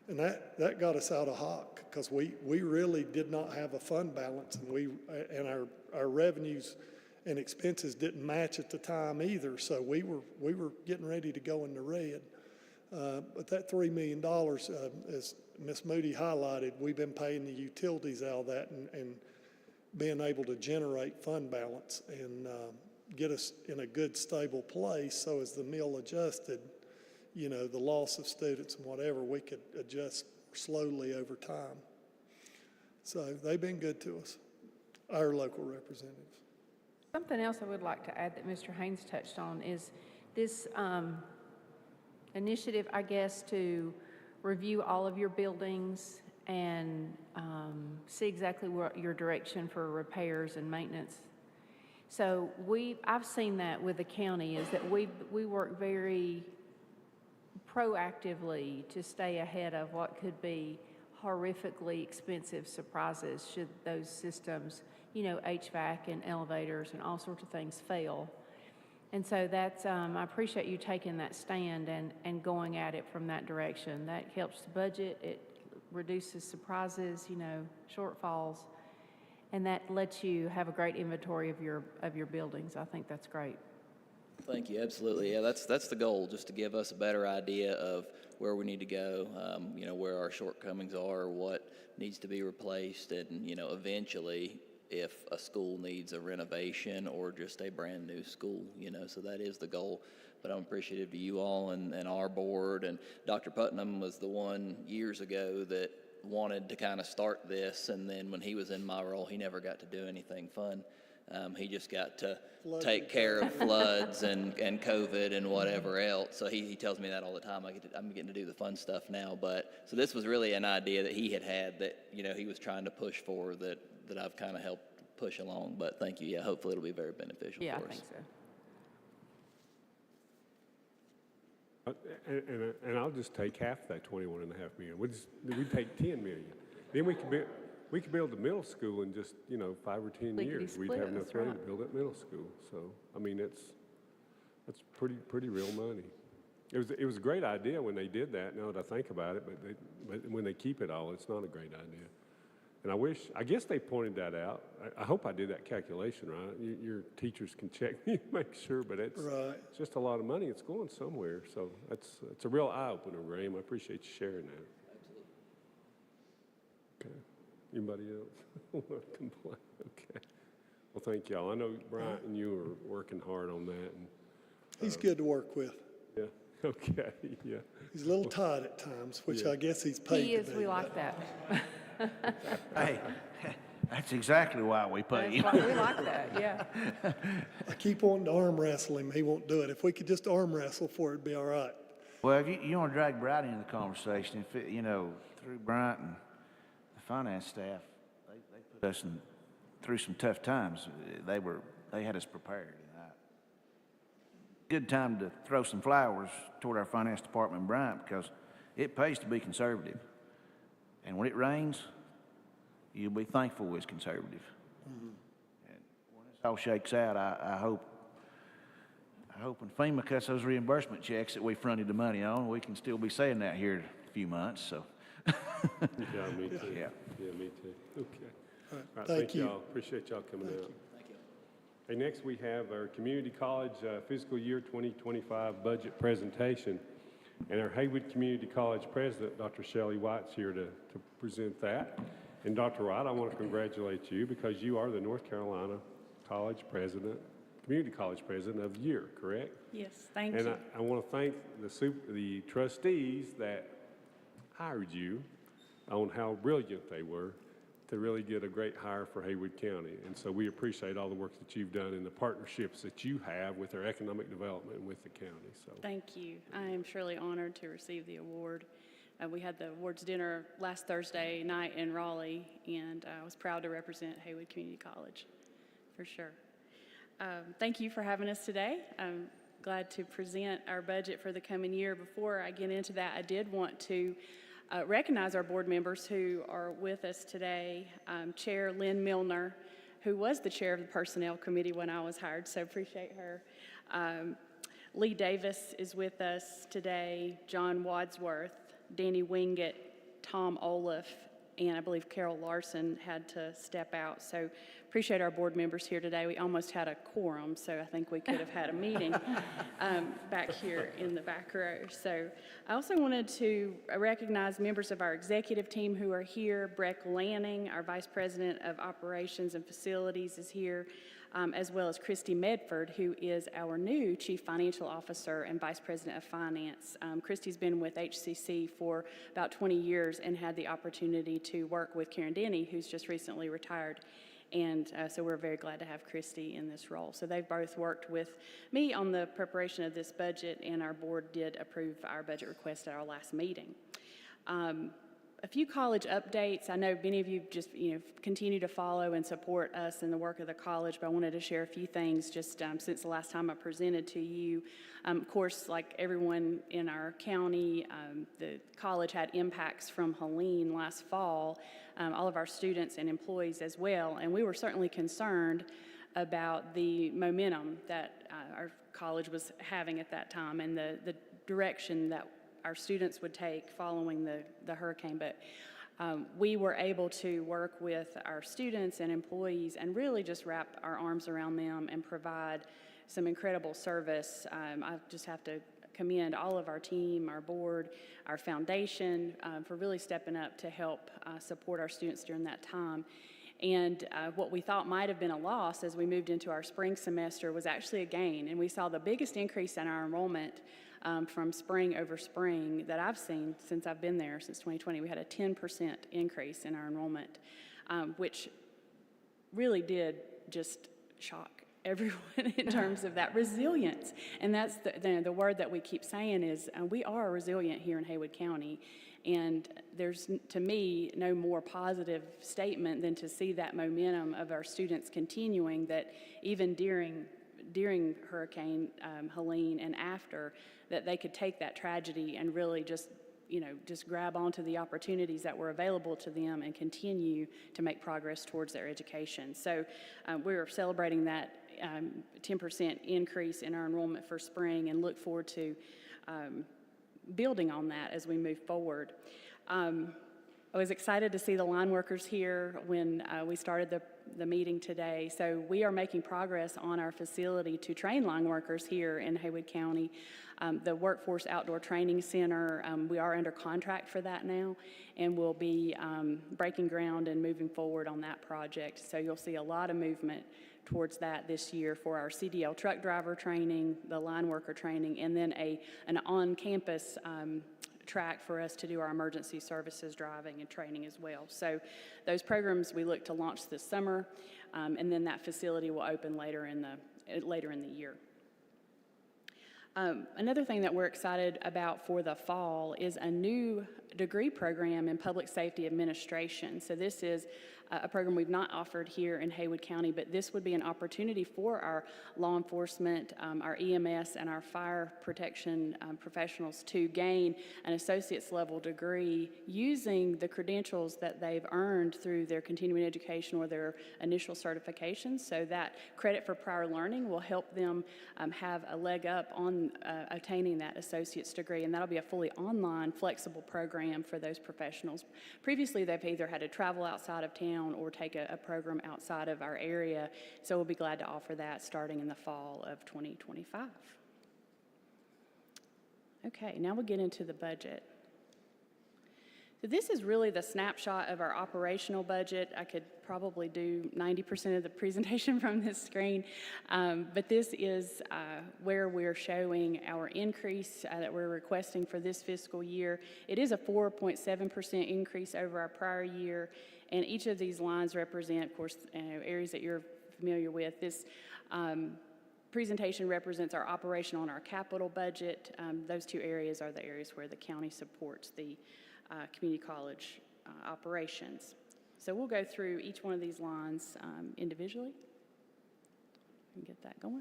And that got us out of hock because we really did not have a fund balance, and our revenues and expenses didn't match at the time either. So we were getting ready to go in the red. But that $3 million, as Ms. Moody highlighted, we've been paying the utilities out of that and being able to generate fund balance and get us in a good, stable place. So as the mill adjusted, you know, the loss of students and whatever, we could adjust slowly over time. So they've been good to us, our local representatives. Something else I would like to add that Mr. Haynes touched on is this initiative, I guess, to review all of your buildings and see exactly what your direction for repairs and maintenance. So I've seen that with the county is that we work very proactively to stay ahead of what could be horrifically expensive surprises should those systems, you know, HVAC and elevators and all sorts of things fail. And so that's, I appreciate you taking that stand and going at it from that direction. That helps the budget, it reduces surprises, you know, shortfalls, and that lets you have a great inventory of your buildings. I think that's great. Thank you, absolutely. Yeah, that's the goal, just to give us a better idea of where we need to go, you know, where our shortcomings are, what needs to be replaced, and, you know, eventually if a school needs a renovation or just a brand new school, you know, so that is the goal. But I'm appreciative to you all and our board, and Dr. Putnam was the one years ago that wanted to kind of start this, and then when he was in my role, he never got to do anything fun. He just got to take care of floods and COVID and whatever else. So he tells me that all the time. I'm getting to do the fun stuff now. But so this was really an idea that he had that, you know, he was trying to push for that I've kind of helped push along. But thank you. Yeah, hopefully it'll be very beneficial for us. Yeah, I think so. And I'll just take half that $21.5 million. We take $10 million. Then we could build the middle school in just, you know, 5 or 10 years. We'd have enough money to build that middle school. So, I mean, that's pretty real money. It was a great idea when they did that, now that I think about it, but when they keep it all, it's not a great idea. And I guess they pointed that out. I hope I did that calculation right. Your teachers can check me and make sure, but it's just a lot of money. It's going somewhere. So it's a real eye-opener, Graham. I appreciate you sharing that. Okay. Anybody else want to complain? Okay. Well, thank y'all. I know Bryant and you are working hard on that. And, he's good to work with. Yeah. Okay. Yeah. He's a little tight at times, which I guess he's paid He is. to be. We like that. Hey, that's exactly why we pay you. That's why we like that. Yeah. I keep wanting to arm wrestle him. He won't do it. If we could just arm wrestle for it, it'd be all right. Well, if you want to drag Bryant into the conversation, if it, you know, through Bryant and the finance staff, they put us through some tough times. They had us prepared. Good time to throw some flowers toward our finance department and Bryant, because it pays to be conservative. And when it rains, you'll be thankful it's conservative. Mm-hmm. And when this all shakes out, I hope when FEMA cuts those reimbursement checks that we fronted the money on, we can still be saying that here in a few months. So. Yeah, me too. Yeah. Yeah, me too. Okay. All right. All right, Thank you. y'all. Appreciate y'all coming out. Thank you. Hey, next we have our community college fiscal year 2025 budget presentation. And our Haywood Community College president, Dr. Shelley White's here to present that. And Dr. Wright, I want to congratulate you because you are the North Carolina College President, Community College President of the Year, correct? Yes, thank And you. I want to thank the trustees that hired you on how brilliant they were to really get a great hire for Haywood County. And so we appreciate all the work that you've done and the partnerships that you have with our economic development and with the county. So Thank you. I am truly honored to receive the award. We had the awards dinner last Thursday night in Raleigh, and I was proud to represent Haywood Community College, for sure. Thank you for having us today. I'm glad to present our budget for the coming year. Before I get into that, I did want to recognize our board members who are with us today. Chair Lynn Milner, who was the chair of the Personnel Committee when I was hired, so appreciate her. Lee Davis is with us today, John Wadsworth, Danny Wingett, Tom Olaf, and I believe Carol Larson had to step out. So appreciate our board members here today. We almost had a quorum, so I think we could have had a meeting back here in the back row. So I also wanted to recognize members of our executive team who are here. Breck Lanning, our Vice President of Operations and Facilities, is here, as well as Christy Medford, who is our new Chief Financial Officer and Vice President of Finance. Christy's been with HCC for about 20 years and had the opportunity to work with Karen Denny, who's just recently retired. And so we're very glad to have Christy in this role. So they've both worked with me on the preparation of this budget, and our board did approve our budget request at our last meeting. A few college updates. I know many of you just continue to follow and support us in the work of the college, but I wanted to share a few things just since the last time I presented to you. Of course, like everyone in our county, the college had impacts from Helene last fall, all of our students and employees as well, and we were certainly concerned about the momentum that our college was having at that time and the direction that our students would take following the hurricane. But we were able to work with our students and employees and really just wrap our arms around them and provide some incredible service. I just have to commend all of our team, our board, our foundation for really stepping up to help support our students during that time. And what we thought might have been a loss as we moved into our spring semester was actually a gain. And we saw the biggest increase in our enrollment from spring over spring that I've seen since I've been there since 2020. We had a 10% increase in our enrollment, which really did just shock everyone in terms of that resilience. And that's the word that we keep saying is we are resilient here in Haywood County. And there's, to me, no more positive statement than to see that momentum of our students continuing, that even during Hurricane Helene and after, that they could take that tragedy and really just grab onto the opportunities that were available to them and continue to make progress towards their education. So we're celebrating that 10% increase in our enrollment for spring and look forward to building on that as we move forward. I was excited to see the line workers here when we started the meeting today. So we are making progress on our facility to train line workers here in Haywood County. The Workforce Outdoor Training Center, we are under contract for that now, and we'll be breaking ground and moving forward on that project. So you'll see a lot of movement towards that this year for our CDL truck driver training, the line worker training, and then an on-campus track for us to do our emergency services driving and training as well. So those programs we look to launch this summer, and then that facility will open later in the year. Another thing that we're excited about for the fall is a new degree program in public safety administration. So this is a program we've not offered here in Haywood County, but this would be an opportunity for our law enforcement, our EMS, and our fire protection professionals to gain an associate's level degree using the credentials that they've earned through their continuing education or their initial certifications. So that credit for prior learning will help them have a leg up on attaining that associate's degree, and that'll be a fully online, flexible program for those professionals. Previously, they've either had to travel outside of town or take a program outside of our area, so we'll be glad to offer that starting in the fall of 2025. Okay, now we'll get into the budget. So this is really the snapshot of our operational budget. I could probably do 90% of the presentation from this screen, but this is where we're showing our increase that we're requesting for this fiscal year. It is a 4.7% increase over our prior year, and each of these lines represent, of course, areas that you're familiar with. This presentation represents our operational and our capital budget. Those two areas are the areas where the county supports the community college operations. So we'll go through each one of these lines individually and get that going.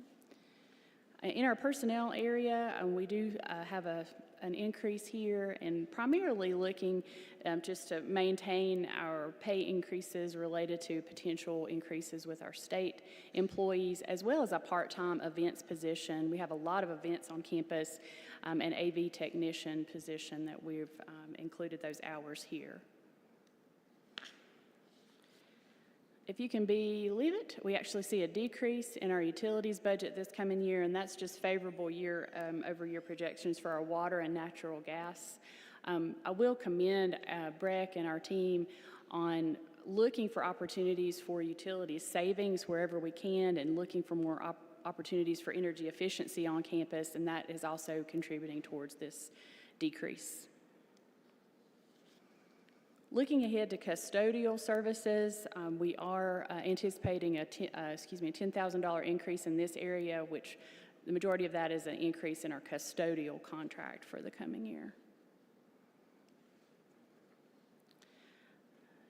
In our personnel area, we do have an increase here, and primarily looking just to maintain our pay increases related to potential increases with our state employees, as well as a part-time events position. We have a lot of events on campus, an AV technician position that we've included those hours here. If you can believe it, we actually see a decrease in our utilities budget this coming year, and that's just favorable year-over-year projections for our water and natural gas. I will commend Breck and our team on looking for opportunities for utilities savings wherever we can, and looking for more opportunities for energy efficiency on campus, and that is also contributing towards this decrease. Looking ahead to custodial services, we are anticipating a $10,000 increase in this area, which the majority of that is an increase in our custodial contract for the coming year.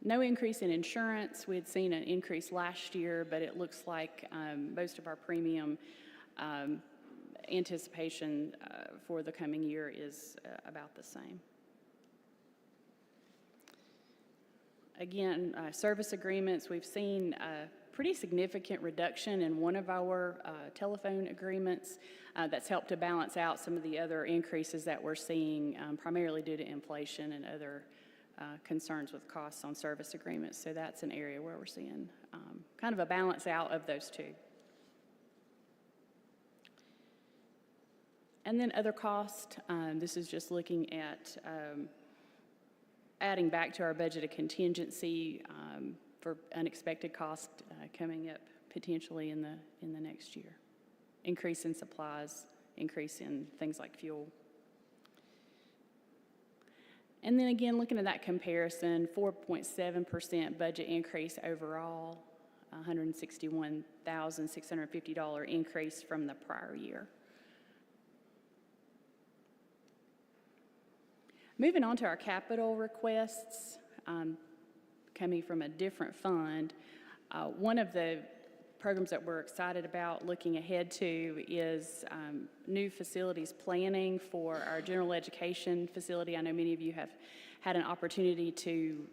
No increase in insurance. We had seen an increase last year, but it looks like most of our premium anticipation for the coming year is about the same. Again, service agreements, we've seen a pretty significant reduction in one of our telephone agreements. That's helped to balance out some of the other increases that we're seeing, primarily due to inflation and other concerns with costs on service agreements. So that's an area where we're seeing kind of a balance out of those two. And then other cost, this is just looking at adding back to our budget a contingency for unexpected cost coming up potentially in the next year. Increase in supplies, increase in things like fuel. And then again, looking at that comparison, 4.7% budget increase overall, $161,650 increase from the prior year. Moving on to our capital requests, coming from a different fund, one of the programs that we're excited about looking ahead to is new facilities planning for our general education facility. I know many of you have had an opportunity to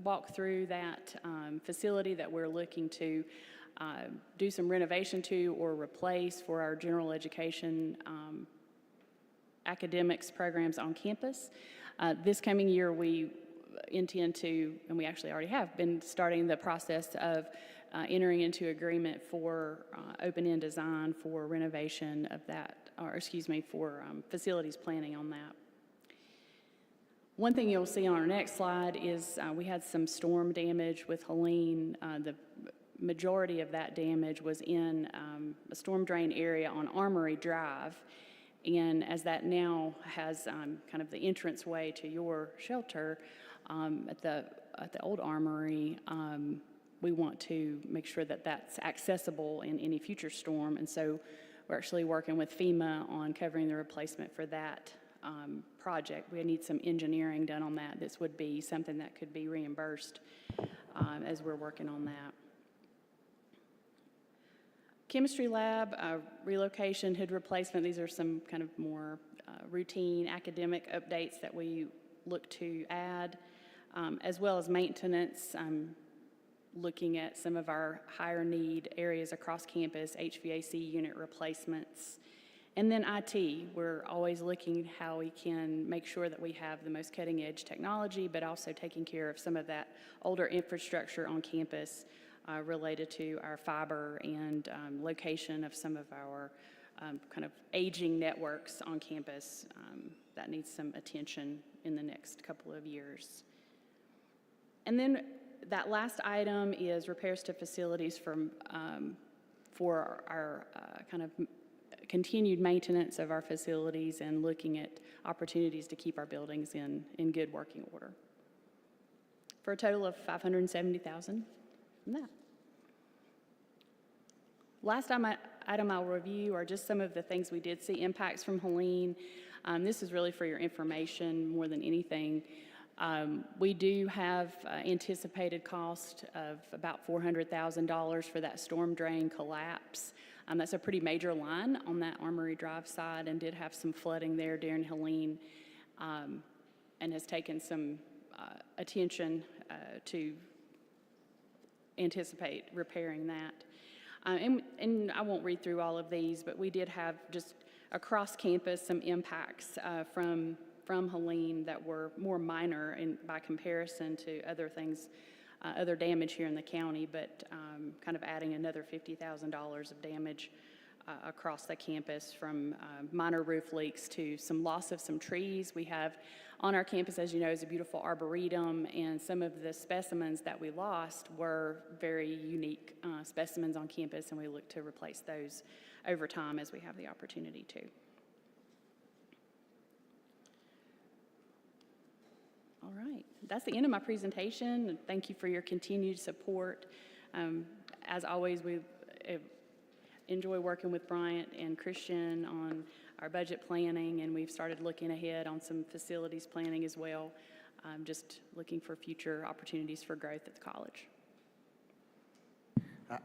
walk through that facility that we're looking to do some renovation to or replace for our general education academics programs on campus. This coming year, we intend to, and we actually already have been starting the process of entering into agreement for open-end design for renovation of that, for facilities planning on that. One thing you'll see on our next slide is we had some storm damage with Helene. The majority of that damage was in a storm drain area on Armory Drive. And as that now has kind of the entranceway to your shelter at the old Armory, we want to make sure that that's accessible in any future storm. And so we're actually working with FEMA on covering the replacement for that project. We need some engineering done on that. This would be something that could be reimbursed as we're working on that. Chemistry lab, relocation, hood replacement, these are some kind of more routine academic updates that we look to add, as well as maintenance, looking at some of our higher need areas across campus, HVAC unit replacements. And then IT, we're always looking how we can make sure that we have the most cutting edge technology, but also taking care of some of that older infrastructure on campus related to our fiber and location of some of our kind of aging networks on campus that needs some attention in the next couple of years. And then that last item is repairs to facilities for our kind of continued maintenance of our facilities and looking at opportunities to keep our buildings in good working order. For a total of $570,000 from that. Last item I'll review are just some of the things we did see impacts from Helene. This is really for your information more than anything. We do have anticipated cost of about $400,000 for that storm drain collapse. That's a pretty major line on that Armory Drive side and did have some flooding there during Helene and has taken some attention to anticipate repairing that. And I won't read through all of these, but we did have just across campus some impacts from Helene that were more minor by comparison to other things, other damage here in the county, but kind of adding another $50,000 of damage across the campus from minor roof leaks to some loss of some trees. We have on our campus, as you know, is a beautiful arboretum, and some of the specimens that we lost were very unique specimens on campus, and we look to replace those over time as we have the opportunity to. All right, that's the end of my presentation. Thank you for your continued support. As always, we enjoy working with Bryant and Christian on our budget planning, and we've started looking ahead on some facilities planning as well, just looking for future opportunities for growth at the college.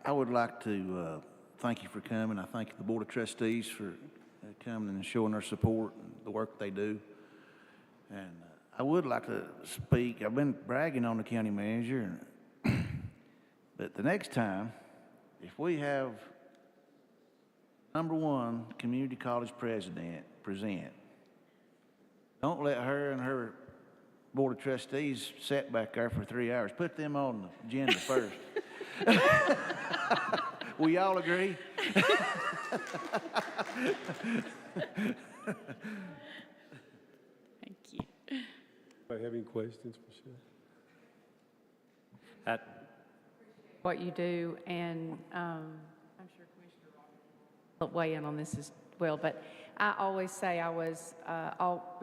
I would like to thank you for coming. I thank the Board of Trustees for coming and showing their support and the work they do. And I would like to speak. I've been bragging on the county manager, but the next time, if we have #1 community college president present, don't let her and her Board of Trustees sit back there for 3 hours. Put them on the agenda first. Will y'all agree? Thank you. Anybody have any questions for Shelley? What you do, and I'm sure Commissioner will weigh in on this as well, but I always say I was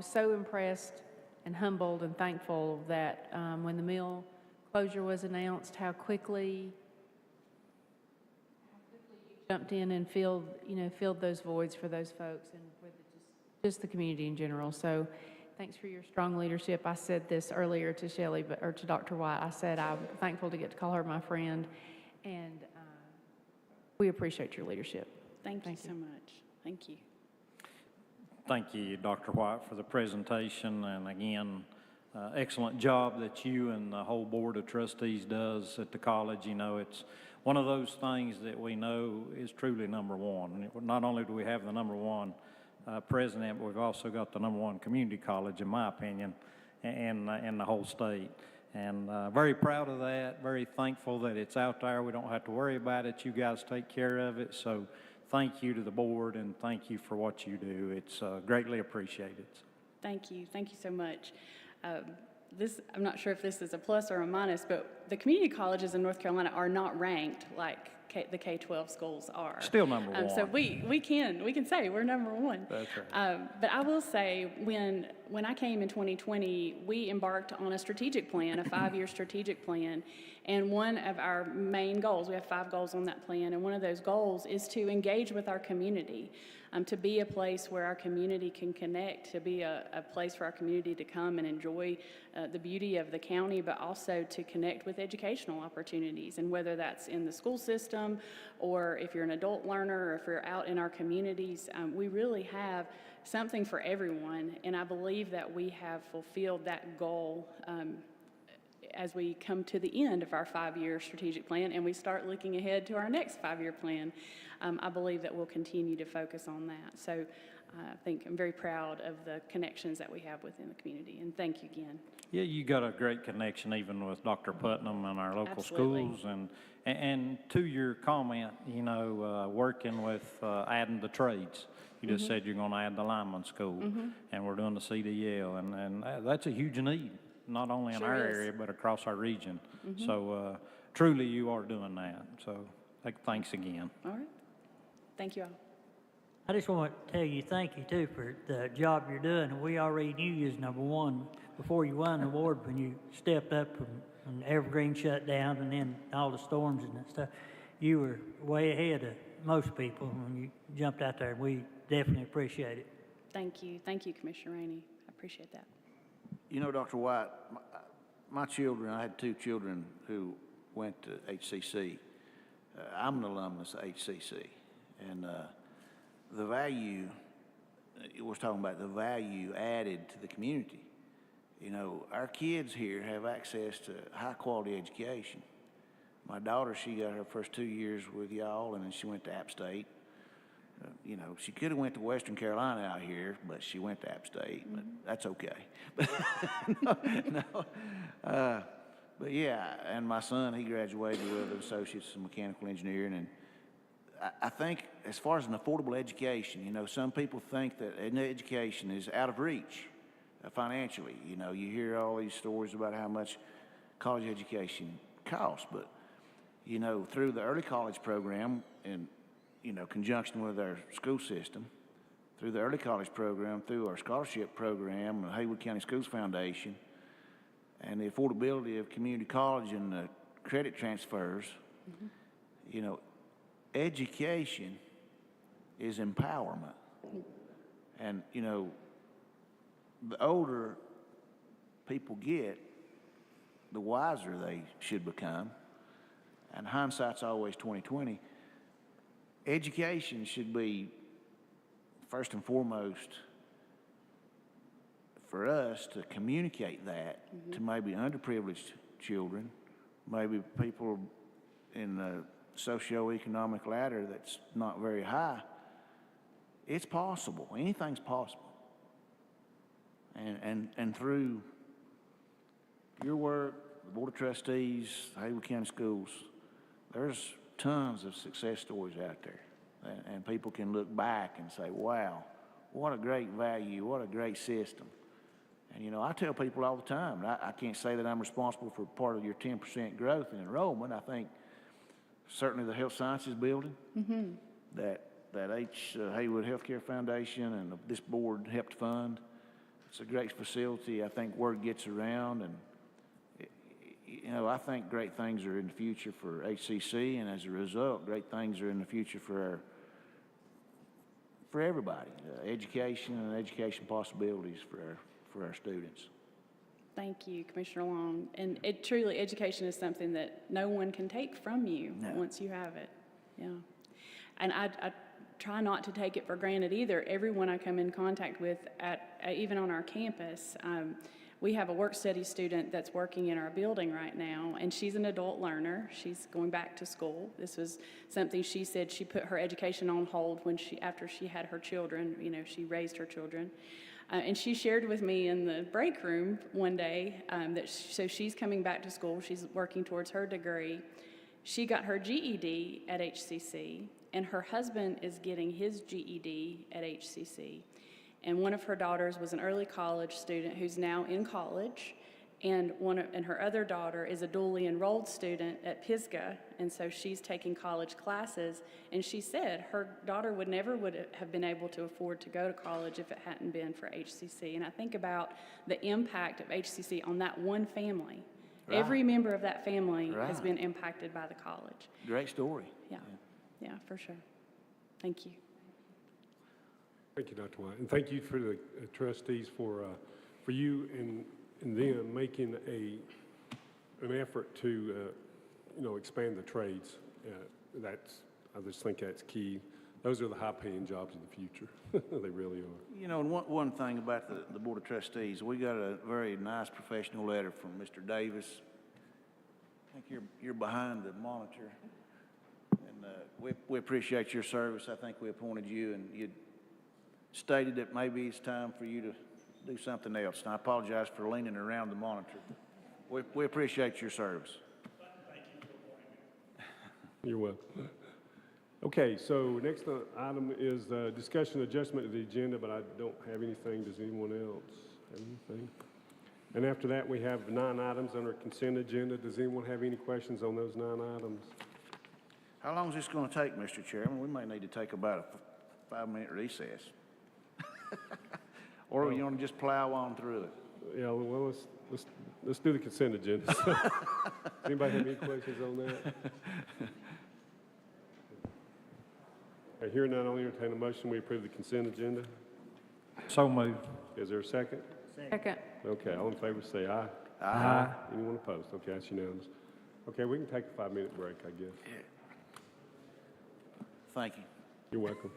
so impressed and humbled and thankful that when the mill closure was announced, how quickly you jumped in and filled those voids for those folks and for just the community in general. So thanks for your strong leadership. I said this earlier to Shelley, or to Dr. White. I said I'm thankful to get to call her my friend, and we appreciate your leadership. Thank you so much. Thank you. Thank you, Dr. White, for the presentation, and again, excellent job that you and the whole Board of Trustees does at the college. You know, it's one of those things that we know is truly #1. Not only do we have the #1 president, but we've also got the #1 community college, in my opinion, in the whole state. And very proud of that, very thankful that it's out there. We don't have to worry about it. You guys take care of it. So thank you to the board, and thank you for what you do. It's greatly appreciated. Thank you. Thank you so much. I'm not sure if this is a plus or a minus, but the community colleges in North Carolina are not ranked like the K-12 schools are. Still #1. So we can say we're #1. That's right. But I will say, when I came in 2020, we embarked on a strategic plan, a 5-year strategic plan, and one of our main goals, we have 5 goals on that plan, and one of those goals is to engage with our community, to be a place where our community can connect, to be a place for our community to come and enjoy the beauty of the county, but also to connect with educational opportunities. And whether that's in the school system, or if you're an adult learner, or if you're out in our communities, we really have something for everyone. And I believe that we have fulfilled that goal as we come to the end of our 5-year strategic plan and we start looking ahead to our next 5-year plan. I believe that we'll continue to focus on that. So I think I'm very proud of the connections that we have within the community, and thank you again. Yeah, you got a great connection even with Dr. Putnam and our local Absolutely. schools. And to your comment, working with adding the trades. You just said you're going to add the lineman school, and we're doing the CDL, and that's a huge need. not only in Sure our is. area, but across our region. So truly, you are doing that. So thanks again. All right. Thank you all. I just want to tell you thank you too for the job you're doing. We already knew you was number one before you won the award when you stepped up when Evergreen shut down and then all the storms and that stuff. You were way ahead of most people when you jumped out there. We definitely appreciate it. Thank you. Thank you, Commissioner Rainey. I appreciate that. You know, Dr. White, my children, I had 2 children who went to HCC. I'm an alumnus of HCC, and the value, we're talking about the value added to the community. You know, our kids here have access to high-quality education. My daughter, she got her first 2 years with y'all, and then she went to App State. You know, she could have went to Western Carolina out here, but she went to App State, but that's okay. But yeah, and my son, he graduated with an associate's in mechanical engineering, and I think as far as an affordable education, you know, some people think that education is out of reach financially. You know, you hear all these stories about how much college education costs, but, you know, through the early college program in, you know, conjunction with our school system, through the early college program, through our scholarship program, the Haywood County Schools Foundation, and the affordability of community college and the credit transfers, you know, education is empowerment. And, you know, the older people get, the wiser they should become. And hindsight's always 20/20. Education should be, first and foremost, for us to communicate that to maybe underprivileged children, maybe people in the socioeconomic ladder that's not very high. It's possible. Anything's possible. And through your work, the Board of Trustees, Haywood County Schools, there's tons of success stories out there. And people can look back and say, wow, what a great value, what a great system. And, you know, I tell people all the time, I can't say that I'm responsible for part of your 10% growth in enrollment. I think certainly the Health Sciences Building, that Haywood Healthcare Foundation and this board helped fund. It's a great facility. I think word gets around, and you know, I think great things are in the future for HCC, and as a result, great things are in the future for everybody. Education and education possibilities for our students. Thank you, Commissioner Long. And truly, education is something that no one can take from you once you have it. Yeah. And I try not to take it for granted either. Everyone I come in contact with, even on our campus, we have a work-study student that's working in our building right now, and she's an adult learner. She's going back to school. This was something she said she put her education on hold after she had her children. You know, she raised her children. And she shared with me in the break room one day so she's coming back to school. She's working towards her degree. She got her GED at HCC, and her husband is getting his GED at HCC. And one of her daughters was an early college student who's now in college, and her other daughter is a dually enrolled student at Pisgah, and so she's taking college classes. And she said her daughter would have been able to afford to go to college if it hadn't been for HCC. And I think about the impact of HCC on that one family. Right. Every member of that family has been impacted by the college. Great story. Yeah, for sure. Thank you. Thank you, Dr. White, and thank you for the trustees for you and them making an effort to expand the trades. I just think that's key. Those are the high-paying jobs of the future. They really are. You know, and one thing about the Board of Trustees, we got a very nice professional letter from Mr. Davis. I think you're behind the monitor, and we appreciate your service. I think we appointed you, and you stated that maybe it's time for you to do something else. And I apologize for leaning around the monitor. We appreciate your service. You're welcome. Okay, so next item is discussion adjustment of the agenda, but I don't have anything. Does anyone else have anything? And after that, we have 9 items on our consent agenda. Does anyone have any questions on those 9 items? How long is this going to take, Mr. Chairman? We may need to take about a 5-minute recess. Or you want to just plow on through it? Yeah, well, let's do the consent agenda. Does anybody have any questions on that? Okay, hearing none, I'll entertain a motion. We approve the consent agenda. So moved. Is there a second? Second. Okay, all in favor say aye. Aye. Anyone opposed? Okay, that's unanimous. Okay, we can take a 5-minute break, I guess. Thank you. You're welcome.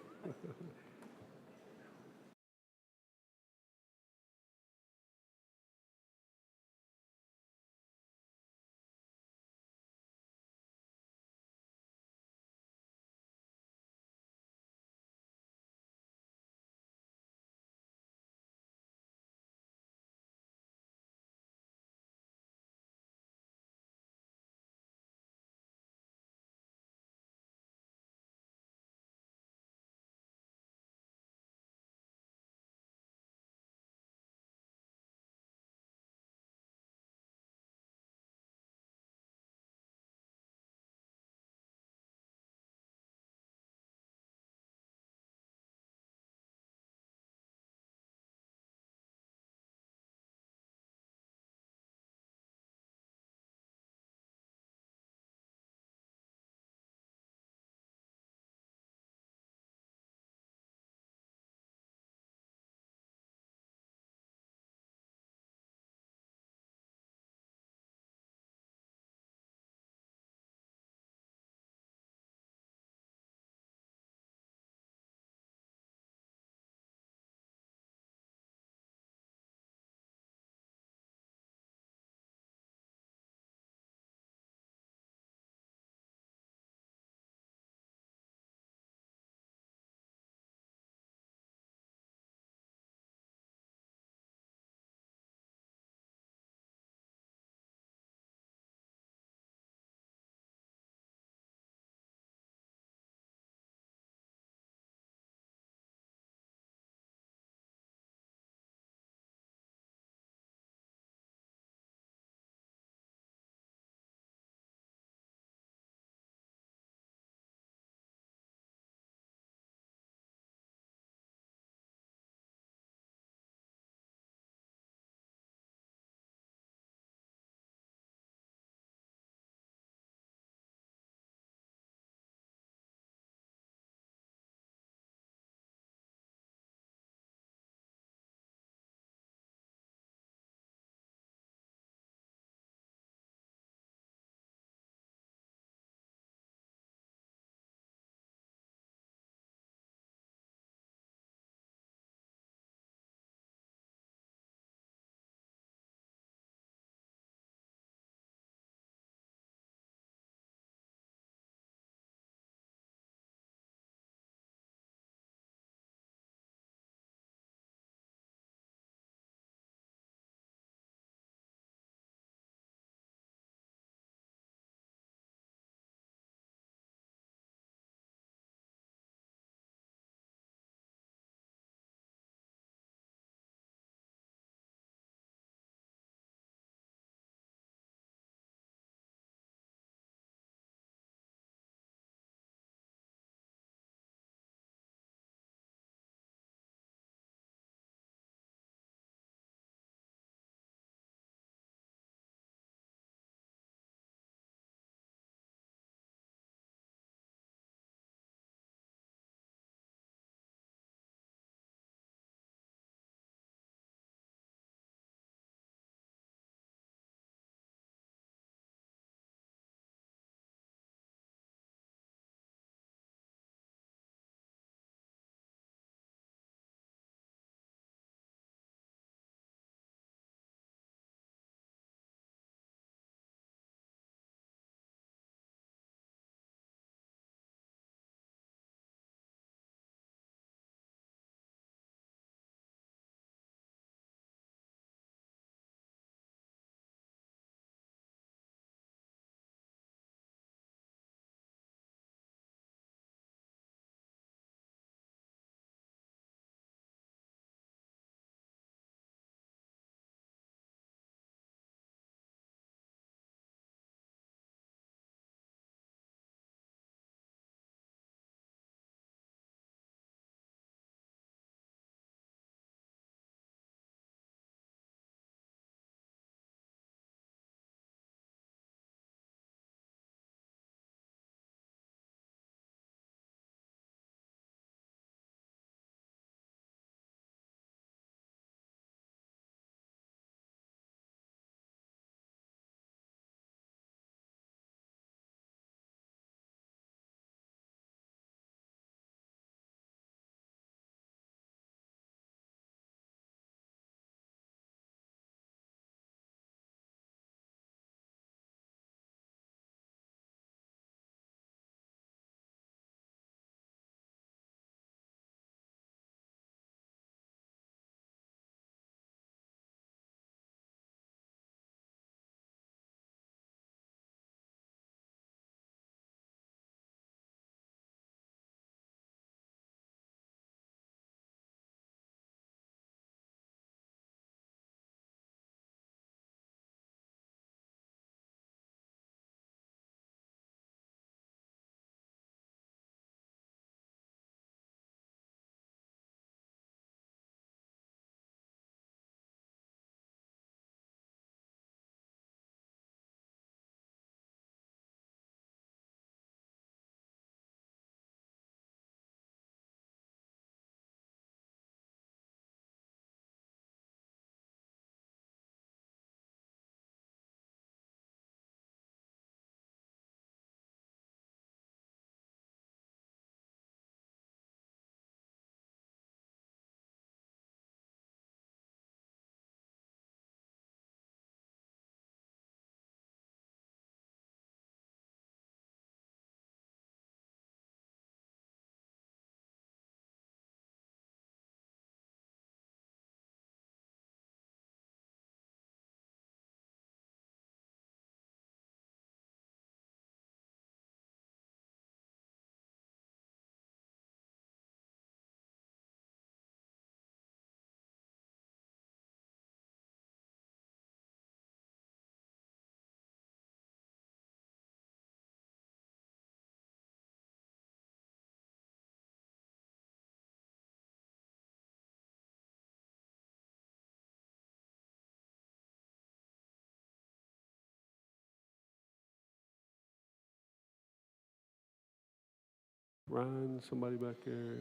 Ryan, somebody back there?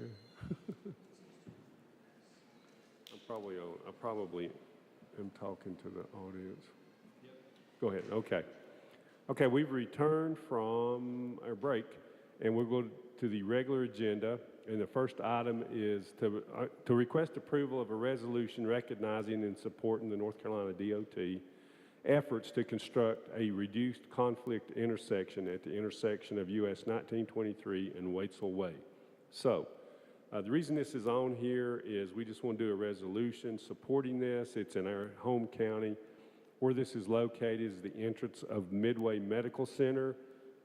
I probably am talking to the audience. Go ahead, okay. Okay, we've returned from our break, and we'll go to the regular agenda. And the first item is to request approval of a resolution recognizing and supporting the North Carolina DOT efforts to construct a reduced conflict intersection at the intersection of US 1923 and Waitsel Way. So, the reason this is on here is we just want to do a resolution supporting this. It's in our home county. Where this is located is the entrance of Midway Medical Center.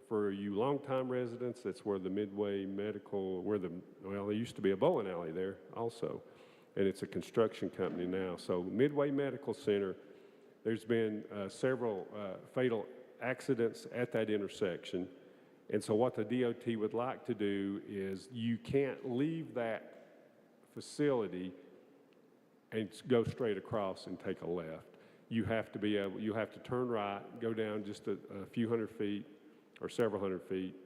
For you longtime residents, that's where the Midway Medical, well, there used to be a bowling alley there also, and it's a construction company now. So Midway Medical Center, there's been several fatal accidents at that intersection. And so what the DOT would like to do is you can't leave that facility and go straight across and take a left. You have to turn right, go down just a few hundred feet or several hundred feet,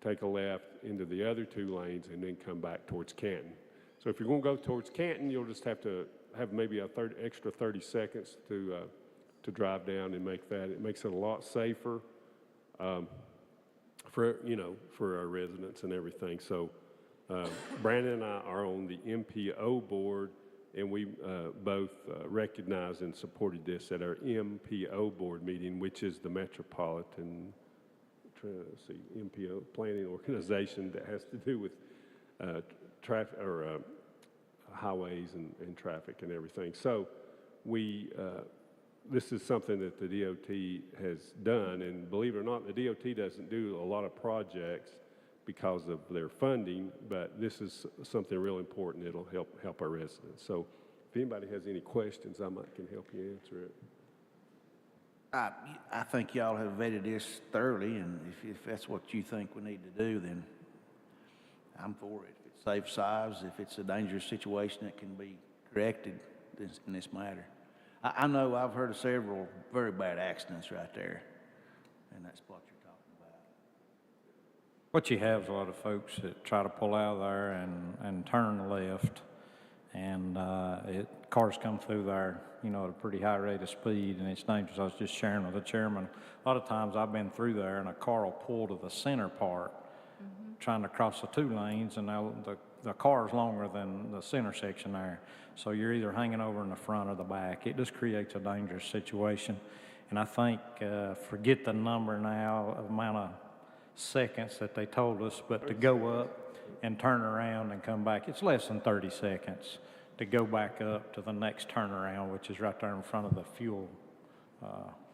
take a left into the other two lanes, and then come back towards Canton. So if you're going to go towards Canton, you'll just have to have maybe extra 30 seconds to drive down and make that. It makes it a lot safer for our residents and everything. So Brandon and I are on the MPO board, and we both recognized and supported this at our MPO board meeting, which is the Metropolitan MPO planning organization that has to do with traffic or highways and traffic and everything. So this is something that the DOT has done, and believe it or not, the DOT doesn't do a lot of projects because of their funding, but this is something real important. It'll help our residents. So if anybody has any questions, I can help you answer it. I think y'all have vetted this thoroughly, and if that's what you think we need to do, then I'm for it. If it saves lives, if it's a dangerous situation that can be corrected in this matter. I know I've heard of several very bad accidents right there, and that's what you're talking about. What you have is a lot of folks that try to pull out of there and turn left, and cars come through there, at a pretty high rate of speed, and it's dangerous. I was just sharing with the chairman, a lot of times I've been through there, and a car will pull to the center part, trying to cross the two lanes, and now the car is longer than the center section there. So you're either hanging over in the front or the back. It just creates a dangerous situation. And I think, forget the number now, amount of seconds that they told us, but to go up and turn around and come back, it's less than 30 seconds to go back up to the next turnaround, which is right there in front of the fuel,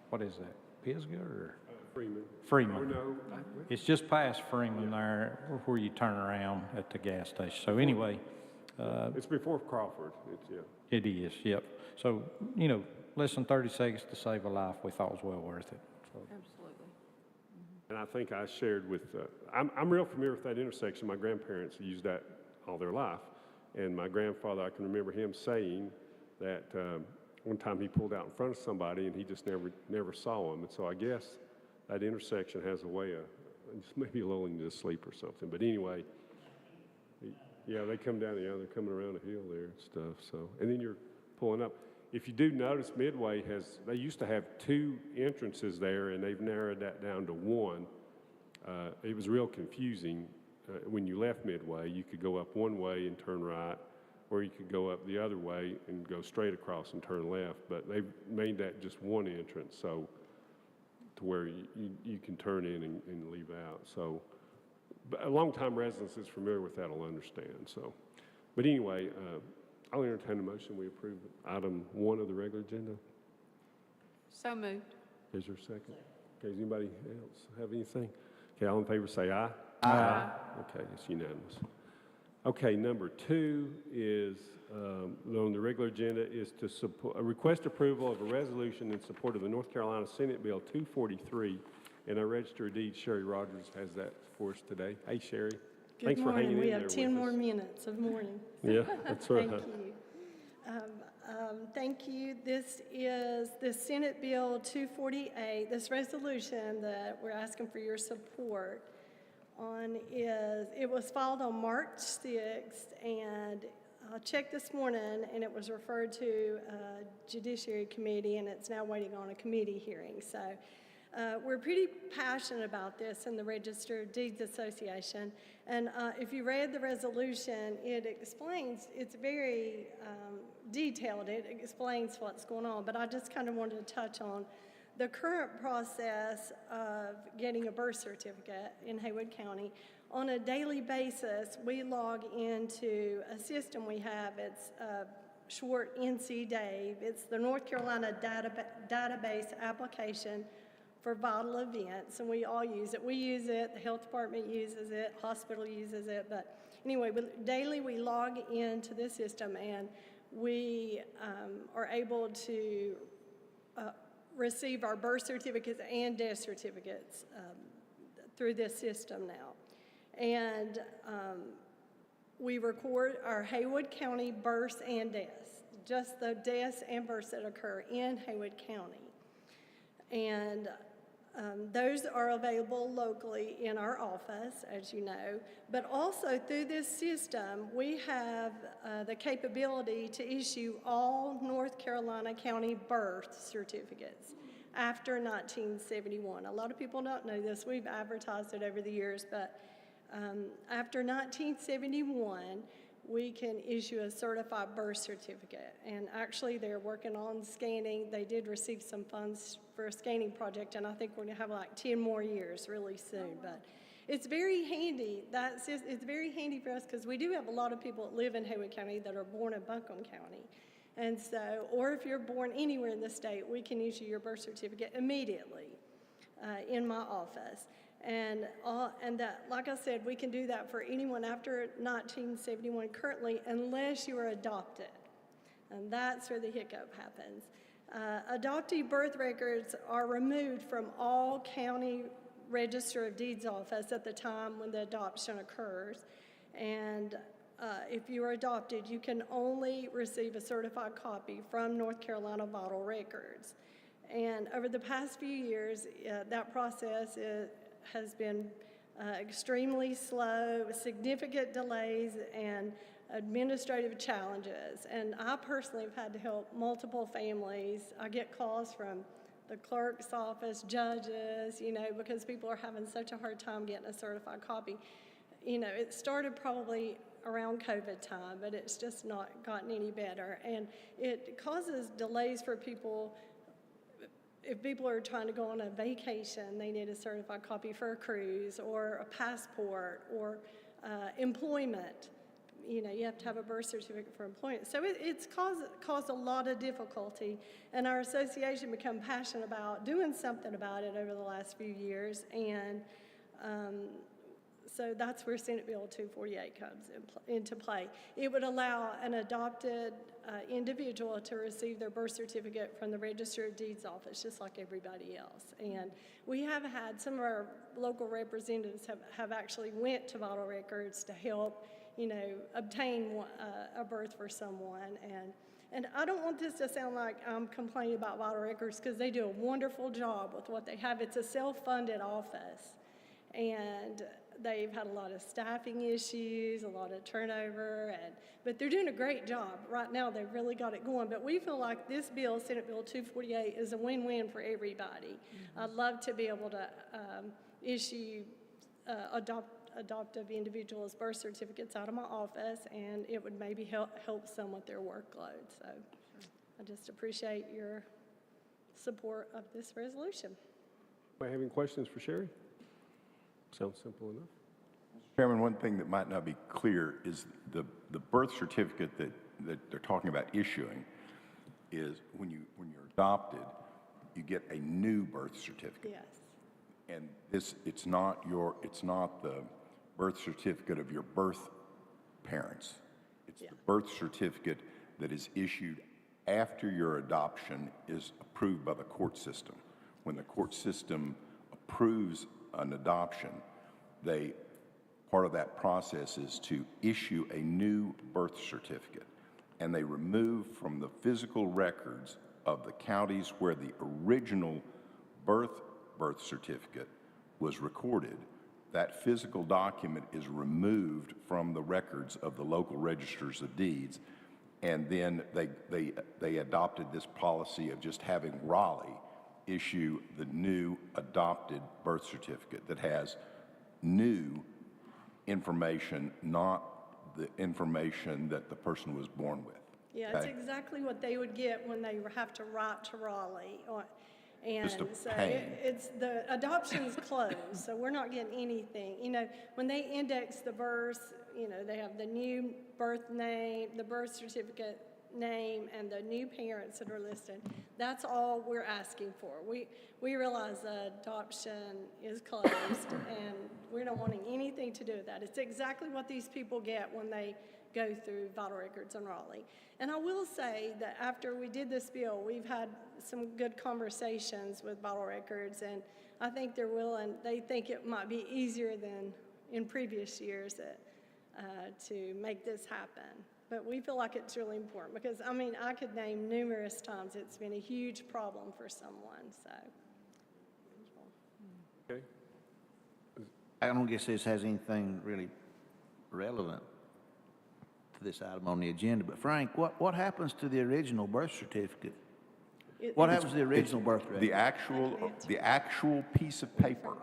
what is that, Pisgah or? Freeman. It's just past Freeman there where you turn around at the gas station. So anyway. It's before Crawford. It is, yep. So, less than 30 seconds to save a life we thought was well worth it. So. Absolutely. And I think I shared with, I'm real familiar with that intersection. My grandparents used that all their life. And my grandfather, I can remember him saying that one time he pulled out in front of somebody and he just never saw him. And so I guess that intersection has a way of just maybe lulling you to sleep or something. But anyway, yeah, they come down, they're coming around a hill there and stuff. So, and then you're pulling up. If you do notice, Midway they used to have two entrances there, and they've narrowed that down to one. It was real confusing. When you left Midway, you could go up one way and turn right, or you could go up the other way and go straight across and turn left. But they've made that just one entrance, so to where you can turn in and leave out. So a long-time residents is familiar with that will understand. So, but anyway, I'll entertain a motion. We approve item 1 of the regular agenda. So moved. Is there a second? Okay, does anybody else have anything? Okay, all in favor say aye. Aye. Okay, it's unanimous. Okay, number 2 is, on the regular agenda, is to request approval of a resolution in support of the North Carolina Senate Bill 243, and our Register of Deeds, Sherry Rogers, has that for us today. Hey, Sherry. Thanks for hanging in there. We have 10 more minutes of morning. Yeah, that's right. Thank you. Thank you. This is the Senate Bill 248, this resolution that we're asking for your support, on is, it was filed on March 6th, and I checked this morning, and it was referred to Judiciary Committee, and it's now waiting on a committee hearing. So we're pretty passionate about this in the Register of Deeds Association. And if you read the resolution, it explains, it's very detailed. It explains what's going on. But I just kind of wanted to touch on the current process of getting a birth certificate in Haywood County. On a daily basis, we log into a system we have. It's short NC-DAVE. It's the North Carolina Database Application for Vital Events, and we all use it. We use it, the health department uses it, hospital uses it, but anyway, daily we log into this system, and we are able to receive our birth certificates and death certificates through this system now. And we record our Haywood County births and deaths, just the deaths and births that occur in Haywood County. And those are available locally in our office, as you know, but also through this system, we have the capability to issue all North Carolina County birth certificates after 1971. A lot of people don't know this. We've advertised it over the years, but after 1971, we can issue a certified birth certificate. And actually, they're working on scanning. They did receive some funds for a scanning project, and I think we're going to have like 10 more years really soon. But it's very handy. It's very handy for us because we do have a lot of people that live in Haywood County that are born in Buncombe County. And so, or if you're born anywhere in the state, we can issue your birth certificate immediately in my office. And that, like I said, we can do that for anyone after 1971 currently, unless you are adopted. And that's where the hiccup happens. Adoptee birth records are removed from all county Register of Deeds office at the time when the adoption occurs. And if you are adopted, you can only receive a certified copy from North Carolina Vital Records. And over the past few years, that process has been extremely slow, with significant delays and administrative challenges. And I personally have had to help multiple families. I get calls from the clerk's office, judges, you know, because people are having such a hard time getting a certified copy. You know, it started probably around COVID time, but it's just not gotten any better. And it causes delays for people. If people are trying to go on a vacation, they need a certified copy for a cruise or a passport or employment. You know, you have to have a birth certificate for employment. So it's caused a lot of difficulty, and our association become passionate about doing something about it over the last few years. And so that's where Senate Bill 248 comes into play. It would allow an adopted individual to receive their birth certificate from the Register of Deeds office, just like everybody else. And we have had some of our local representatives have actually went to Vital Records to help, you know, obtain a birth for someone. And I don't want this to sound like I'm complaining about Vital Records, because they do a wonderful job with what they have. It's a self-funded office, and they've had a lot of staffing issues, a lot of turnover, but they're doing a great job. Right now, they've really got it going. But we feel like this bill, Senate Bill 248, is a win-win for everybody. I'd love to be able to issue adoptive individuals' birth certificates out of my office, and it would maybe help some with their workload. So I just appreciate your support of this resolution. Am I having questions for Sherry? Sounds simple enough. Chairman, one thing that might not be clear is the birth certificate that they're talking about issuing is when you're adopted, you get a new birth certificate. Yes. And it's not the birth certificate of your birth parents. It's the birth certificate that is issued after your adoption is approved by the court system. When the court system approves an adoption, part of that process is to issue a new birth certificate, and they remove from the physical records of the counties where the original birth certificate was recorded that physical document is removed from the records of the local registers of deeds. And then they adopted this policy of just having Raleigh issue the new adopted birth certificate that has new information, not the information that the person was born with. Yeah, it's exactly what they would get when they have to write to Raleigh. And Just a so pain. it's the adoption's closed, so we're not getting anything. You know, when they index the births, you know, they have the new birth name, the birth certificate name, and the new parents that are listed. That's all we're asking for. We realize adoption is closed, and we're not wanting anything to do with that. It's exactly what these people get when they go through Vital Records in Raleigh. And I will say that after we did this bill, we've had some good conversations with Vital Records, and I think they're willing, they think it might be easier than in previous years to make this happen. But we feel like it's really important because, I mean, I could name numerous times it's been a huge problem for someone, so. Okay. I don't guess this has anything really relevant to this item on the agenda, but Frank, what happens to the original birth certificate? What happens to the original birth record? The actual piece of paper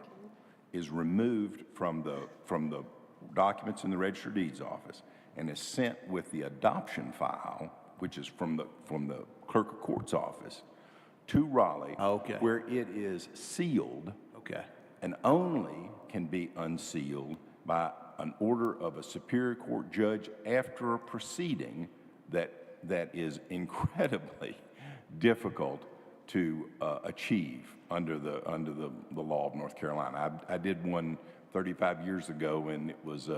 is removed from the documents in the Register of Deeds office and is sent with the adoption file, which is from the clerk of court's office, to Raleigh, where it is sealed, and only can be unsealed by an order of a Superior Court judge after a proceeding that is incredibly difficult to achieve under the law of North Carolina. I did one 35 years ago, and it's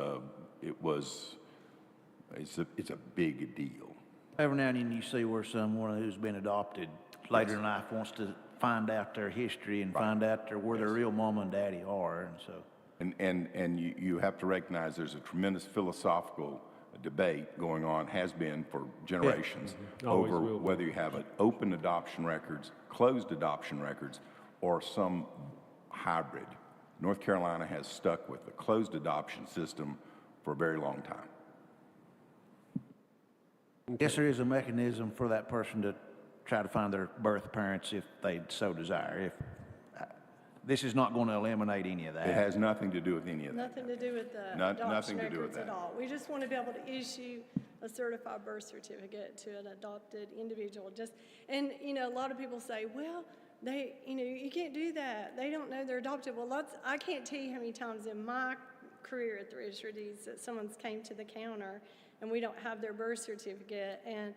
a big deal. Every now and then you see where someone who's been adopted later in life wants to find out their history and find out where their real mom and daddy are, and so. And you have to recognize there's a tremendous philosophical debate going on, has been for generations, over whether you have an open adoption records, closed adoption records, or some hybrid. North Carolina has stuck with the closed adoption system for a very long time. Yes, there is a mechanism for that person to try to find their birth parents if they so desire. This is not going to eliminate any of that. It has nothing to do with any of that. Nothing to do with the Nothing adoption to do with records at that. all. We just want to be able to issue a certified birth certificate to an adopted individual. And you know, a lot of people say, well, you can't do that. They don't know they're adopted. Well, I can't tell you how many times in my career at the Register of Deeds that someone's came to the counter and we don't have their birth certificate, and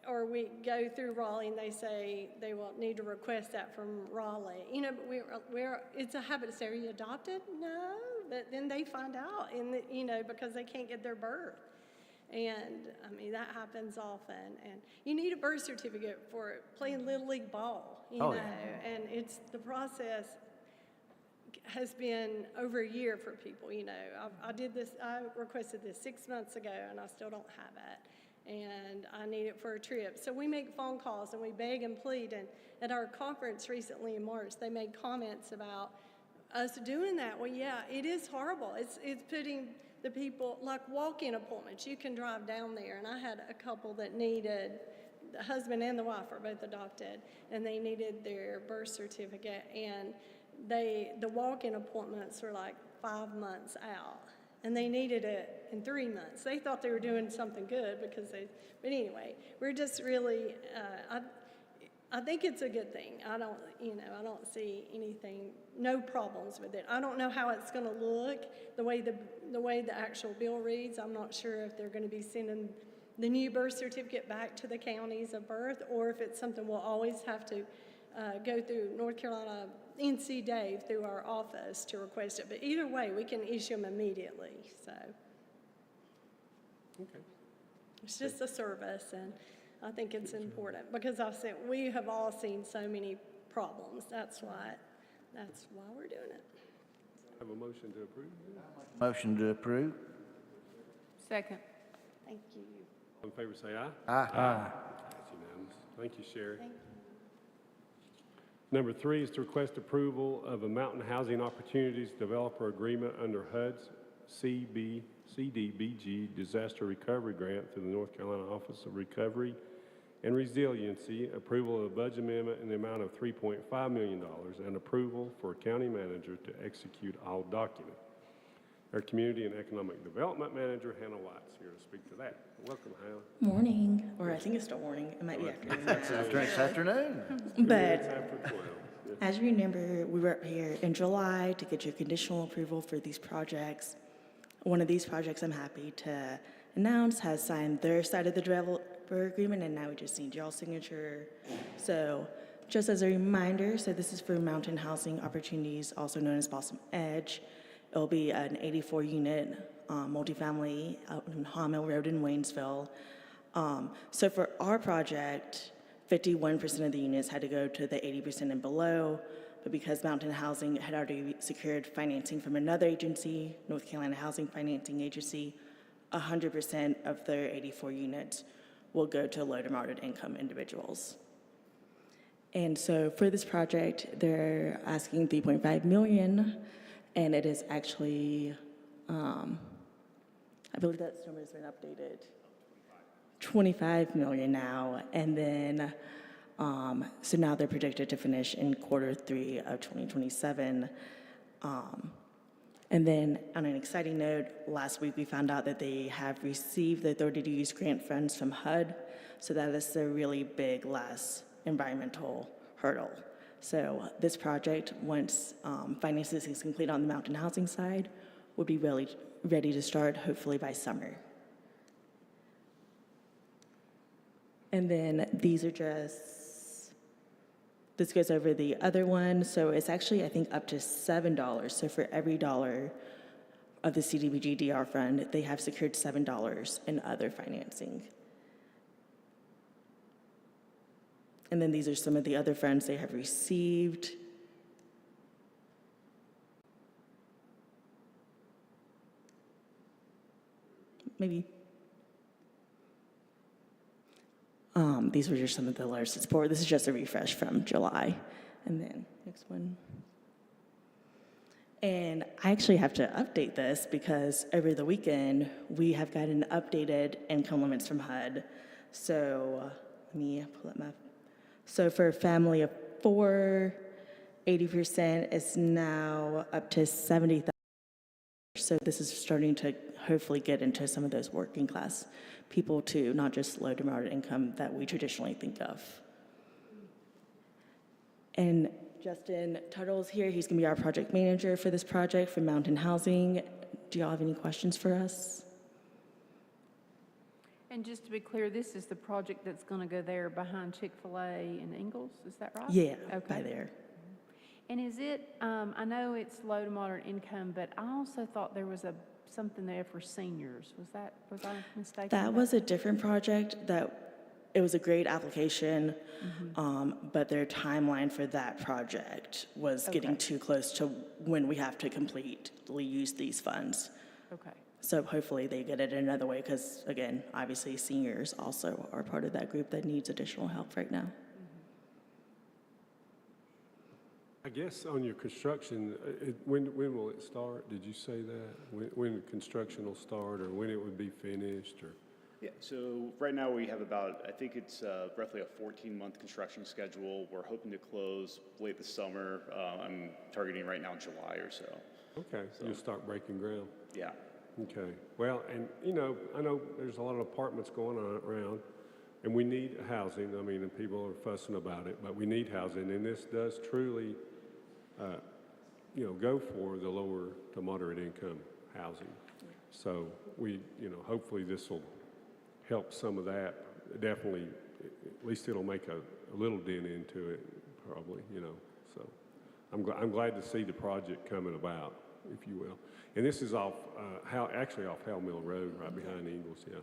or we go through Raleigh and they say they will need to request that from Raleigh. You know, but it's a habit to say, are you adopted? No, but then they find out, because they can't get their birth. And I mean, that happens often. And you need a birth certificate for playing Little League ball, you know, and the process has been over a year for people, you know. I requested this 6 months ago and I still don't have it. And I need it for a trip. So we make phone calls and we beg and plead. And at our conference recently in March, they made comments about us doing that. Well, yeah, it is horrible. It's putting the people, like walk-in appointments. You can drive down there. And I had a couple that needed, the husband and the wife are both adopted, and they needed their birth certificate. And the walk-in appointments were like 5 months out. And they needed it in 3 months. They thought they were doing something good but anyway, we're just really, I think it's a good thing. I don't see anything, no problems with it. I don't know how it's gonna look, the way the actual bill reads. I'm not sure if they're gonna be sending the new birth certificate back to the counties of birth, or if it's something we'll always have to go through North Carolina NC Dave through our office to request it. But either way, we can issue them immediately, so. Okay. It's just a service, and I think it's important because we have all seen so many problems. That's why we're doing it. Have a motion to approve? Motion to approve. Second. Thank you. All in favor, say aye. Aye. That's unanimous. Thank you, Sherry. Thank Number 3 is to request approval of a Mountain Housing Opportunities Developer Agreement under HUD's CDBG Disaster Recovery Grant through the North Carolina Office of Recovery and Resiliency, approval of a budget amendment in the amount of $3.5 million, and approval for county manager to execute all documents. Our Community and Economic Development Manager, Hannah White's here to speak to that. Welcome, Hannah. Morning, or I think it's still morning. It might be afternoon now. It's afternoon. But After 12. Yeah. as you remember, we were up here in July to get your conditional approval for these projects. One of these projects I'm happy to announce has signed their side of the developer agreement, and now we just need y'all's signature. So just as a reminder, so this is for Mountain Housing Opportunities, also known as Blossom Edge. It'll be an 84-unit multifamily out on Hamill Road in Waynesville. So for our project, 51% of the units had to go to the 80% and below, but because Mountain Housing had already secured financing from another agency, North Carolina Housing Financing Agency, 100% of their 84 units will go to low to moderate income individuals. And so for this project, they're asking $3.5 million, and it is actually, I believe that number has been updated. $25 million now, and then, so now they're predicted to finish in Q3 of 2027. And then on an exciting note, last week we found out that they have received the authority to use grant funds from HUD, so that is a really big last environmental hurdle. So this project, once finances is complete on the Mountain Housing side, would be really ready to start hopefully by summer. And then these are just, this goes over the other one. So it's actually, I think, up to $7. So for every dollar of the CDBG DR fund, they have secured $7 in other financing. And then these are some of the other funds they have received. Maybe. These were just some of the letters of support. This is just a refresh from July. And then next one. And I actually have to update this because over the weekend, we have gotten updated income limits from HUD. So let me pull up my, so for a family of 4, 80% is now up to $70,000. So this is starting to hopefully get into some of those working class people too, not just low to moderate income that we traditionally think of. And Justin Tuttle's here. He's going to be our project manager for this project for Mountain Housing. Do y'all have any questions for us? And just to be clear, this is the project that's going to go there behind Chick-fil-A in Ingalls, is that right? Yeah, okay. by there. And is it, I know it's low to moderate income, but I also thought there was something there for seniors. Was I mistaken? That was a different project it was a great application, but their timeline for that project was getting too close to when we have to completely use these funds. Okay. So hopefully they get it another way because, again, obviously seniors also are part of that group that needs additional help right now. I guess on your construction, when will it start? Did you say that? When construction will start or when it would be finished? Or? Yeah, so right now we have about, I think it's roughly a 14-month construction schedule. We're hoping to close late this summer. I'm targeting right now in July or so. Okay, so you'll start breaking ground. Yeah. Okay, well, and I know there's a lot of apartments going on around, and we need housing. I mean, and people are fussing about it, but we need housing, and this does truly, go for the lower to moderate income housing. So we, hopefully this will help some of that. Definitely, at least it'll make a little dent into it, probably, So I'm glad to see the project coming about, if you will. And this is actually off Howell Mill Road, right behind Ingalls, yeah.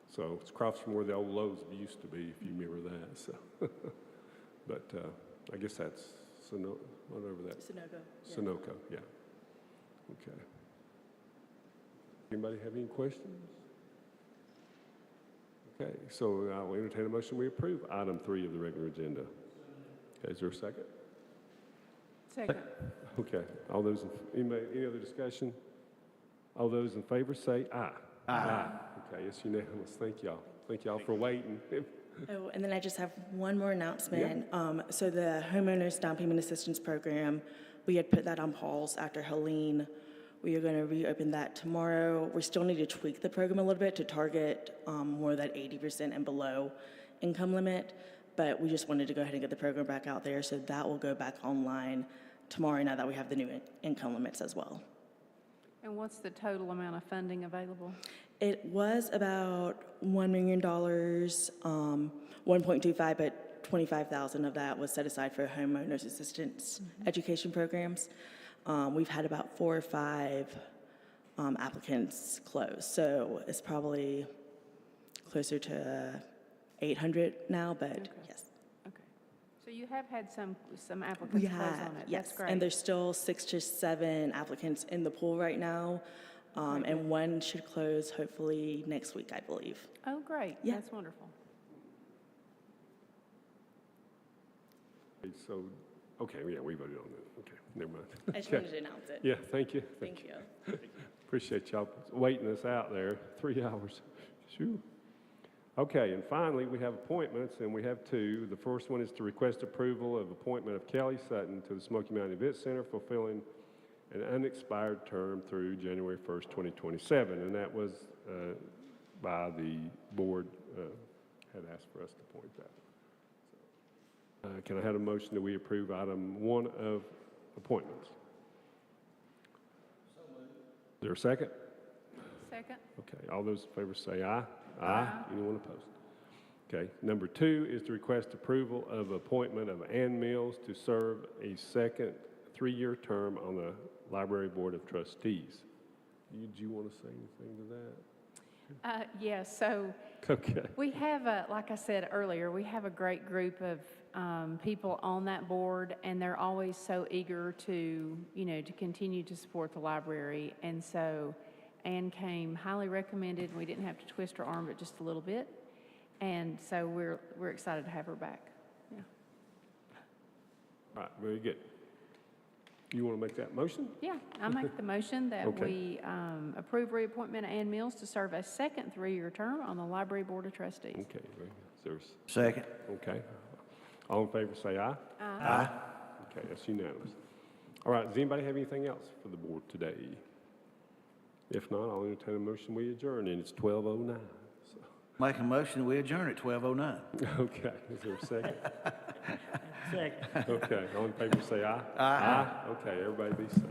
So it's across from where the old Lowe's used to be, if you remember that. So, but I guess that's what over that? Sunoco. Sunoco, yeah. Okay. Anybody have any questions? Okay, so I'll entertain a motion we approve item 3 of the regular agenda. Okay, is there a second? Second. Okay, all those, any other discussion? All those in favor say aye. Aye. Okay, it's unanimous. Thank y'all. Thank y'all for waiting. Oh, and then I just have one more announcement. So the homeowners down payment assistance program, we had put that on pause after Helene. We are going to reopen that tomorrow. We still need to tweak the program a little bit to target more that 80% and below income limit, but we just wanted to go ahead and get the program back out there, so that will go back online tomorrow now that we have the new income limits as well. And what's the total amount of funding available? It was about $1 million, 1.25, but 25,000 of that was set aside for homeowners assistance education programs. We've had about 4 or 5 applicants close, so it's probably closer to 800 now, but yes. Okay. So you have had some applicants We close have, on it. yes, That's great. and there's still 6 to 7 applicants in the pool right now, and one should close hopefully next week, I believe. Oh, great. Yeah. That's wonderful. So, okay, yeah, we voted on that. Okay, never mind. I just wanted to announce it. Yeah, thank you. Thank you. Appreciate y'all waiting us out there, 3 hours. Shoo. Okay, and finally, we have appointments, and we have 2. The first one is to request approval of appointment of Kelly Sutton to the Smoky Mountain Event Center, fulfilling an unexpired term through January 1st, 2027, and that was by the board had asked for us to appoint that. Can I have a motion that we approve item 1 of appointments? So moved. Is there a second? Second. Okay, all those in favor say aye. Aye. Anyone opposed? Okay, number 2 is to request approval of appointment of Ann Mills to serve a second 3-year term on the Library Board of Trustees. Do you want to say anything to that? Yes, so Okay. we have, like I said earlier, we have a great group of people on that board, and they're always so eager to, to continue to support the library. And so Anne came highly recommended. We didn't have to twist her arm but just a little bit. And so we're excited to have her back. Yeah. All right, very good. You want to make that motion? Yeah, I make the motion that Okay. we approve reappointment of Ann Mills to serve a second 3-year term on the Library Board of Trustees. Okay, very good. Is there a Second. Okay. All in favor say aye. Aye. Okay, that's unanimous. All right, does anybody have anything else for the board today? If not, I'll entertain a motion we adjourn, and it's 12:09. So. Make a motion, we adjourn at 12:09. Okay, is there a second? Second. Okay, all in favor say aye. Aye. Okay, everybody be safe.